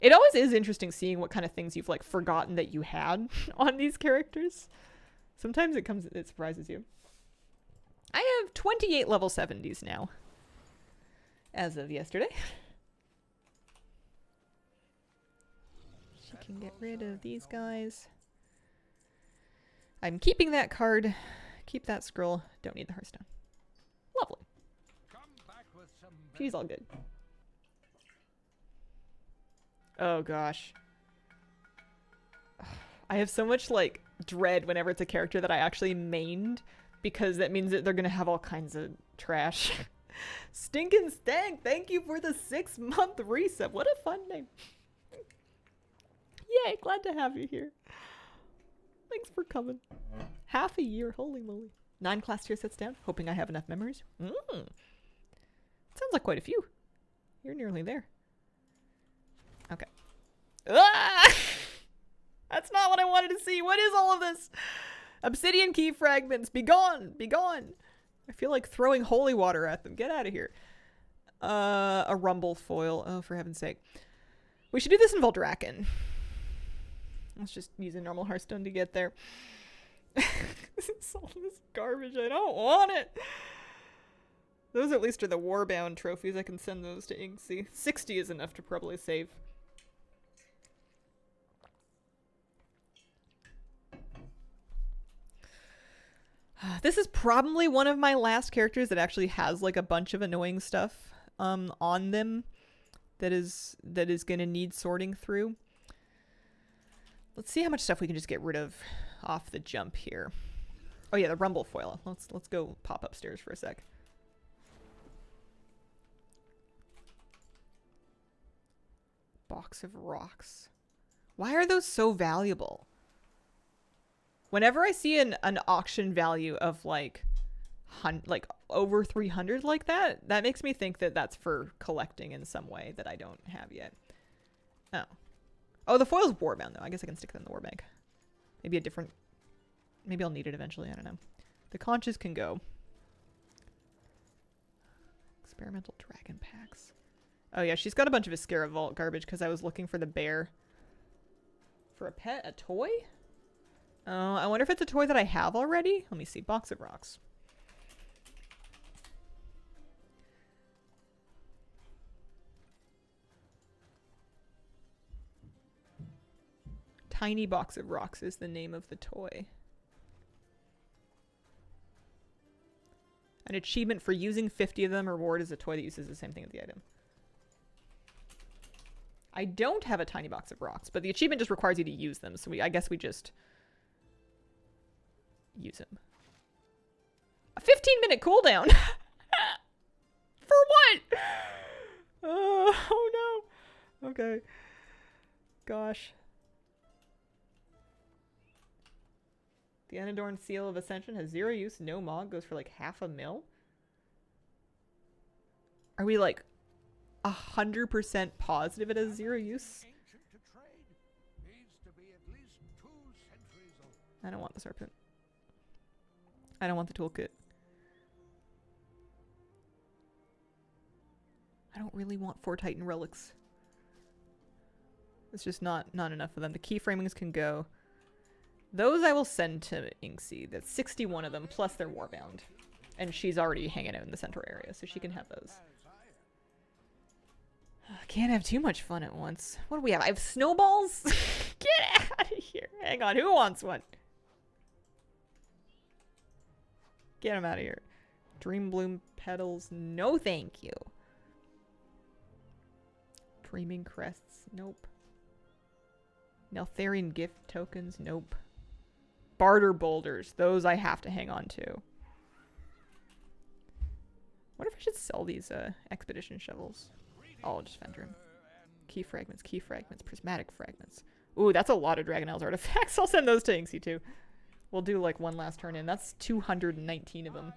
It always is interesting seeing what kind of things you've like forgotten that you had on these characters. Sometimes it surprises you. I have 28 level 70s now. As of yesterday. She can get rid of these guys. I'm keeping that card. Keep that scroll. Don't need the Hearthstone. Lovely. She's all good. Oh gosh. I have so much like dread whenever it's a character that I actually mained, because that means that they're gonna have all kinds of trash. Stinkin' Stank, thank you for the 6-month reset. What a fun name. Yay, glad to have you here. Thanks for coming. Half a year, holy moly. 9 class tier sets down, hoping I have enough memories. Sounds like quite a few. You're nearly there. Okay. Ah! That's not what I wanted to see. What is all of this? Obsidian key fragments. Be gone. Be gone. I feel like throwing holy water at them. Get out of here. A rumble foil. Oh, for heaven's sake. We should do this in Voldraken. Let's just use a normal Hearthstone to get there. It's all this garbage. I don't want it. Those at least are the Warbound trophies. I can send those to Inksy. 60 is enough to probably save. This is probably one of my last characters that actually has like a bunch of annoying stuff on them that is gonna need sorting through. Let's see how much stuff we can just get rid of off the jump here. Oh yeah, the rumble foil. Let's go pop upstairs for a sec. Box of rocks. Why are those so valuable? Whenever I see an auction value of like over 300 like that, that makes me think that that's for collecting in some way that I don't have yet. Oh. Oh, the foil's warbound though. I guess I can stick that in the war bank. Maybe a different... Maybe I'll need it eventually. I don't know. The conches can go. Experimental dragon packs. Oh yeah, she's got a bunch of Iscara Vault garbage because I was looking for the bear. For a pet? A toy? I wonder if it's a toy that I have already? Let me see. Box of rocks. Tiny box of rocks is the name of the toy. An achievement for using 50 of them. Reward is a toy that uses the same thing as the item. I don't have a tiny box of rocks, but the achievement just requires you to use them. So I guess we just use them. A 15-minute cooldown. For what? Oh no. Okay. Gosh. The unadorned seal of ascension has 0 use, no mog, goes for like $500,000. Are we like 100% positive it has 0 use? I don't want the serpent. I don't want the toolkit. I don't really want 4 Titan relics. It's just not enough of them. The key framings can go. Those I will send to Inksy. That's 61 of them, plus they're warbound. And she's already hanging out in the central area, so she can have those. Can't have too much fun at once. What do we have? I have snowballs? Get out of here. Hang on, who wants one? Get him out of here. Dream Bloom petals. No thank you. Dreaming crests. Nope. Neltharian gift tokens. Nope. Barter boulders. Those I have to hang on to. Wonder if I should sell these expedition shovels. Oh, I'll just vendor them. Key fragments, prismatic fragments. Ooh, that's a lot of Dragonel's artifacts. I'll send those to Inksy too. We'll do like one last turn in. That's 219 of them.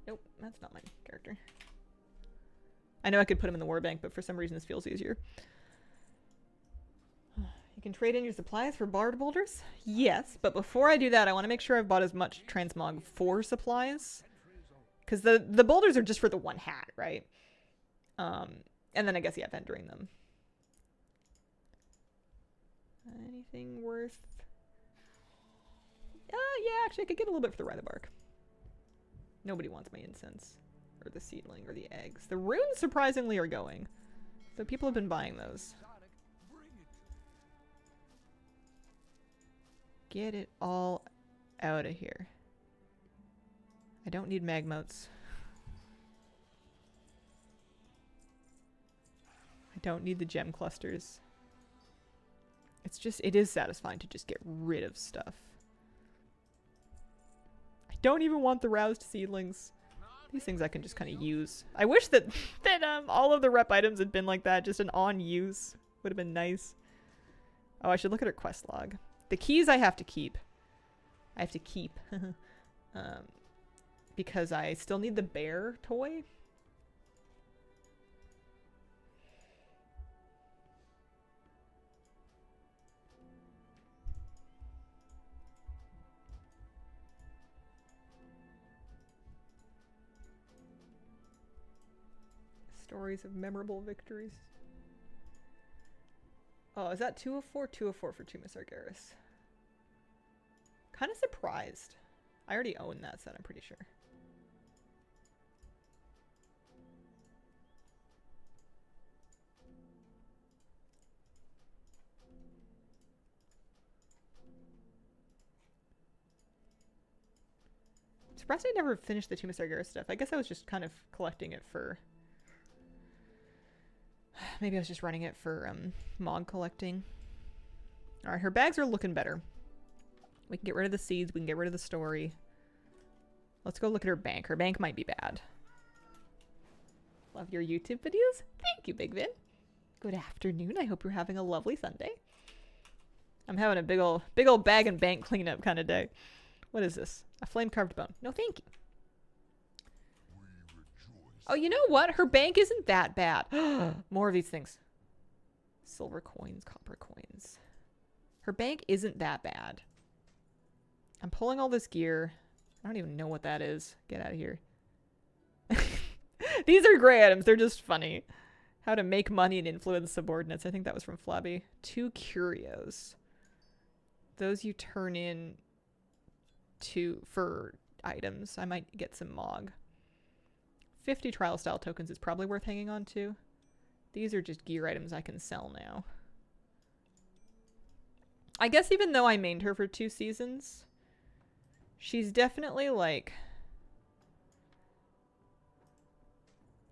Nope, that's not my character. I know I could put him in the war bank, but for some reason this feels easier. You can trade in your supplies for barter boulders? Yes, but before I do that, I want to make sure I've bought as much Transmog for supplies. Because the boulders are just for the one hat, right? And then I guess, yeah, vendoring them. Anything worth... yeah, actually I could get a little bit for the Rye the Bark. Nobody wants my incense. Or the seedling, or the eggs. The runes surprisingly are going. So people have been buying those. Get it all out of here. I don't need magmotes. I don't need the gem clusters. It's just, it is satisfying to just get rid of stuff. I don't even want the roused seedlings. These things I can just kind of use. I wish that all of the rep items had been like that. Just an on use would have been nice. Oh, I should look at her quest log. The keys I have to keep. I have to keep. Because I still need the bear toy. Stories of memorable victories. Oh, is that 204? 204 for Tumas Argeris. Kind of surprised. I already own that set, I'm pretty sure. Surprised I never finished the Tumas Argeris stuff. I guess I was just kind of collecting it for... Maybe I was just running it for Mog collecting. Alright, her bags are looking better. We can get rid of the seeds. We can get rid of the story. Let's go look at her bank. Her bank might be bad. Love your YouTube videos. Thank you, Big Vin. Good afternoon. I hope you're having a lovely Sunday. I'm having a big old bag and bank cleanup kind of day. What is this? A flame carved bone. No, thank you. Oh, you know what? Her bank isn't that bad. More of these things. Silver coins, copper coins. Her bank isn't that bad. I'm pulling all this gear. I don't even know what that is. Get out of here. These are great items. They're just funny. How to make money and influence subordinates. I think that was from Flabby. 2 curios. Those you turn in for items. I might get some Mog. 50 trial style tokens is probably worth hanging on to. These are just gear items I can sell now. I guess even though I mained her for 2 seasons, she's definitely like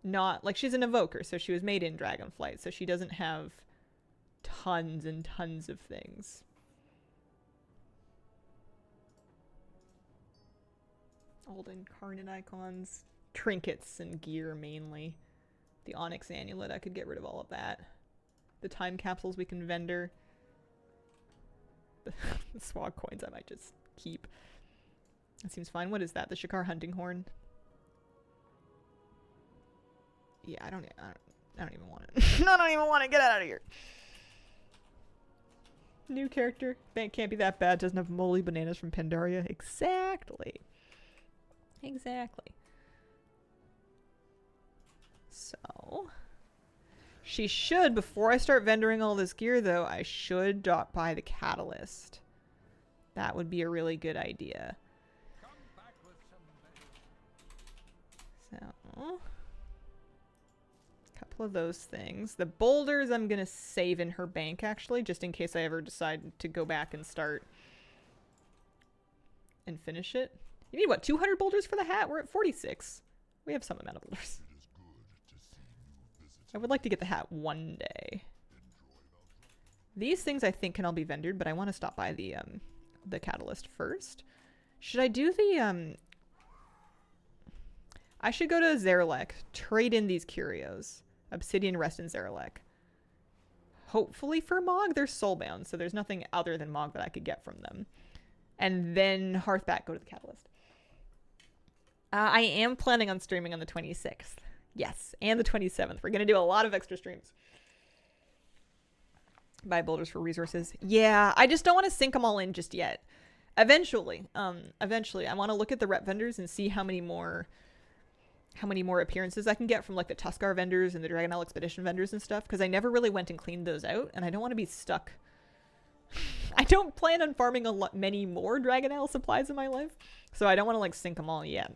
not like she's an evoker, so she was made in Dragonflight, so she doesn't have tons and tons of things. Old incarnate icons, trinkets and gear mainly. The Onyx Amulet, I could get rid of all of that. The time capsules we can vendor. The swag coins I might just keep. That seems fine. What is that? The Shakar hunting horn? Yeah, I don't even want it. I don't even want to get out of here. New character. Bank can't be that bad. Doesn't have moly bananas from Pandaria. Exactly. Exactly. So, she should, before I start vendoring all this gear though, I should drop by the catalyst. That would be a really good idea. So, a couple of those things. The boulders I'm going to save in her bank actually, just in case I ever decide to go back and start and finish it. You need what, 200 boulders for the hat? We're at 46. We have some amount of boulders. I would like to get the hat one day. These things I think can all be vendored, but I want to stop by the catalyst first. Should I do the I should go to Zerlek, trade in these curios. Obsidian, Rest, and Zerlek. Hopefully for Mog, they're soulbound, so there's nothing other than Mog that I could get from them. And then Hearthback, go to the catalyst. I am planning on streaming on the 26th. Yes, and the 27th. We're going to do a lot of extra streams. Buy boulders for resources. Yeah, I just don't want to sink them all in just yet. Eventually, I want to look at the rep vendors and see how many more appearances I can get from like the Tuskar vendors and the Dragonel Expedition vendors and stuff, because I never really went and cleaned those out, and I don't want to be stuck. I don't plan on farming many more Dragonel supplies in my life, so I don't want to like sink them all yet.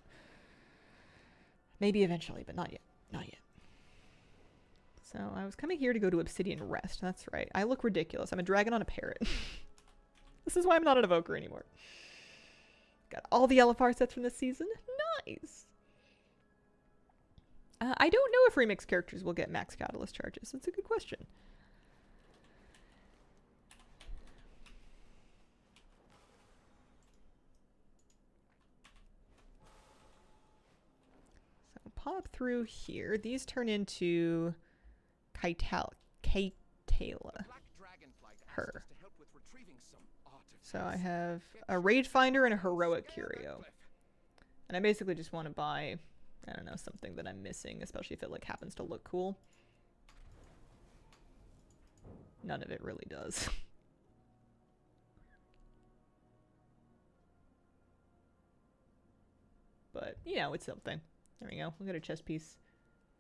Maybe eventually, but not yet. Not yet. So I was coming here to go to Obsidian Rest. That's right. I look ridiculous. I'm a dragon on a parrot. This is why I'm not an evoker anymore. Got all the LFR sets from this season. Nice. I don't know if remix characters will get max catalyst charges. That's a good question. So pop through here. These turn into Kaitala. Her. So I have a Raid Finder and a Heroic Curio. And I basically just want to buy, I don't know, something that I'm missing, especially if it like happens to look cool. None of it really does. But, you know, it's something. There we go. We'll get a chest piece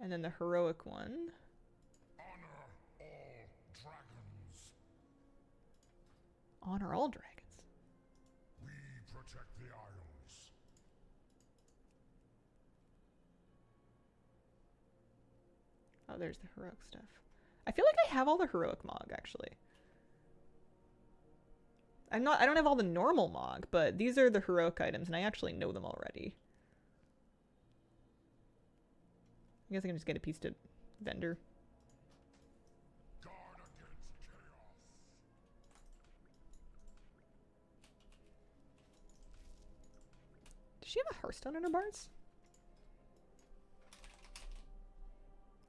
And then the heroic one. Honor all dragons. Honor all dragons. We protect the Isles. Oh, there's the heroic stuff. I feel like I have all the heroic Mog, actually. I don't have all the normal Mog, but these are the heroic items, and I actually know them already. I guess I can just get a piece to vendor. Guard against chaos. Does she have a Hearthstone in her bars?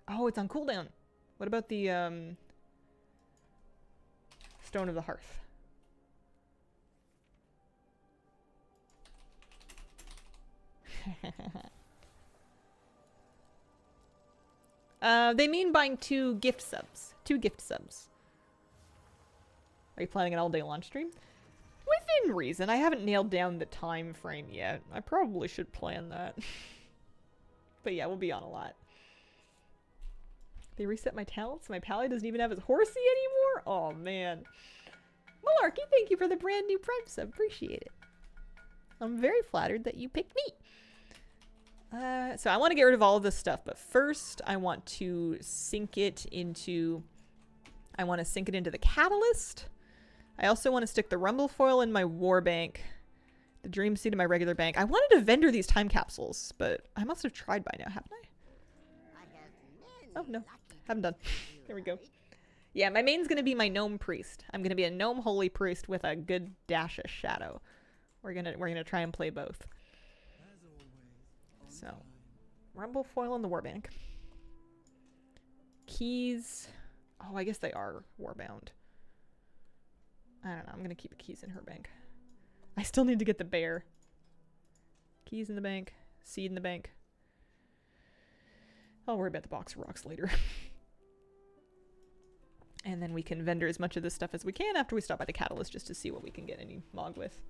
Oh, it's on cooldown. What about the Stone of the Hearth? They mean buying 2 gift subs. 2 gift subs. Are you planning an all-day launch stream? Within reason. I haven't nailed down the time frame yet. I probably should plan that. But yeah, we'll be on a lot. They reset my talents. My pally doesn't even have his horsey anymore? Oh, man. Malarkey, thank you for the brand new Prime sub. Appreciate it. I'm very flattered that you picked me. So I want to get rid of all of this stuff, but first I want to sink it into... I want to sink it into the catalyst. I also want to stick the rumble foil in my war bank. The dream seed in my regular bank. I wanted to vendor these time capsules, but I must have tried by now, haven't I? Oh, no. Haven't done. There we go. Yeah, my main's going to be my gnome priest. I'm going to be a gnome holy priest with a good dash of shadow. We're gonna try and play both. So, rumble foil in the warbank. Keys. Oh, I guess they are warbound. I don't know. I'm gonna keep the keys in her bank. I still need to get the bear. Keys in the bank. Seed in the bank. I'll worry about the box of rocks later. And then we can vendor as much of this stuff as we can after we stop by the catalyst just to see what we can get any Mog with.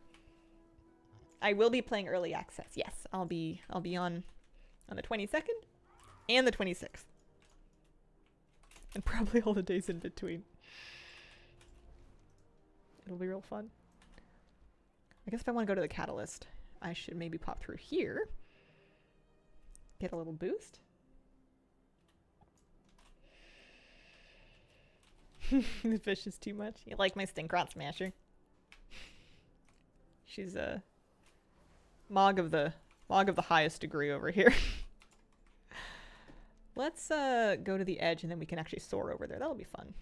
I will be playing early access. Yes, I'll be on the 22nd and the 26th. And probably all the days in between. It'll be real fun. I guess if I want to go to the catalyst, I should maybe pop through here. Get a little boost. The fish is too much. You like my Stinkrat Smasher? She's a Mog of the highest degree over here. Let's go to the edge and then we can actually soar over there. That'll be fun.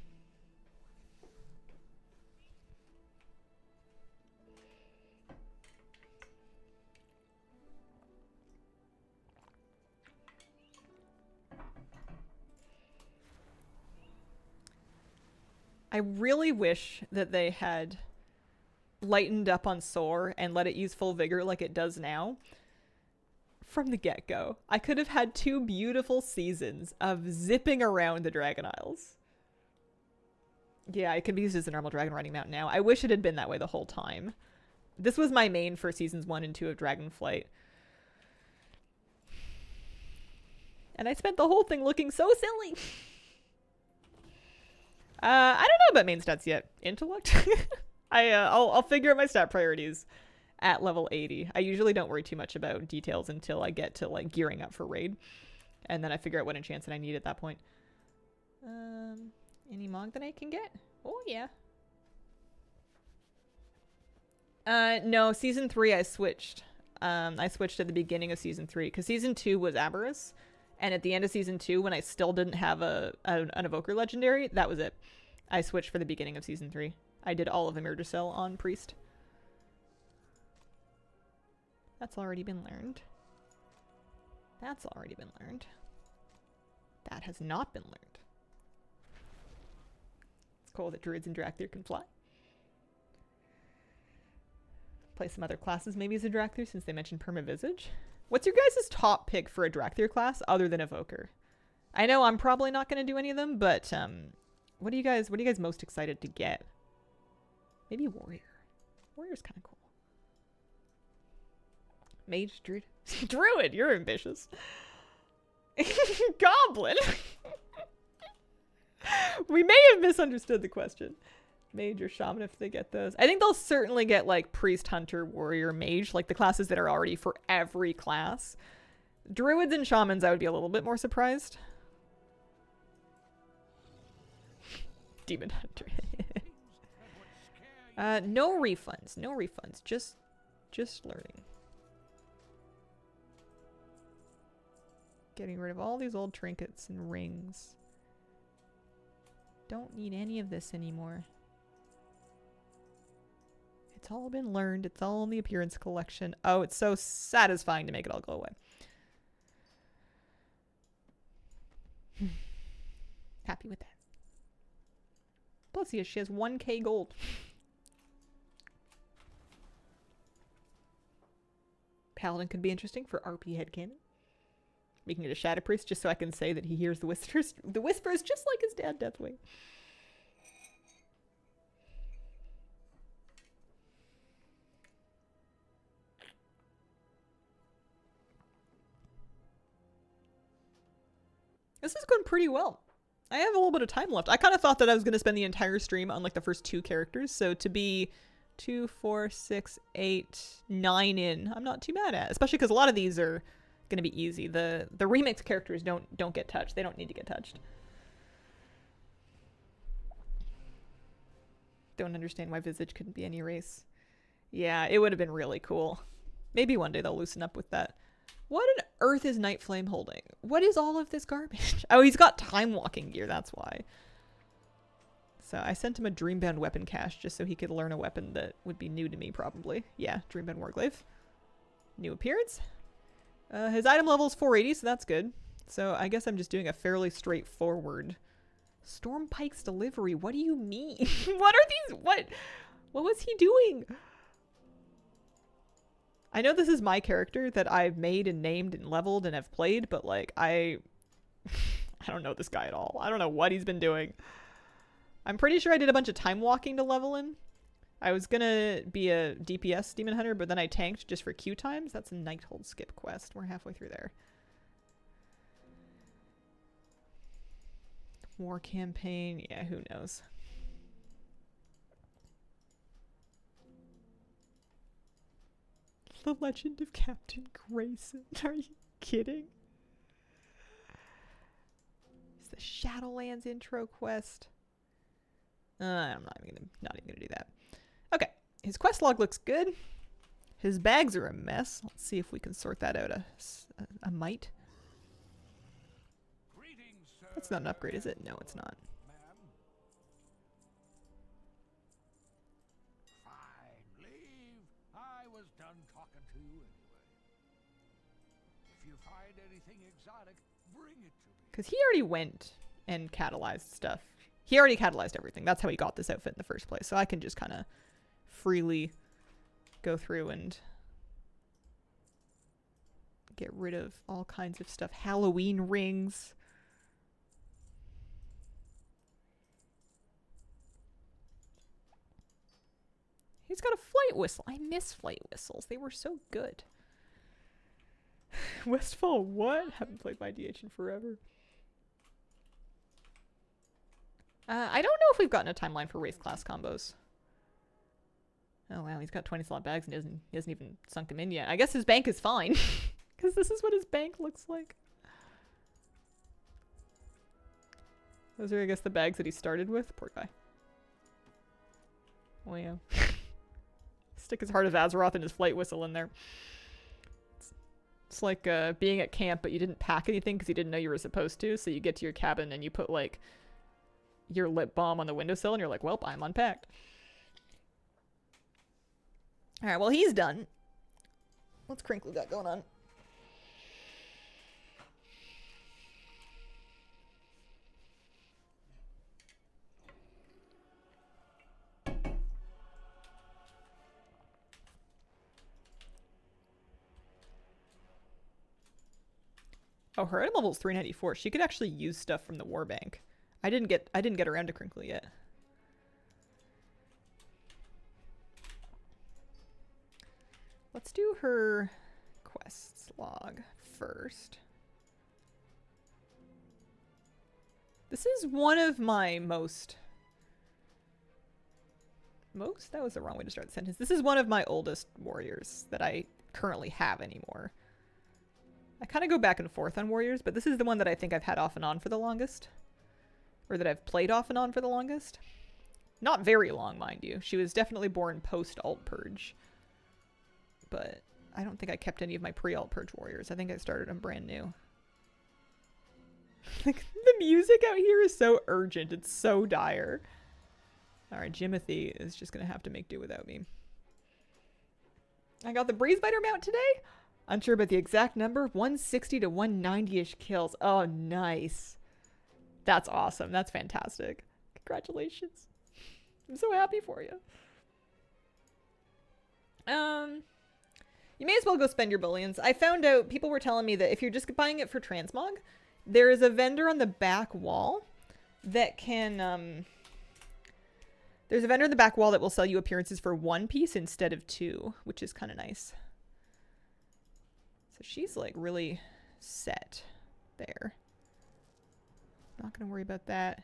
I really wish that they had lightened up on soar and let it use full vigor like it does now. From the get-go, I could have had 2 beautiful seasons of zipping around the Dragon Isles. Yeah, it can be used as a normal dragon riding mount now. I wish it had been that way the whole time. This was my main for seasons 1 and 2 of Dragonflight. And I spent the whole thing looking so silly. I don't know about main stats yet. Intellect? I'll figure out my stat priorities at level 80. I usually don't worry too much about details until I get to like gearing up for raid. And then I figure out what enchants that I need at that point. Any Mog that I can get? Oh yeah. No, season 3 I switched. I switched at the beginning of season 3 because season 2 was Aberrus. And at the end of season 2, when I still didn't have an Evoker Legendary, that was it. I switched for the beginning of season 3. I did all of Emergicell on Priest. That's already been learned. That's already been learned. That has not been learned. It's cool that Druids and Drakthir can fly. Play some other classes maybe as a Drakthir since they mentioned Permavisage. What's your guys' top pick for a Drakthir class other than Evoker? I know I'm probably not going to do any of them, but what are you guys most excited to get? Maybe Warrior. Warrior's kind of cool. Mage, Druid. Druid, you're ambitious. Goblin? We may have misunderstood the question. Mage or shaman if they get those. I think they'll certainly get like priest, hunter, warrior, mage, like the classes that are already for every class. Druids and shamans, I would be a little bit more surprised. Demon hunter. No refunds. No refunds. Just learning. Getting rid of all these old trinkets and rings. Don't need any of this anymore. It's all been learned. It's all in the appearance collection. Oh, it's so satisfying to make it all go away. Happy with that. Plus, she has 1k gold. Paladin could be interesting for RP headcanon. Making it a Shadow Priest just so I can say that he hears the whispers just like his dad, Deathwing. This is going pretty well. I have a little bit of time left. I kind of thought that I was going to spend the entire stream on like the first 2 characters. So to be 2, 4, 6, 8, 9 in, I'm not too mad at. Especially because a lot of these are going to be easy. The remix characters don't get touched. They don't need to get touched. Don't understand why Visage couldn't be any race. Yeah, it would have been really cool. Maybe one day they'll loosen up with that. What on earth is Night Flame holding? What is all of this garbage? Oh, he's got time walking gear, that's why. So I sent him a Dreambound weapon cache just so he could learn a weapon that would be new to me, probably. Yeah, Dreambound Warglaive. New appearance. His item level is 480, so that's good. So I guess I'm just doing a fairly straightforward Stormpike's delivery. What do you mean? What are these? What was he doing? I know this is my character that I've made and named and leveled and have played, but like I don't know this guy at all. I don't know what he's been doing. I'm pretty sure I did a bunch of time walking to level him. I was gonna be a DPS demon hunter, but then I tanked just for Q times. That's a Nighthold skip quest. We're halfway through there. War campaign. Yeah, who knows? The Legend of Captain Grayson. Are you kidding? It's the Shadowlands intro quest. I'm not even gonna do that. Okay, his quest log looks good. His bags are a mess. Let's see if we can sort that out. A mite. That's not an upgrade, is it? No, it's not. Fine, leave. I was done talking to you anyway. If you find anything exotic, bring it to me. Because he already went and catalyzed stuff. He already catalyzed everything. That's how he got this outfit in the first place. So I can just kind of freely go through and get rid of all kinds of stuff. Halloween rings. He's got a flight whistle. I miss flight whistles. They were so good. Westfall what? Haven't played my DH in forever. I don't know if we've gotten a timeline for race class combos. Oh wow, he's got 20 slot bags and he hasn't even sunk them in yet. I guess his bank is fine. Because this is what his bank looks like. Those are, I guess, the bags that he started with. Poor guy. Oh yeah. Stick his Heart of Azeroth and his flight whistle in there. It's like being at camp, but you didn't pack anything because you didn't know you were supposed to. So you get to your cabin and you put like your lip balm on the windowsill and you're like, well, I'm unpacked. All right, well, he's done. What's Crinkle got going on? Oh, her item level is 394. She could actually use stuff from the war bank. I didn't get around to Crinkle yet. Let's do her quests log first. This is one of my most... That was the wrong way to start the sentence. This is one of my oldest warriors that I currently have anymore. I kind of go back and forth on warriors, but this is the one that I think I've had off and on for the longest. Or that I've played off and on for the longest. Not very long, mind you. She was definitely born post-alt purge. But I don't think I kept any of my pre-alt purge warriors. I think I started them brand new. Like, the music out here is so urgent. It's so dire. Alright, Jimothy is just gonna have to make do without me. I got the Breezebiter mount today. Unsure about the exact number. 160 to 190-ish kills. Oh, nice. That's awesome. That's fantastic. Congratulations. I'm so happy for you. You may as well go spend your bullions. I found out, people were telling me that if you're just buying it for Transmog, there is a vendor on the back wall that can, there's a vendor in the back wall that will sell you appearances for 1 piece instead of 2, which is kind of nice. So she's like really set there. Not gonna worry about that.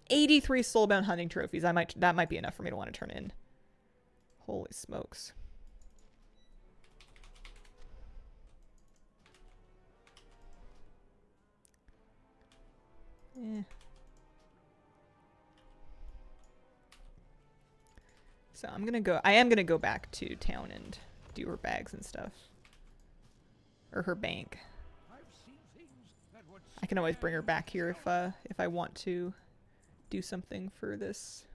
83 soulbound hunting trophies. That might be enough for me to want to turn in. Holy smokes. Eh. So I am gonna go back to town and do her bags and stuff. Or her bank. I can always bring her back here if I want to do something for this.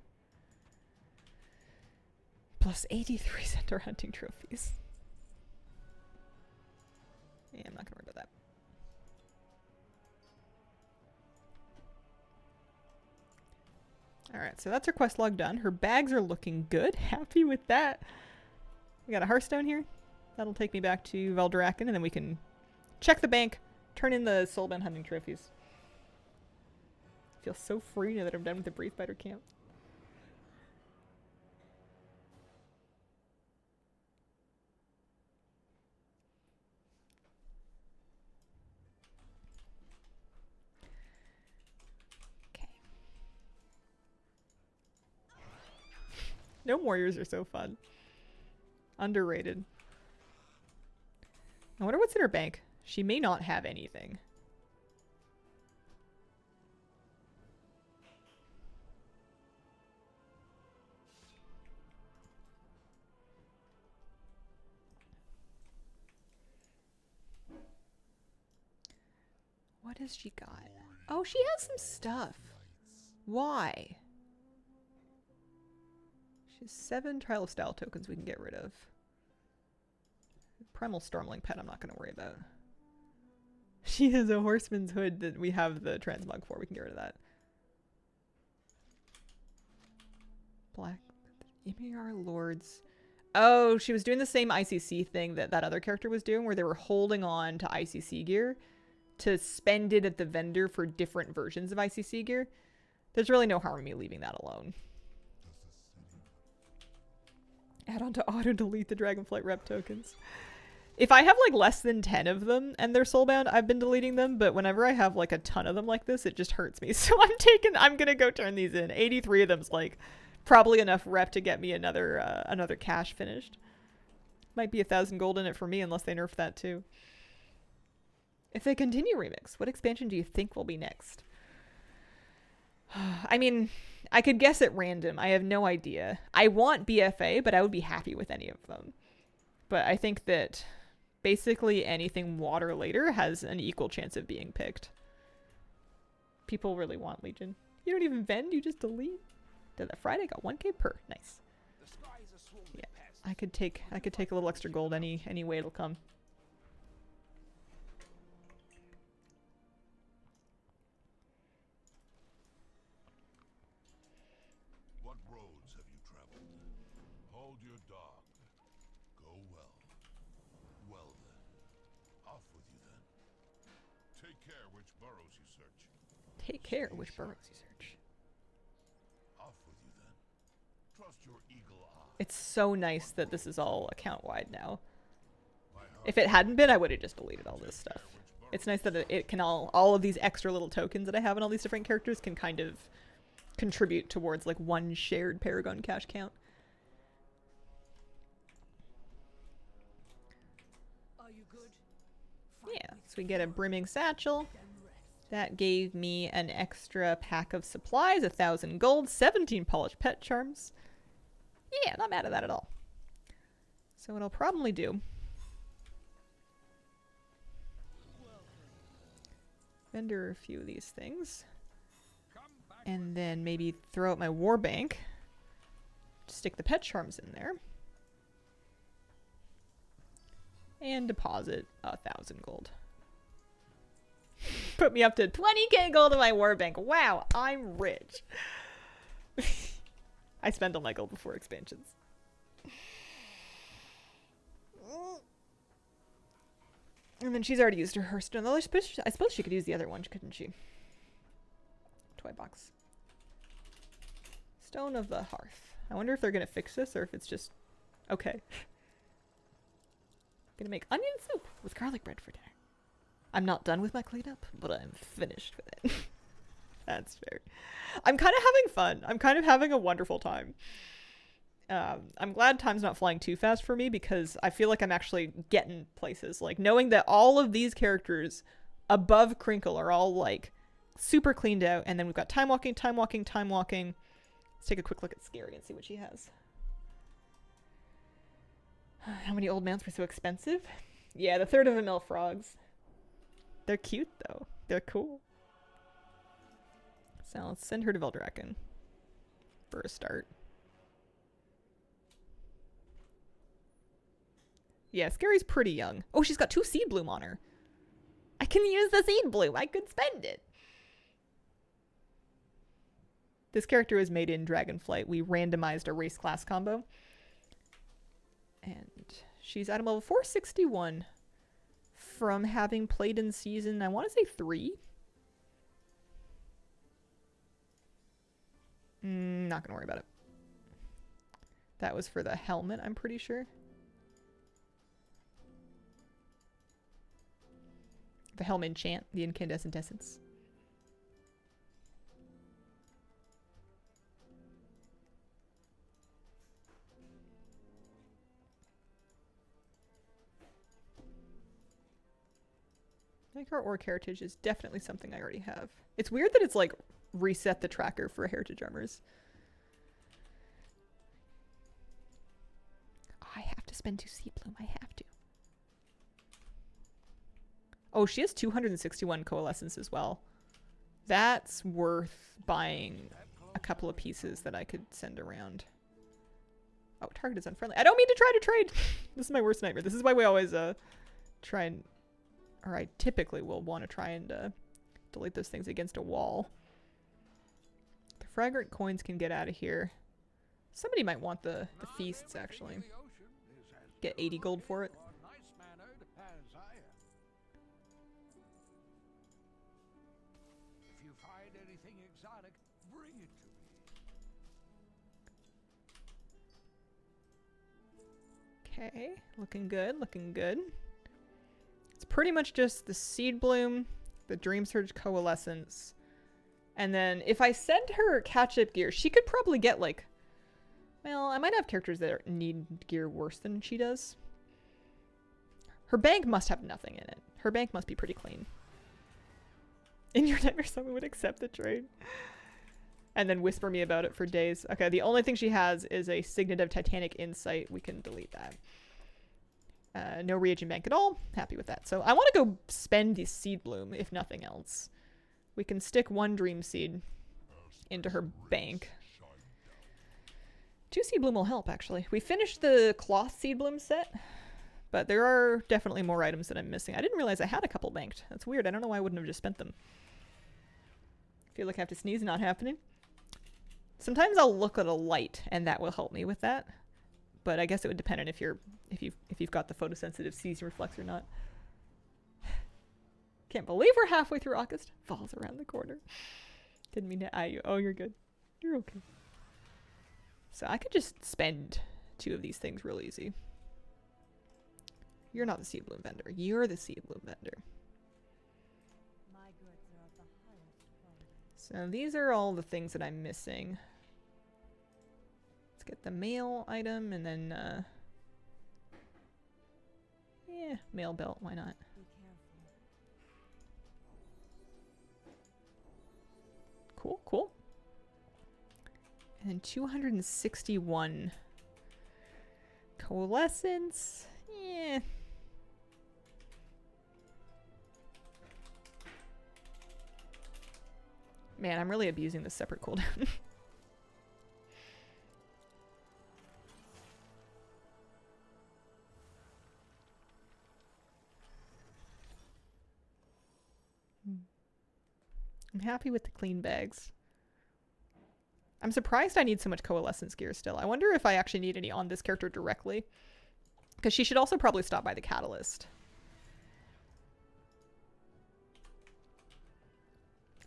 Plus 83 centaur hunting trophies. Yeah, I'm not gonna worry about that. Alright, so that's her quest log done. Her bags are looking good. Happy with that. We got a Hearthstone here. That'll take me back to Veldaraken, and then we can check the bank, turn in the soulbound hunting trophies. I feel so free now that I'm done with the Breezebiter camp. Gnome warriors are so fun. Underrated. I wonder what's in her bank. She may not have anything. What has she got? Oh, she has some stuff. Why? She has 7 Trial of Style tokens we can get rid of. Primal Stormling pet I'm not going to worry about. She has a Horseman's Hood that we have the Transmog for. We can get rid of that. Black Emir Lords. Oh, she was doing the same ICC thing that that other character was doing, where they were holding on to ICC gear to spend it at the vendor for different versions of ICC gear. There's really no harm in me leaving that alone. Add on to auto-delete the Dragonflight rep tokens. If I have like less than 10 of them and they're soulbound, I've been deleting them, but whenever I have like a ton of them like this, it just hurts me. So I'm gonna go turn these in. 83 of them's like probably enough rep to get me another cache finished. Might be 1,000 gold in it for me unless they nerf that too. If they continue Remix, what expansion do you think will be next? I mean, I could guess at random. I have no idea. I want BFA, but I would be happy with any of them. But I think that basically anything water later has an equal chance of being picked. People really want Legion. You don't even vend, you just delete. Did that Friday got 1k per. Nice. Yeah, I could take a little extra gold any way it'll come. What roads have you traveled? Hold your dog. Go well. Well then. Off with you then. Take care which burrows you search. Take care which burrows you search. Off with you then. Trust your eagle eye. It's so nice that this is all account-wide now. If it hadn't been, I would have just deleted all this stuff. It's nice that it can all of these extra little tokens that I have in all these different characters can kind of contribute towards like one shared Paragon cash count. Are you good? Yeah, so we get a brimming satchel. That gave me an extra pack of supplies, 1,000 gold, 17 polished pet charms. Yeah, not mad at that at all. So what I'll probably do, vendor a few of these things, and then maybe throw out my war bank, stick the pet charms in there, and deposit 1,000 gold. Put me up to 20k gold in my war bank. Wow, I'm rich. I spend all my gold before expansions. And then she's already used her Hearthstone. Although I suppose she could use the other one, couldn't she? Toy box. Stone of the Hearth. I wonder if they're going to fix this or if it's just okay. Gonna make onion soup with garlic bread for dinner. I'm not done with my cleanup, but I'm finished with it. That's fair. I'm kind of having fun. I'm kind of having a wonderful time. I'm glad time's not flying too fast for me because I feel like I'm actually getting places. Like knowing that all of these characters above Crinkle are all like super cleaned out. And then we've got time walking, time walking, time walking. Let's take a quick look at Scary and see what she has. How many old mounts were so expensive? Yeah, the third of a mil frogs. They're cute though. They're cool. So let's send her to Veldraken for a start. Yeah, Scary's pretty young. Oh, she's got 2 seed bloom on her. I can use the seed bloom. I could spend it. This character was made in Dragonflight. We randomized a race class combo. And she's item level 461 from having played in season, I want to say 3. Not gonna worry about it. That was for the helmet, I'm pretty sure. The helm enchant, the incandescent essence. I think our Orc Heritage is definitely something I already have. It's weird that it's like reset the tracker for Heritage Armors. I have to spend 2 seed bloom. I have to. Oh, she has 261 coalescence as well. That's worth buying a couple of pieces that I could send around. Oh, target is unfriendly. I don't mean to try to trade. This is my worst nightmare. This is why we always try and, or I typically will want to try and delete those things against a wall. The fragrant coins can get out of here. Somebody might want the feasts actually. Get 80 gold for it. Okay, looking good, looking good. It's pretty much just the Seed Bloom, the Dream Surge Coalescence, and then if I send her catch-up gear, she could probably get like, well, I might have characters that need gear worse than she does. Her bank must have nothing in it. Her bank must be pretty clean. In your nightmare, someone would accept the trade. And then whisper me about it for days. Okay, the only thing she has is a Signet of Titanic Insight. We can delete that. No reagent bank at all. Happy with that. So I want to go spend the Seed Bloom, if nothing else. We can stick 1 Dream Seed into her bank. 2 Seed Bloom will help, actually. We finished the Cloth Seed Bloom set, but there are definitely more items that I'm missing. I didn't realize I had a couple banked. That's weird. I don't know why I wouldn't have just spent them. Feel like I have to sneeze, not happening. Sometimes I'll look at a light and that will help me with that. But I guess it would depend on if you've got the photosensitive season reflex or not. Can't believe we're halfway through August. Falls around the corner. Didn't mean to eye you. Oh, you're good. You're okay. So I could just spend 2 of these things real easy. You're not the Seed Bloom vendor. You're the Seed Bloom vendor. So these are all the things that I'm missing. Let's get the mail item and then, yeah, mail belt, why not? Be careful. Cool, cool. And then 261 coalescence. Yeah. Man, I'm really abusing this separate cooldown. I'm happy with the clean bags. I'm surprised I need so much coalescence gear still. I wonder if I actually need any on this character directly. Because she should also probably stop by the catalyst.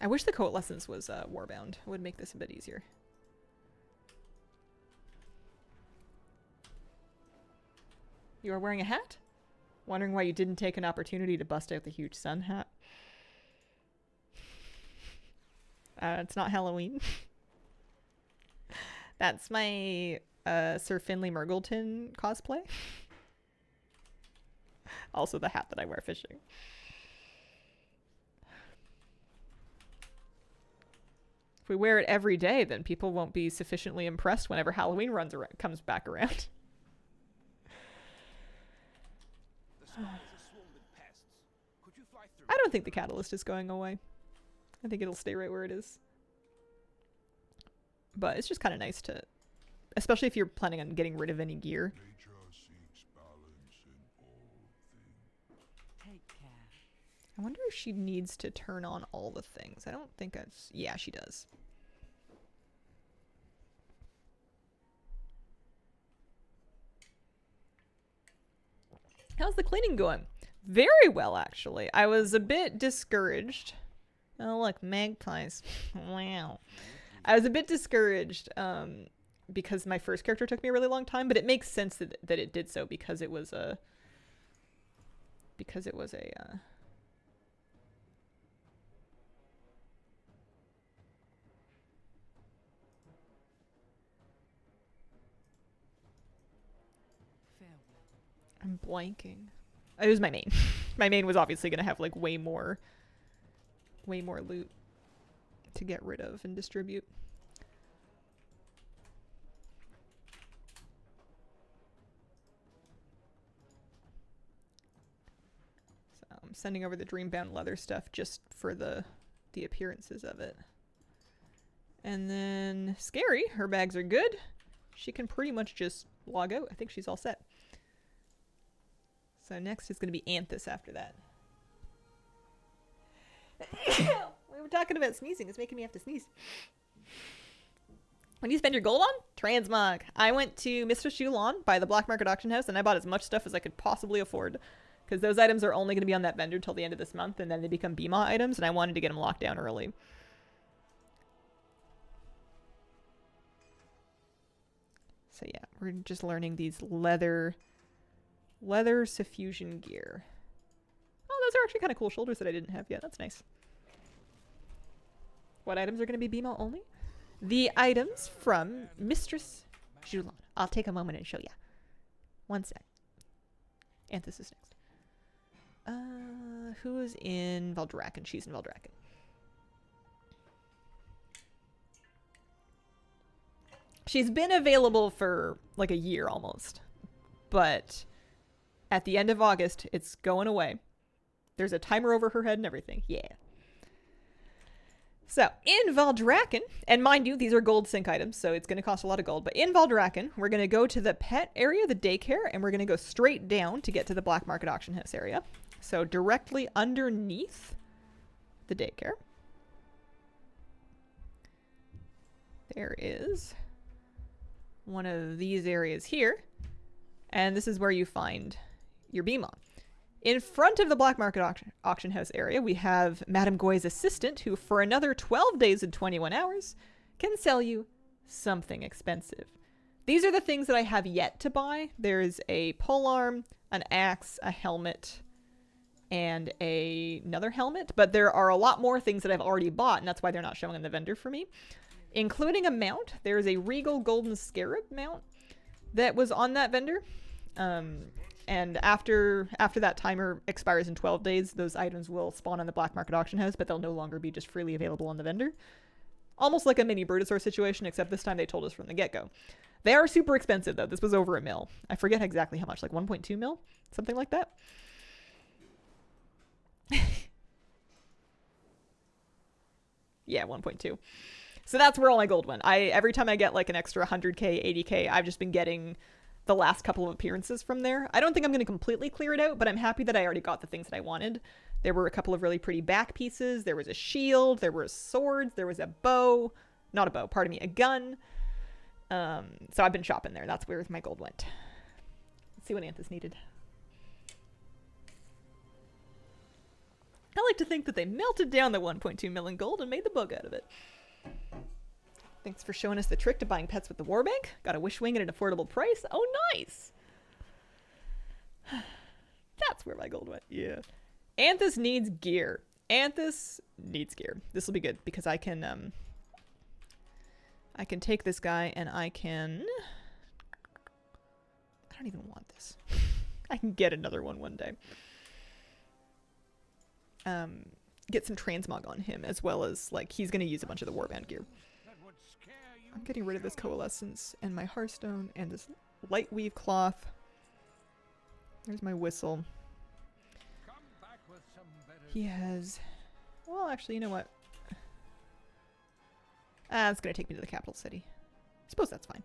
I wish the coalescence was warbound. It would make this a bit easier. You are wearing a hat? Wondering why you didn't take an opportunity to bust out the huge sun hat? It's not Halloween. That's my Sir Finley Murgleton cosplay. Also the hat that I wear fishing. If we wear it every day, then people won't be sufficiently impressed whenever Halloween comes back around. I don't think the catalyst is going away. I think it'll stay right where it is. But it's just kind of nice to, especially if you're planning on getting rid of any gear. Nature seeks balance in all things. Take care. I wonder if she needs to turn on all the things. I don't think it's... Yeah, she does. How's the cleaning going? Very well, actually. I was a bit discouraged. Oh, look, magpies. Wow. I was a bit discouraged because my first character took me a really long time, but it makes sense that it did so because it was a... Farewell. I'm blanking. It was my main. My main was obviously going to have like way more loot to get rid of and distribute. So I'm sending over the Dreambound leather stuff just for the appearances of it. And then Scary, her bags are good. She can pretty much just log out. I think she's all set. So next is going to be Anthus after that. We were talking about sneezing. It's making me have to sneeze. When do you spend your gold on? Transmog. I went to Mr. Shulon by the Black Market Auction House and I bought as much stuff as I could possibly afford. Because those items are only going to be on that vendor till the end of this month and then they become BMA items and I wanted to get them locked down early. So yeah, we're just learning these leather suffusion gear. Oh, those are actually kind of cool shoulders that I didn't have yet. That's nice. What items are going to be BMO only? The items from Mistress Julon. I'll take a moment and show ya. One sec. Anthus is next. Who's in Valdrakken? She's in Valdrakken. She's been available for like a year almost. But at the end of August, it's going away. There's a timer over her head and everything. Yeah. So, in Valdrakken, and mind you, these are gold sync items, so it's going to cost a lot of gold, but in Valdrakken, we're going to go to the pet area, the daycare, and we're going to go straight down to get to the Black Market Auction House area. So, directly underneath the daycare, there is one of these areas here, and this is where you find your BMO. In front of the Black Market Auction House area, we have Madame Goy's assistant, who for another 12 days and 21 hours can sell you something expensive. These are the things that I have yet to buy. There's a polearm, an axe, a helmet, and another helmet, but there are a lot more things that I've already bought, and that's why they're not showing in the vendor for me, including a mount. There's a Regal Golden Scarab mount that was on that vendor, and after that timer expires in 12 days, those items will spawn on the black market auction house, but they'll no longer be just freely available on the vendor. Almost like a mini Brutosaur situation, except this time they told us from the get-go. They are super expensive, though. This was over $1 mil. I forget exactly how much, like 1.2 mil? Something like that. Yeah, 1.2. So that's where all my gold went. Every time I get like an extra 100k, 80k, I've just been getting the last couple of appearances from there. I don't think I'm going to completely clear it out, but I'm happy that I already got the things that I wanted. There were a couple of really pretty back pieces. There was a shield. There were swords. There was a bow. Not a bow, pardon me, a gun. So I've been shopping there. That's where my gold went. Let's see what Anthus needed. I like to think that they melted down the 1.2 million gold and made the bug out of it. Thanks for showing us the trick to buying pets with the war bank. Got a wish wing at an affordable price. Oh, nice. That's where my gold went. Yeah. Anthus needs gear. Anthus needs gear. This will be good because I can take this guy and I don't even want this. I can get another one day. Get some transmog on him, as well as, like, he's going to use a bunch of the warband gear. I'm getting rid of this coalescence and my hearthstone and this light weave cloth. There's my whistle. He has... Well, actually, you know what? It's going to take me to the capital city. I suppose that's fine.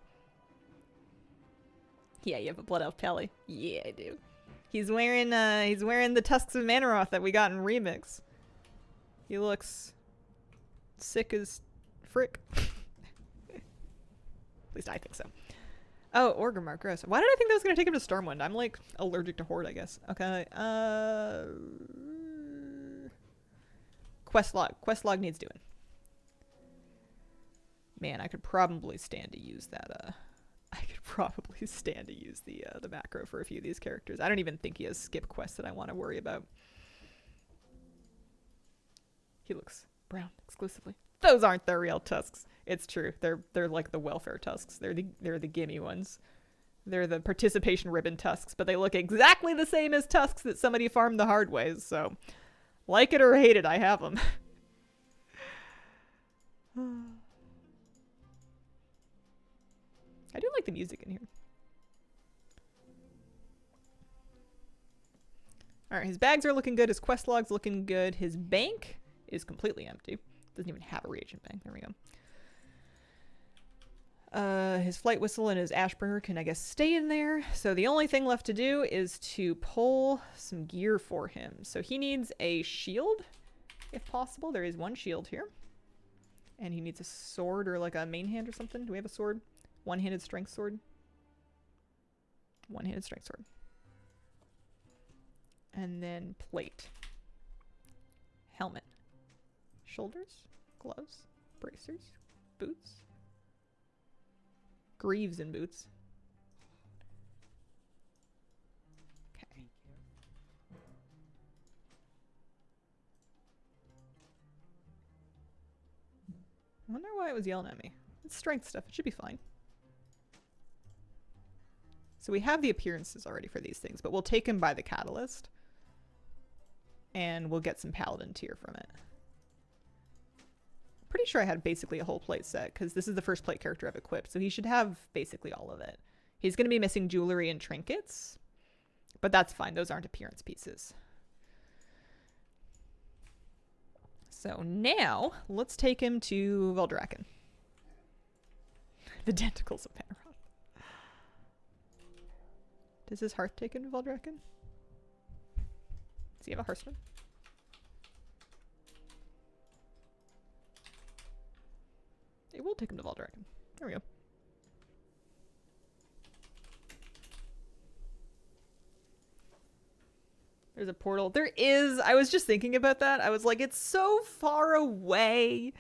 Yeah, you have a Blood Elf Pele. Yeah, I do. He's wearing the Tusks of Manaroth that we got in Remix. He looks sick as frick. At least I think so. Oh, Orgrimmar, gross. Why did I think that was going to take him to Stormwind? I'm, like, allergic to Horde, I guess. Okay, Quest log needs doing. Man, I could probably stand to use that, I could probably stand to use the macro for a few of these characters. I don't even think he has skip quests that I want to worry about. He looks brown exclusively. Those aren't the real tusks. It's true. They're like the welfare tusks. They're the gimme ones. They're the participation ribbon tusks, but they look exactly the same as tusks that somebody farmed the hard ways. So, like it or hate it, I have them. I do like the music in here. Alright, his bags are looking good. His quest log's looking good. His bank is completely empty. Doesn't even have a reagent bank. There we go. His flight whistle and his ashbringer can, I guess, stay in there. So the only thing left to do is to pull some gear for him. So he needs a shield, if possible. There is one shield here. And he needs a sword or like a main hand or something. Do we have a sword? One-handed strength sword. One-handed strength sword. And then plate. Helmet. Shoulders. Gloves. Bracers. Boots. Greaves and boots. Okay. I wonder why it was yelling at me. It's strength stuff. It should be fine. So we have the appearances already for these things, but we'll take him by the catalyst. And we'll get some paladin tier from it. Pretty sure I had basically a whole plate set, because this is the first plate character I've equipped, so he should have basically all of it. He's going to be missing jewelry and trinkets, but that's fine. Those aren't appearance pieces. So now, let's take him to Veldraken. The Denticles of Manaroth. Does his hearth take him to Veldraken? Does he have a hearthstone? It will take him to Veldraken. There we go. There's a portal. There is. I was just thinking about that. I was like, it's so far away.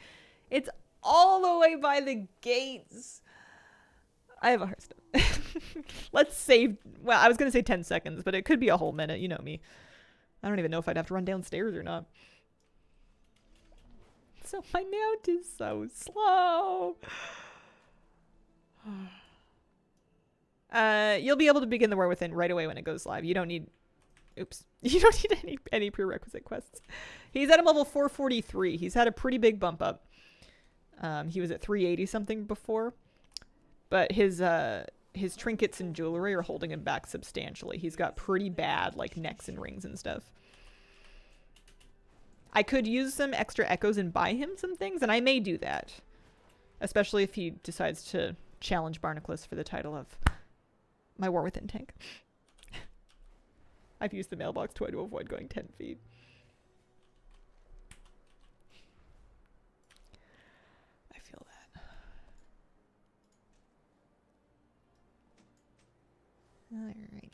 It's all the way by the gates. I have a hearthstone. Let's save. Well, I was going to say 10 seconds, but it could be a whole minute. You know me. I don't even know if I'd have to run downstairs or not. So my mount is so slow. You'll be able to begin the War Within right away when it goes live. You don't need... Oops. You don't need any prerequisite quests. He's at a level 443. He's had a pretty big bump up. He was at 380 something before. But his trinkets and jewelry are holding him back substantially. He's got pretty bad, like, necks and rings and stuff. I could use some extra echoes and buy him some things, and I may do that. Especially if he decides to challenge Barnacles for the title of my War Within tank. I've used the mailbox toy to avoid going 10 feet. I feel that. Alrighty.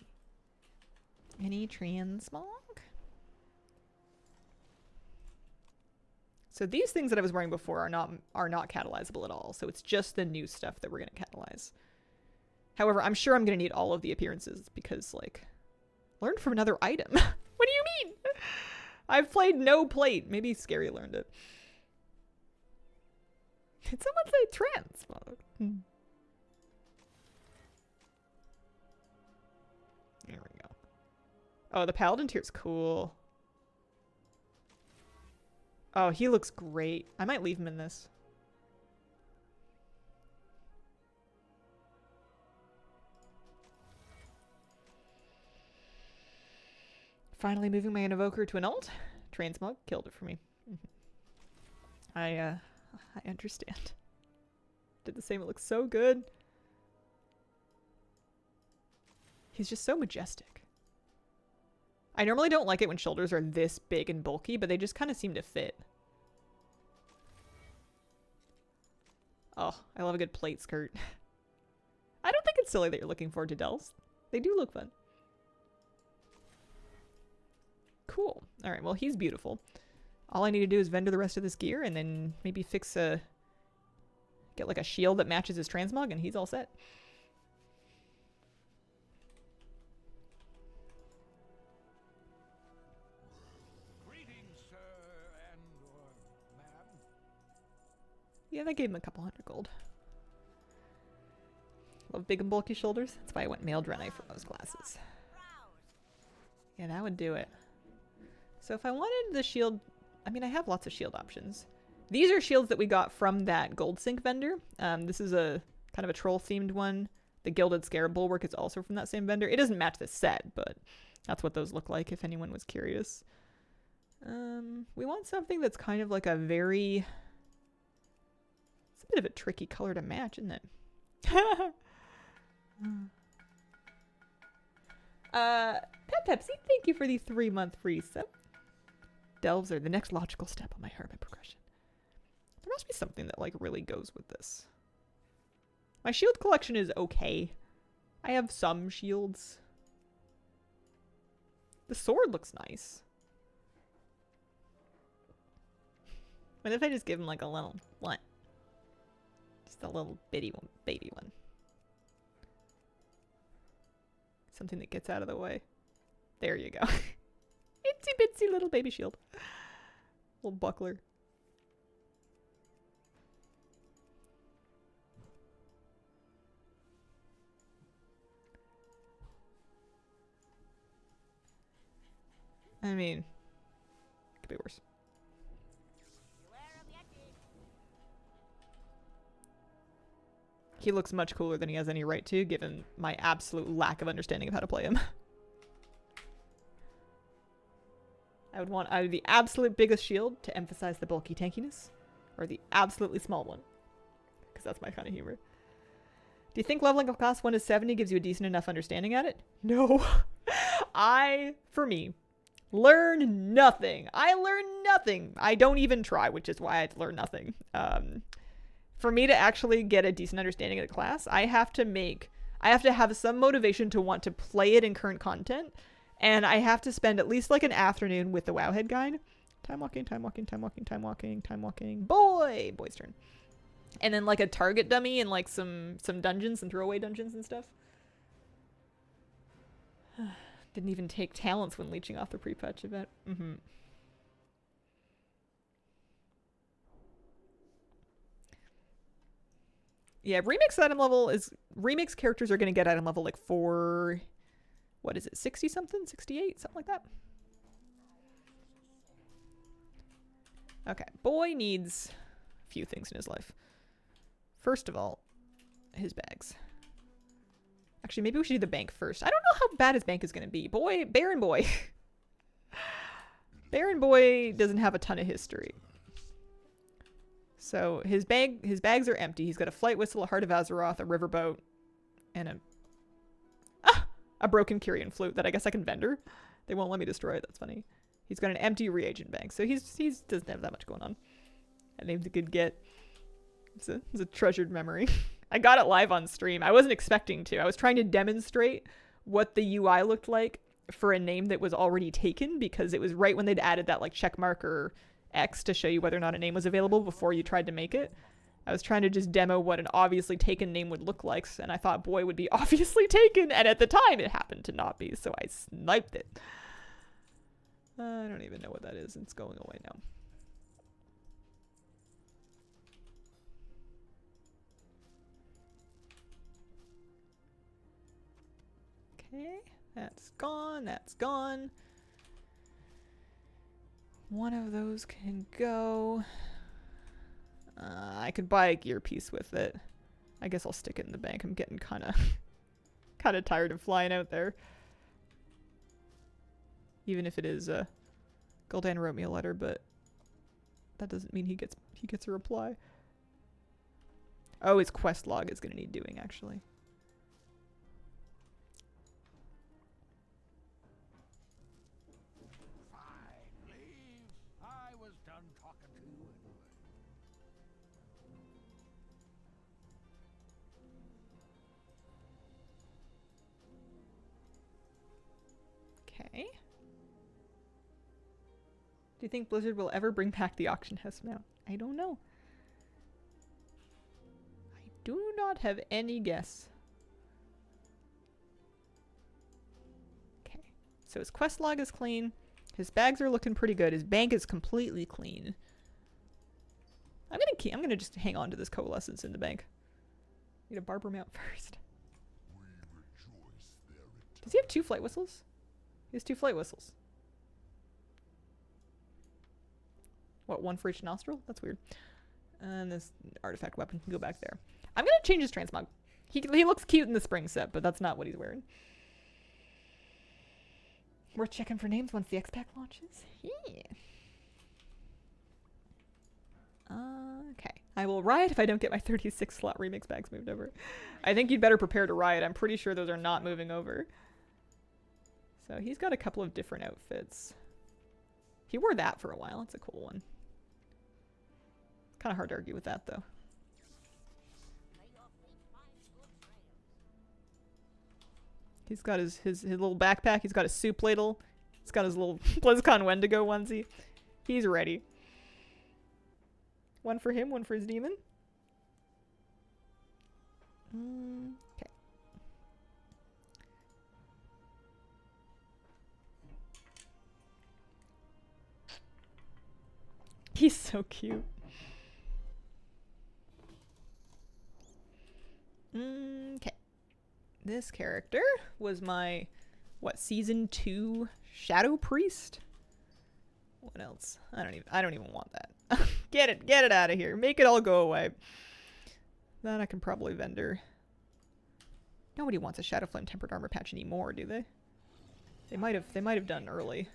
Any Transmog? So these things that I was wearing before are not catalyzable at all. So it's just the new stuff that we're going to catalyze. However, I'm sure I'm going to need all of the appearances because, like, learned from another item. What do you mean? I've played no plate. Maybe Scary learned it. Did someone say Transmog? There we go. Oh, the Paladin tier's cool. Oh, he looks great. I might leave him in this. Finally moving my invoker to an ult. Transmog killed it for me. I understand. Did the same. It looks so good. He's just so majestic. I normally don't like it when shoulders are this big and bulky, but they just kind of seem to fit. Oh, I love a good plate skirt. I don't think it's silly that you're looking forward to Dells. They do look fun. Cool. All right, well, he's beautiful. All I need to do is vendor the rest of this gear and then maybe fix a... get like a shield that matches his transmog and he's all set. Yeah, that gave him a couple hundred gold. Love big and bulky shoulders. That's why I went mailed Renai for those glasses. Yeah, that would do it. So if I wanted the shield... I mean, I have lots of shield options. These are shields that we got from that gold sync vendor. This is a kind of a troll-themed one. The Gilded Scarab Bulwark is also from that same vendor. It doesn't match the set, but that's what those look like if anyone was curious. We want something that's kind of like a very... It's a bit of a tricky color to match, isn't it? Pepsi, thank you for the 3-month free sub. Delves are the next logical step on my hermit progression. There must be something that like really goes with this. My shield collection is okay. I have some shields. The sword looks nice. What if I just give him like a little what? Just a little bitty one, baby one. Something that gets out of the way. There you go. Itsy bitsy little baby shield. Little buckler. I mean, could be worse. He looks much cooler than he has any right to, given my absolute lack of understanding of how to play him. I would want either the absolute biggest shield to emphasize the bulky tankiness, or the absolutely small one, because that's my kind of humor. Do you think leveling up class 1 to 70 gives you a decent enough understanding at it? No. For me, learn nothing. I learn nothing. I don't even try, which is why I learn nothing. For me to actually get a decent understanding of the class, I have to have some motivation to want to play it in current content, and I have to spend at least like an afternoon with the Wowhead guide. Time walking, time walking, time walking, time walking, time walking. Boy's turn. And then like a target dummy and like some dungeons and throwaway dungeons and stuff. Didn't even take talents when leeching off the pre-patch event. Mm-hmm. Yeah, remix item level is... Remix characters are going to get item level like 4... What is it? 60 something? 68? Something like that? Okay. Boy needs a few things in his life. First of all, his bags. Actually, maybe we should do the bank first. I don't know how bad his bank is going to be. Boy, Baron Boy. Baron Boy doesn't have a ton of history. So his bags are empty. He's got a flight whistle, a heart of Azeroth, a riverboat, and a broken Kyrian flute that I guess I can vendor. They won't let me destroy it. That's funny. He's got an empty reagent bank, so he's doesn't have that much going on. That name's a good get. It's a treasured memory. I got it live on stream. I wasn't expecting to. I was trying to demonstrate what the UI looked like for a name that was already taken, because it was right when they'd added that like check mark or X to show you whether or not a name was available before you tried to make it. I was trying to just demo what an obviously taken name would look like, and I thought boy would be obviously taken, and at the time it happened to not be, so I sniped it. I don't even know what that is. It's going away now. Okay, that's gone, that's gone. One of those can go. I could buy a gear piece with it. I guess I'll stick it in the bank. I'm getting kind of tired of flying out there. Even if it is Gul'dan wrote me a letter, but that doesn't mean he gets a reply. Oh, his quest log is gonna need doing actually. Okay. Do you think Blizzard will ever bring back the auction house mount? I don't know. I do not have any guess. Okay. So his quest log is clean. His bags are looking pretty good. His bank is completely clean. I'm gonna just hang on to this coalescence in the bank. Need a barber mount first. Does he have 2 flight whistles? He has 2 flight whistles. What, 1 for each nostril? That's weird. And this artifact weapon can go back there. I'm gonna change his transmog. He looks cute in the spring set, but that's not what he's wearing. Worth checking for names once the expac launches. Yeah. Okay. I will riot if I don't get my 36 slot remix bags moved over. I think you'd better prepare to riot. I'm pretty sure those are not moving over. So he's got a couple of different outfits. He wore that for a while. It's a cool one. Kind of hard to argue with that, though. He's got his little backpack. He's got his soup ladle. He's got his little BlizzCon Wendigo onesie. He's ready. One for him, one for his demon. Okay. He's so cute. Okay. This character was my, what, season 2 Shadow Priest? What else? I don't even want that. Get it out of here. Make it all go away. That I can probably vendor. Nobody wants a Shadow Flame tempered armor patch anymore, do they? They might have done early.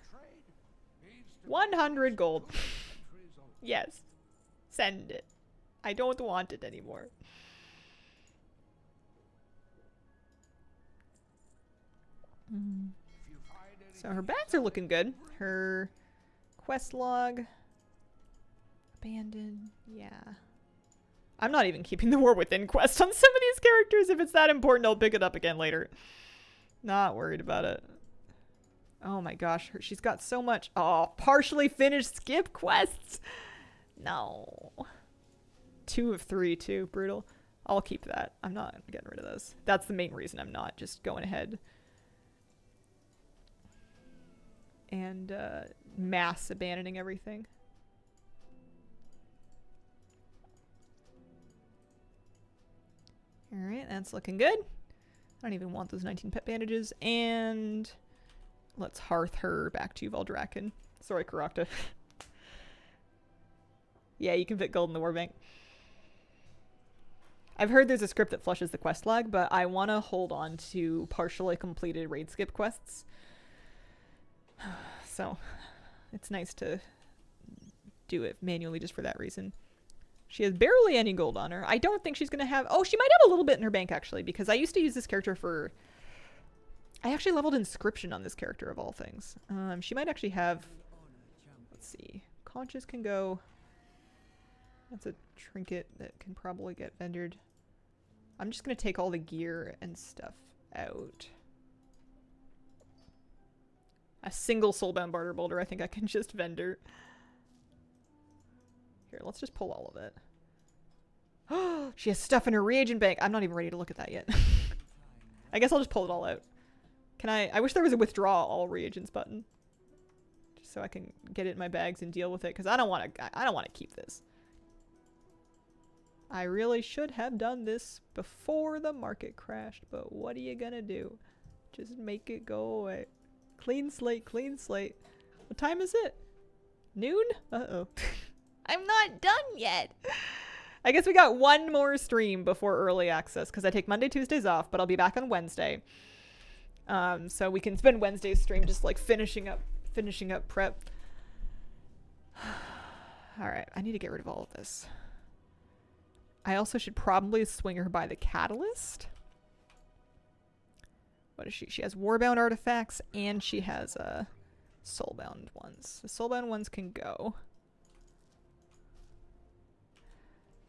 100 gold. Yes. Send it. I don't want it anymore. So her bags are looking good. Her quest log. Abandoned. Yeah. I'm not even keeping the War Within quest on some of these characters. If it's that important, I'll pick it up again later. Not worried about it. Oh my gosh. She's got so much. Oh, partially finished skip quests. No. 2 of 3 too. Brutal. I'll keep that. I'm not getting rid of those. That's the main reason I'm not just going ahead. and mass abandoning everything. Alright, that's looking good. I don't even want those 19 pet bandages. And let's hearth her back to Valdrakken. Sorry, Karakta. Yeah, you can fit gold in the Warbank. I've heard there's a script that flushes the quest lag, but I want to hold on to partially completed raid skip quests. So, it's nice to do it manually just for that reason. She has barely any gold on her. I don't think she's going to have... Oh, she might have a little bit in her bank, actually, because I used to use this character for... I actually leveled Inscription on this character, of all things. She might actually have... Let's see. Conscious can go... That's a trinket that can probably get vendored. I'm just going to take all the gear and stuff out. A single soulbound barter boulder I think I can just vendor. Here, let's just pull all of it. Oh, she has stuff in her reagent bank. I'm not even ready to look at that yet. I guess I'll just pull it all out. Can I wish there was a withdraw all reagents button. Just so I can get it in my bags and deal with it, because I don't want to keep this. I really should have done this before the market crashed, but what are you gonna do? Just make it go away. Clean slate, clean slate. What time is it? Noon? Uh-oh. I'm not done yet. I guess we got one more stream before early access, because I take Monday, Tuesdays off, but I'll be back on Wednesday. So we can spend Wednesday's stream just like finishing up prep. Alright, I need to get rid of all of this. I also should probably swing her by the catalyst. What is she? She has warbound artifacts and she has soulbound ones. The soulbound ones can go.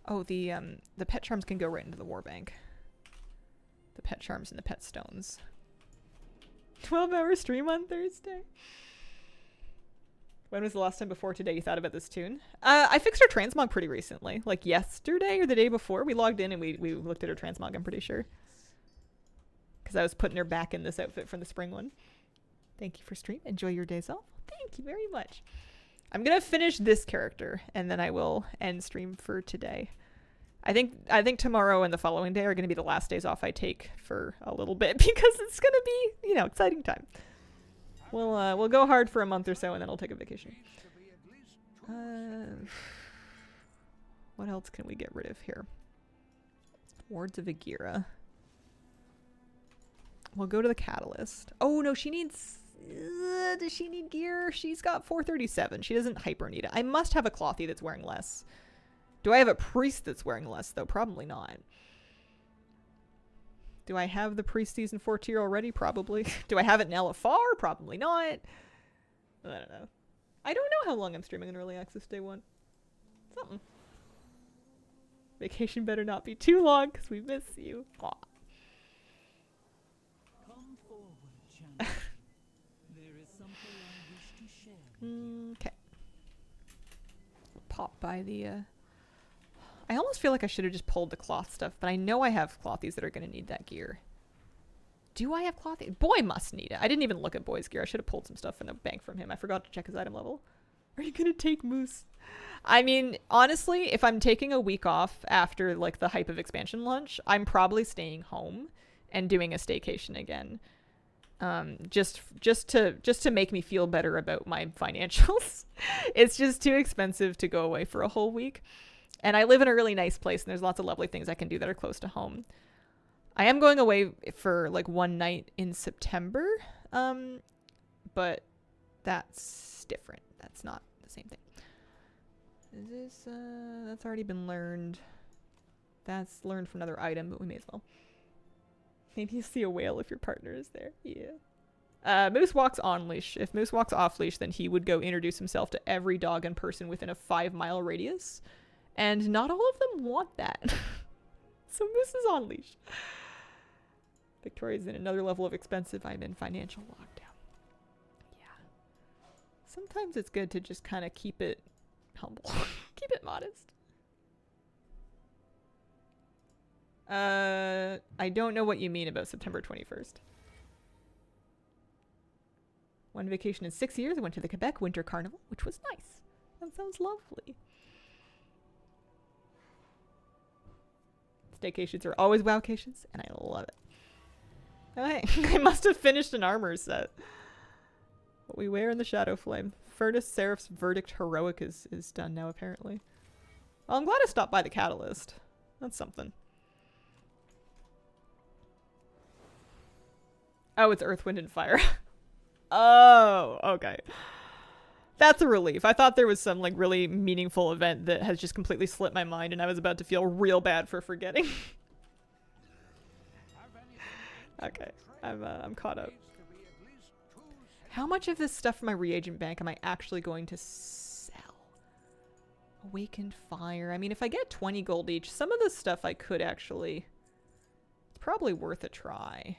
Oh, the pet charms can go right into the warbank. The pet charms and the pet stones. 12-hour stream on Thursday. When was the last time before today you thought about this tune? I fixed our transmog pretty recently. Like yesterday or the day before. We logged in and we looked at her transmog, I'm pretty sure. Because I was putting her back in this outfit from the spring one. Thank you for stream. Enjoy your days off. Thank you very much. I'm going to finish this character and then I will end stream for today. I think tomorrow and the following day are going to be the last days off I take for a little bit because it's going to be, you know, exciting time. We'll go hard for a month or so and then I'll take a vacation. What else can we get rid of here? Wards of Agira. We'll go to the catalyst. Oh no, she needs... does she need gear? She's got 437. She doesn't hyper need it. I must have a clothy that's wearing less. Do I have a priest that's wearing less though? Probably not. Do I have the priest season 4 tier already? Probably. Do I have it in LFR? Probably not. I don't know. I don't know how long I'm streaming in early access day 1. Something. Vacation better not be too long because we miss you. Aw. Come forward, champion. There is something I wish to share. Okay. Pop by the I almost feel like I should have just pulled the cloth stuff, but I know I have clothies that are going to need that gear. Do I have clothies? Boy must need it. I didn't even look at Boy's gear. I should have pulled some stuff in the bank from him. I forgot to check his item level. Are you going to take Moose? I mean, honestly, if I'm taking a week off after like the hype of expansion launch, I'm probably staying home and doing a staycation again. Just to make me feel better about my financials. It's just too expensive to go away for a whole week. And I live in a really nice place and there's lots of lovely things I can do that are close to home. I am going away for like one night in September. But that's different. That's not the same thing. Is this, that's already been learned. That's learned from another item, but we may as well. Maybe you see a whale if your partner is there. Yeah. Moose walks on leash. If Moose walks off leash, then he would go introduce himself to every dog and person within a 5-mile radius. And not all of them want that. So Moose is on leash. Victoria's in another level of expensive. I'm in financial lockdown. Yeah. Sometimes it's good to just kind of keep it humble. Keep it modest. I don't know what you mean about September 21st. One vacation in 6 years, I went to the Quebec Winter Carnival, which was nice. That sounds lovely. Staycations are always wowcations, and I love it. Okay, I must have finished an armor set. What we wear in the Shadow Flame. Furnace Seraph's Verdict Heroic is done now, apparently. Well, I'm glad I stopped by the Catalyst. That's something. Oh, it's Earth, Wind, and Fire. Oh, okay. That's a relief. I thought there was some like really meaningful event that has just completely slipped my mind and I was about to feel real bad for forgetting. Okay, I'm caught up. How much of this stuff from my reagent bank am I actually going to sell? Awakened Fire. I mean, if I get 20 gold each, some of this stuff I could actually... It's probably worth a try.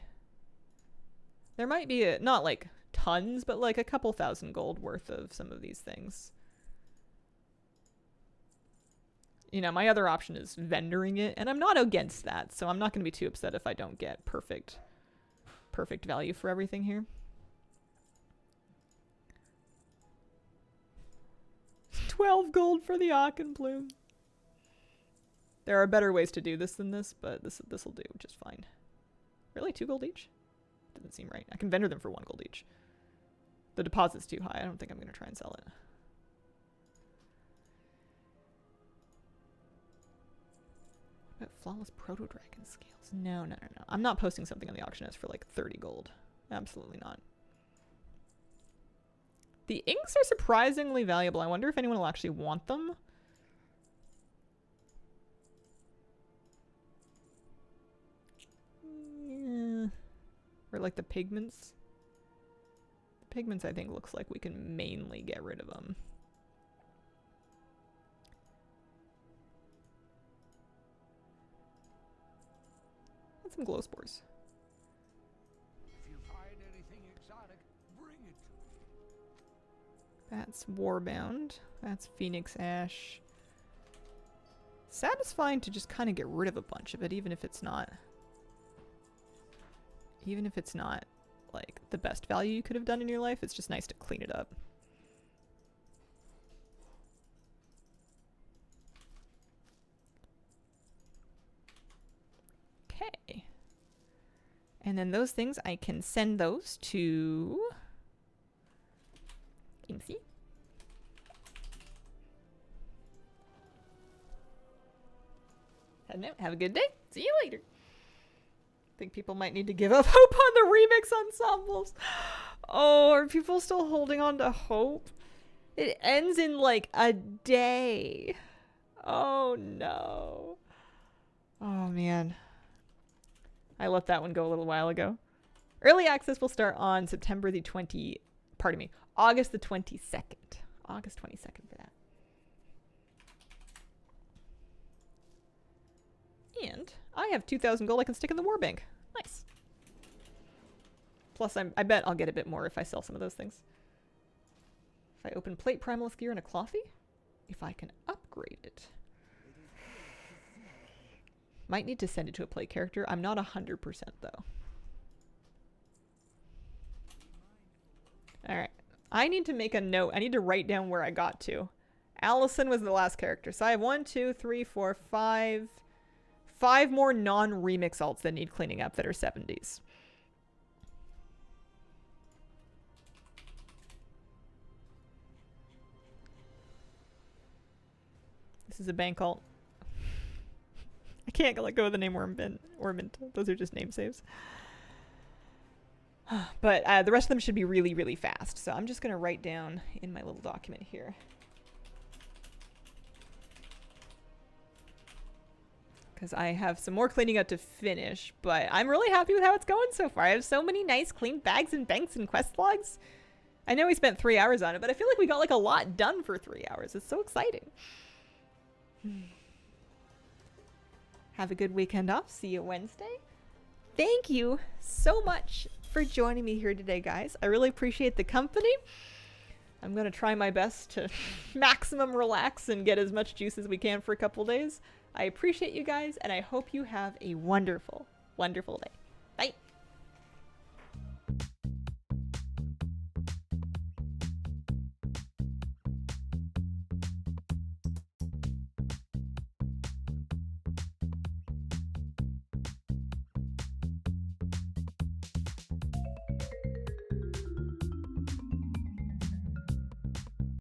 There might be a, not like tons, but like a couple thousand gold worth of some of these things. You know, my other option is vendoring it, and I'm not against that, so I'm not going to be too upset if I don't get perfect value for everything here. 12 gold for the Aachen Plume. There are better ways to do this than this, but this will do just fine. Really? 2 gold each? Doesn't seem right. I can vendor them for 1 gold each. The deposit's too high. I don't think I'm going to try and sell it. What about Flawless Proto-Dragon Scales? No. I'm not posting something on the auction house for like 30 gold. Absolutely not. The inks are surprisingly valuable. I wonder if anyone will actually want them. Yeah. Or like the pigments. The pigments I think looks like we can mainly get rid of them. And some glow spores. If you find anything exotic, bring it to me. That's Warbound. That's Phoenix Ash. Satisfying to just kind of get rid of a bunch of it, even if it's not like the best value you could have done in your life. It's just nice to clean it up. Okay. And then those things, I can send those to Inksy. Heading out. Have a good day. See you later. Think people might need to give up hope on the remix ensembles. Oh, are people still holding on to hope? It ends in like a day. Oh no. Oh man. I let that one go a little while ago. Early access will start on September the 20, pardon me, August the 22nd. August 22nd for that. And I have 2,000 gold I can stick in the war bank. Nice. Plus, I bet I'll get a bit more if I sell some of those things. If I open plate, primalist gear, and a clothy, if I can upgrade it. Might need to send it to a plate character. I'm not 100% though. Alright. I need to make a note. I need to write down where I got to. Allison was the last character. So I have 1, 2, 3, 4, 5... 5 more non-remix alts that need cleaning up that are 70s. This is a bank alt. I can't let go of the name Ormint. Those are just name saves. But the rest of them should be really, really fast. So I'm just going to write down in my little document here. Because I have some more cleaning up to finish, but I'm really happy with how it's going so far. I have so many nice clean bags and banks and quest logs. I know we spent 3 hours on it, but I feel like we got like a lot done for 3 hours. It's so exciting. Have a good weekend off. See you Wednesday. Thank you so much for joining me here today, guys. I really appreciate the company. I'm going to try my best to maximum relax and get as much juice as we can for a couple days. I appreciate you guys, and I hope you have a wonderful, wonderful day.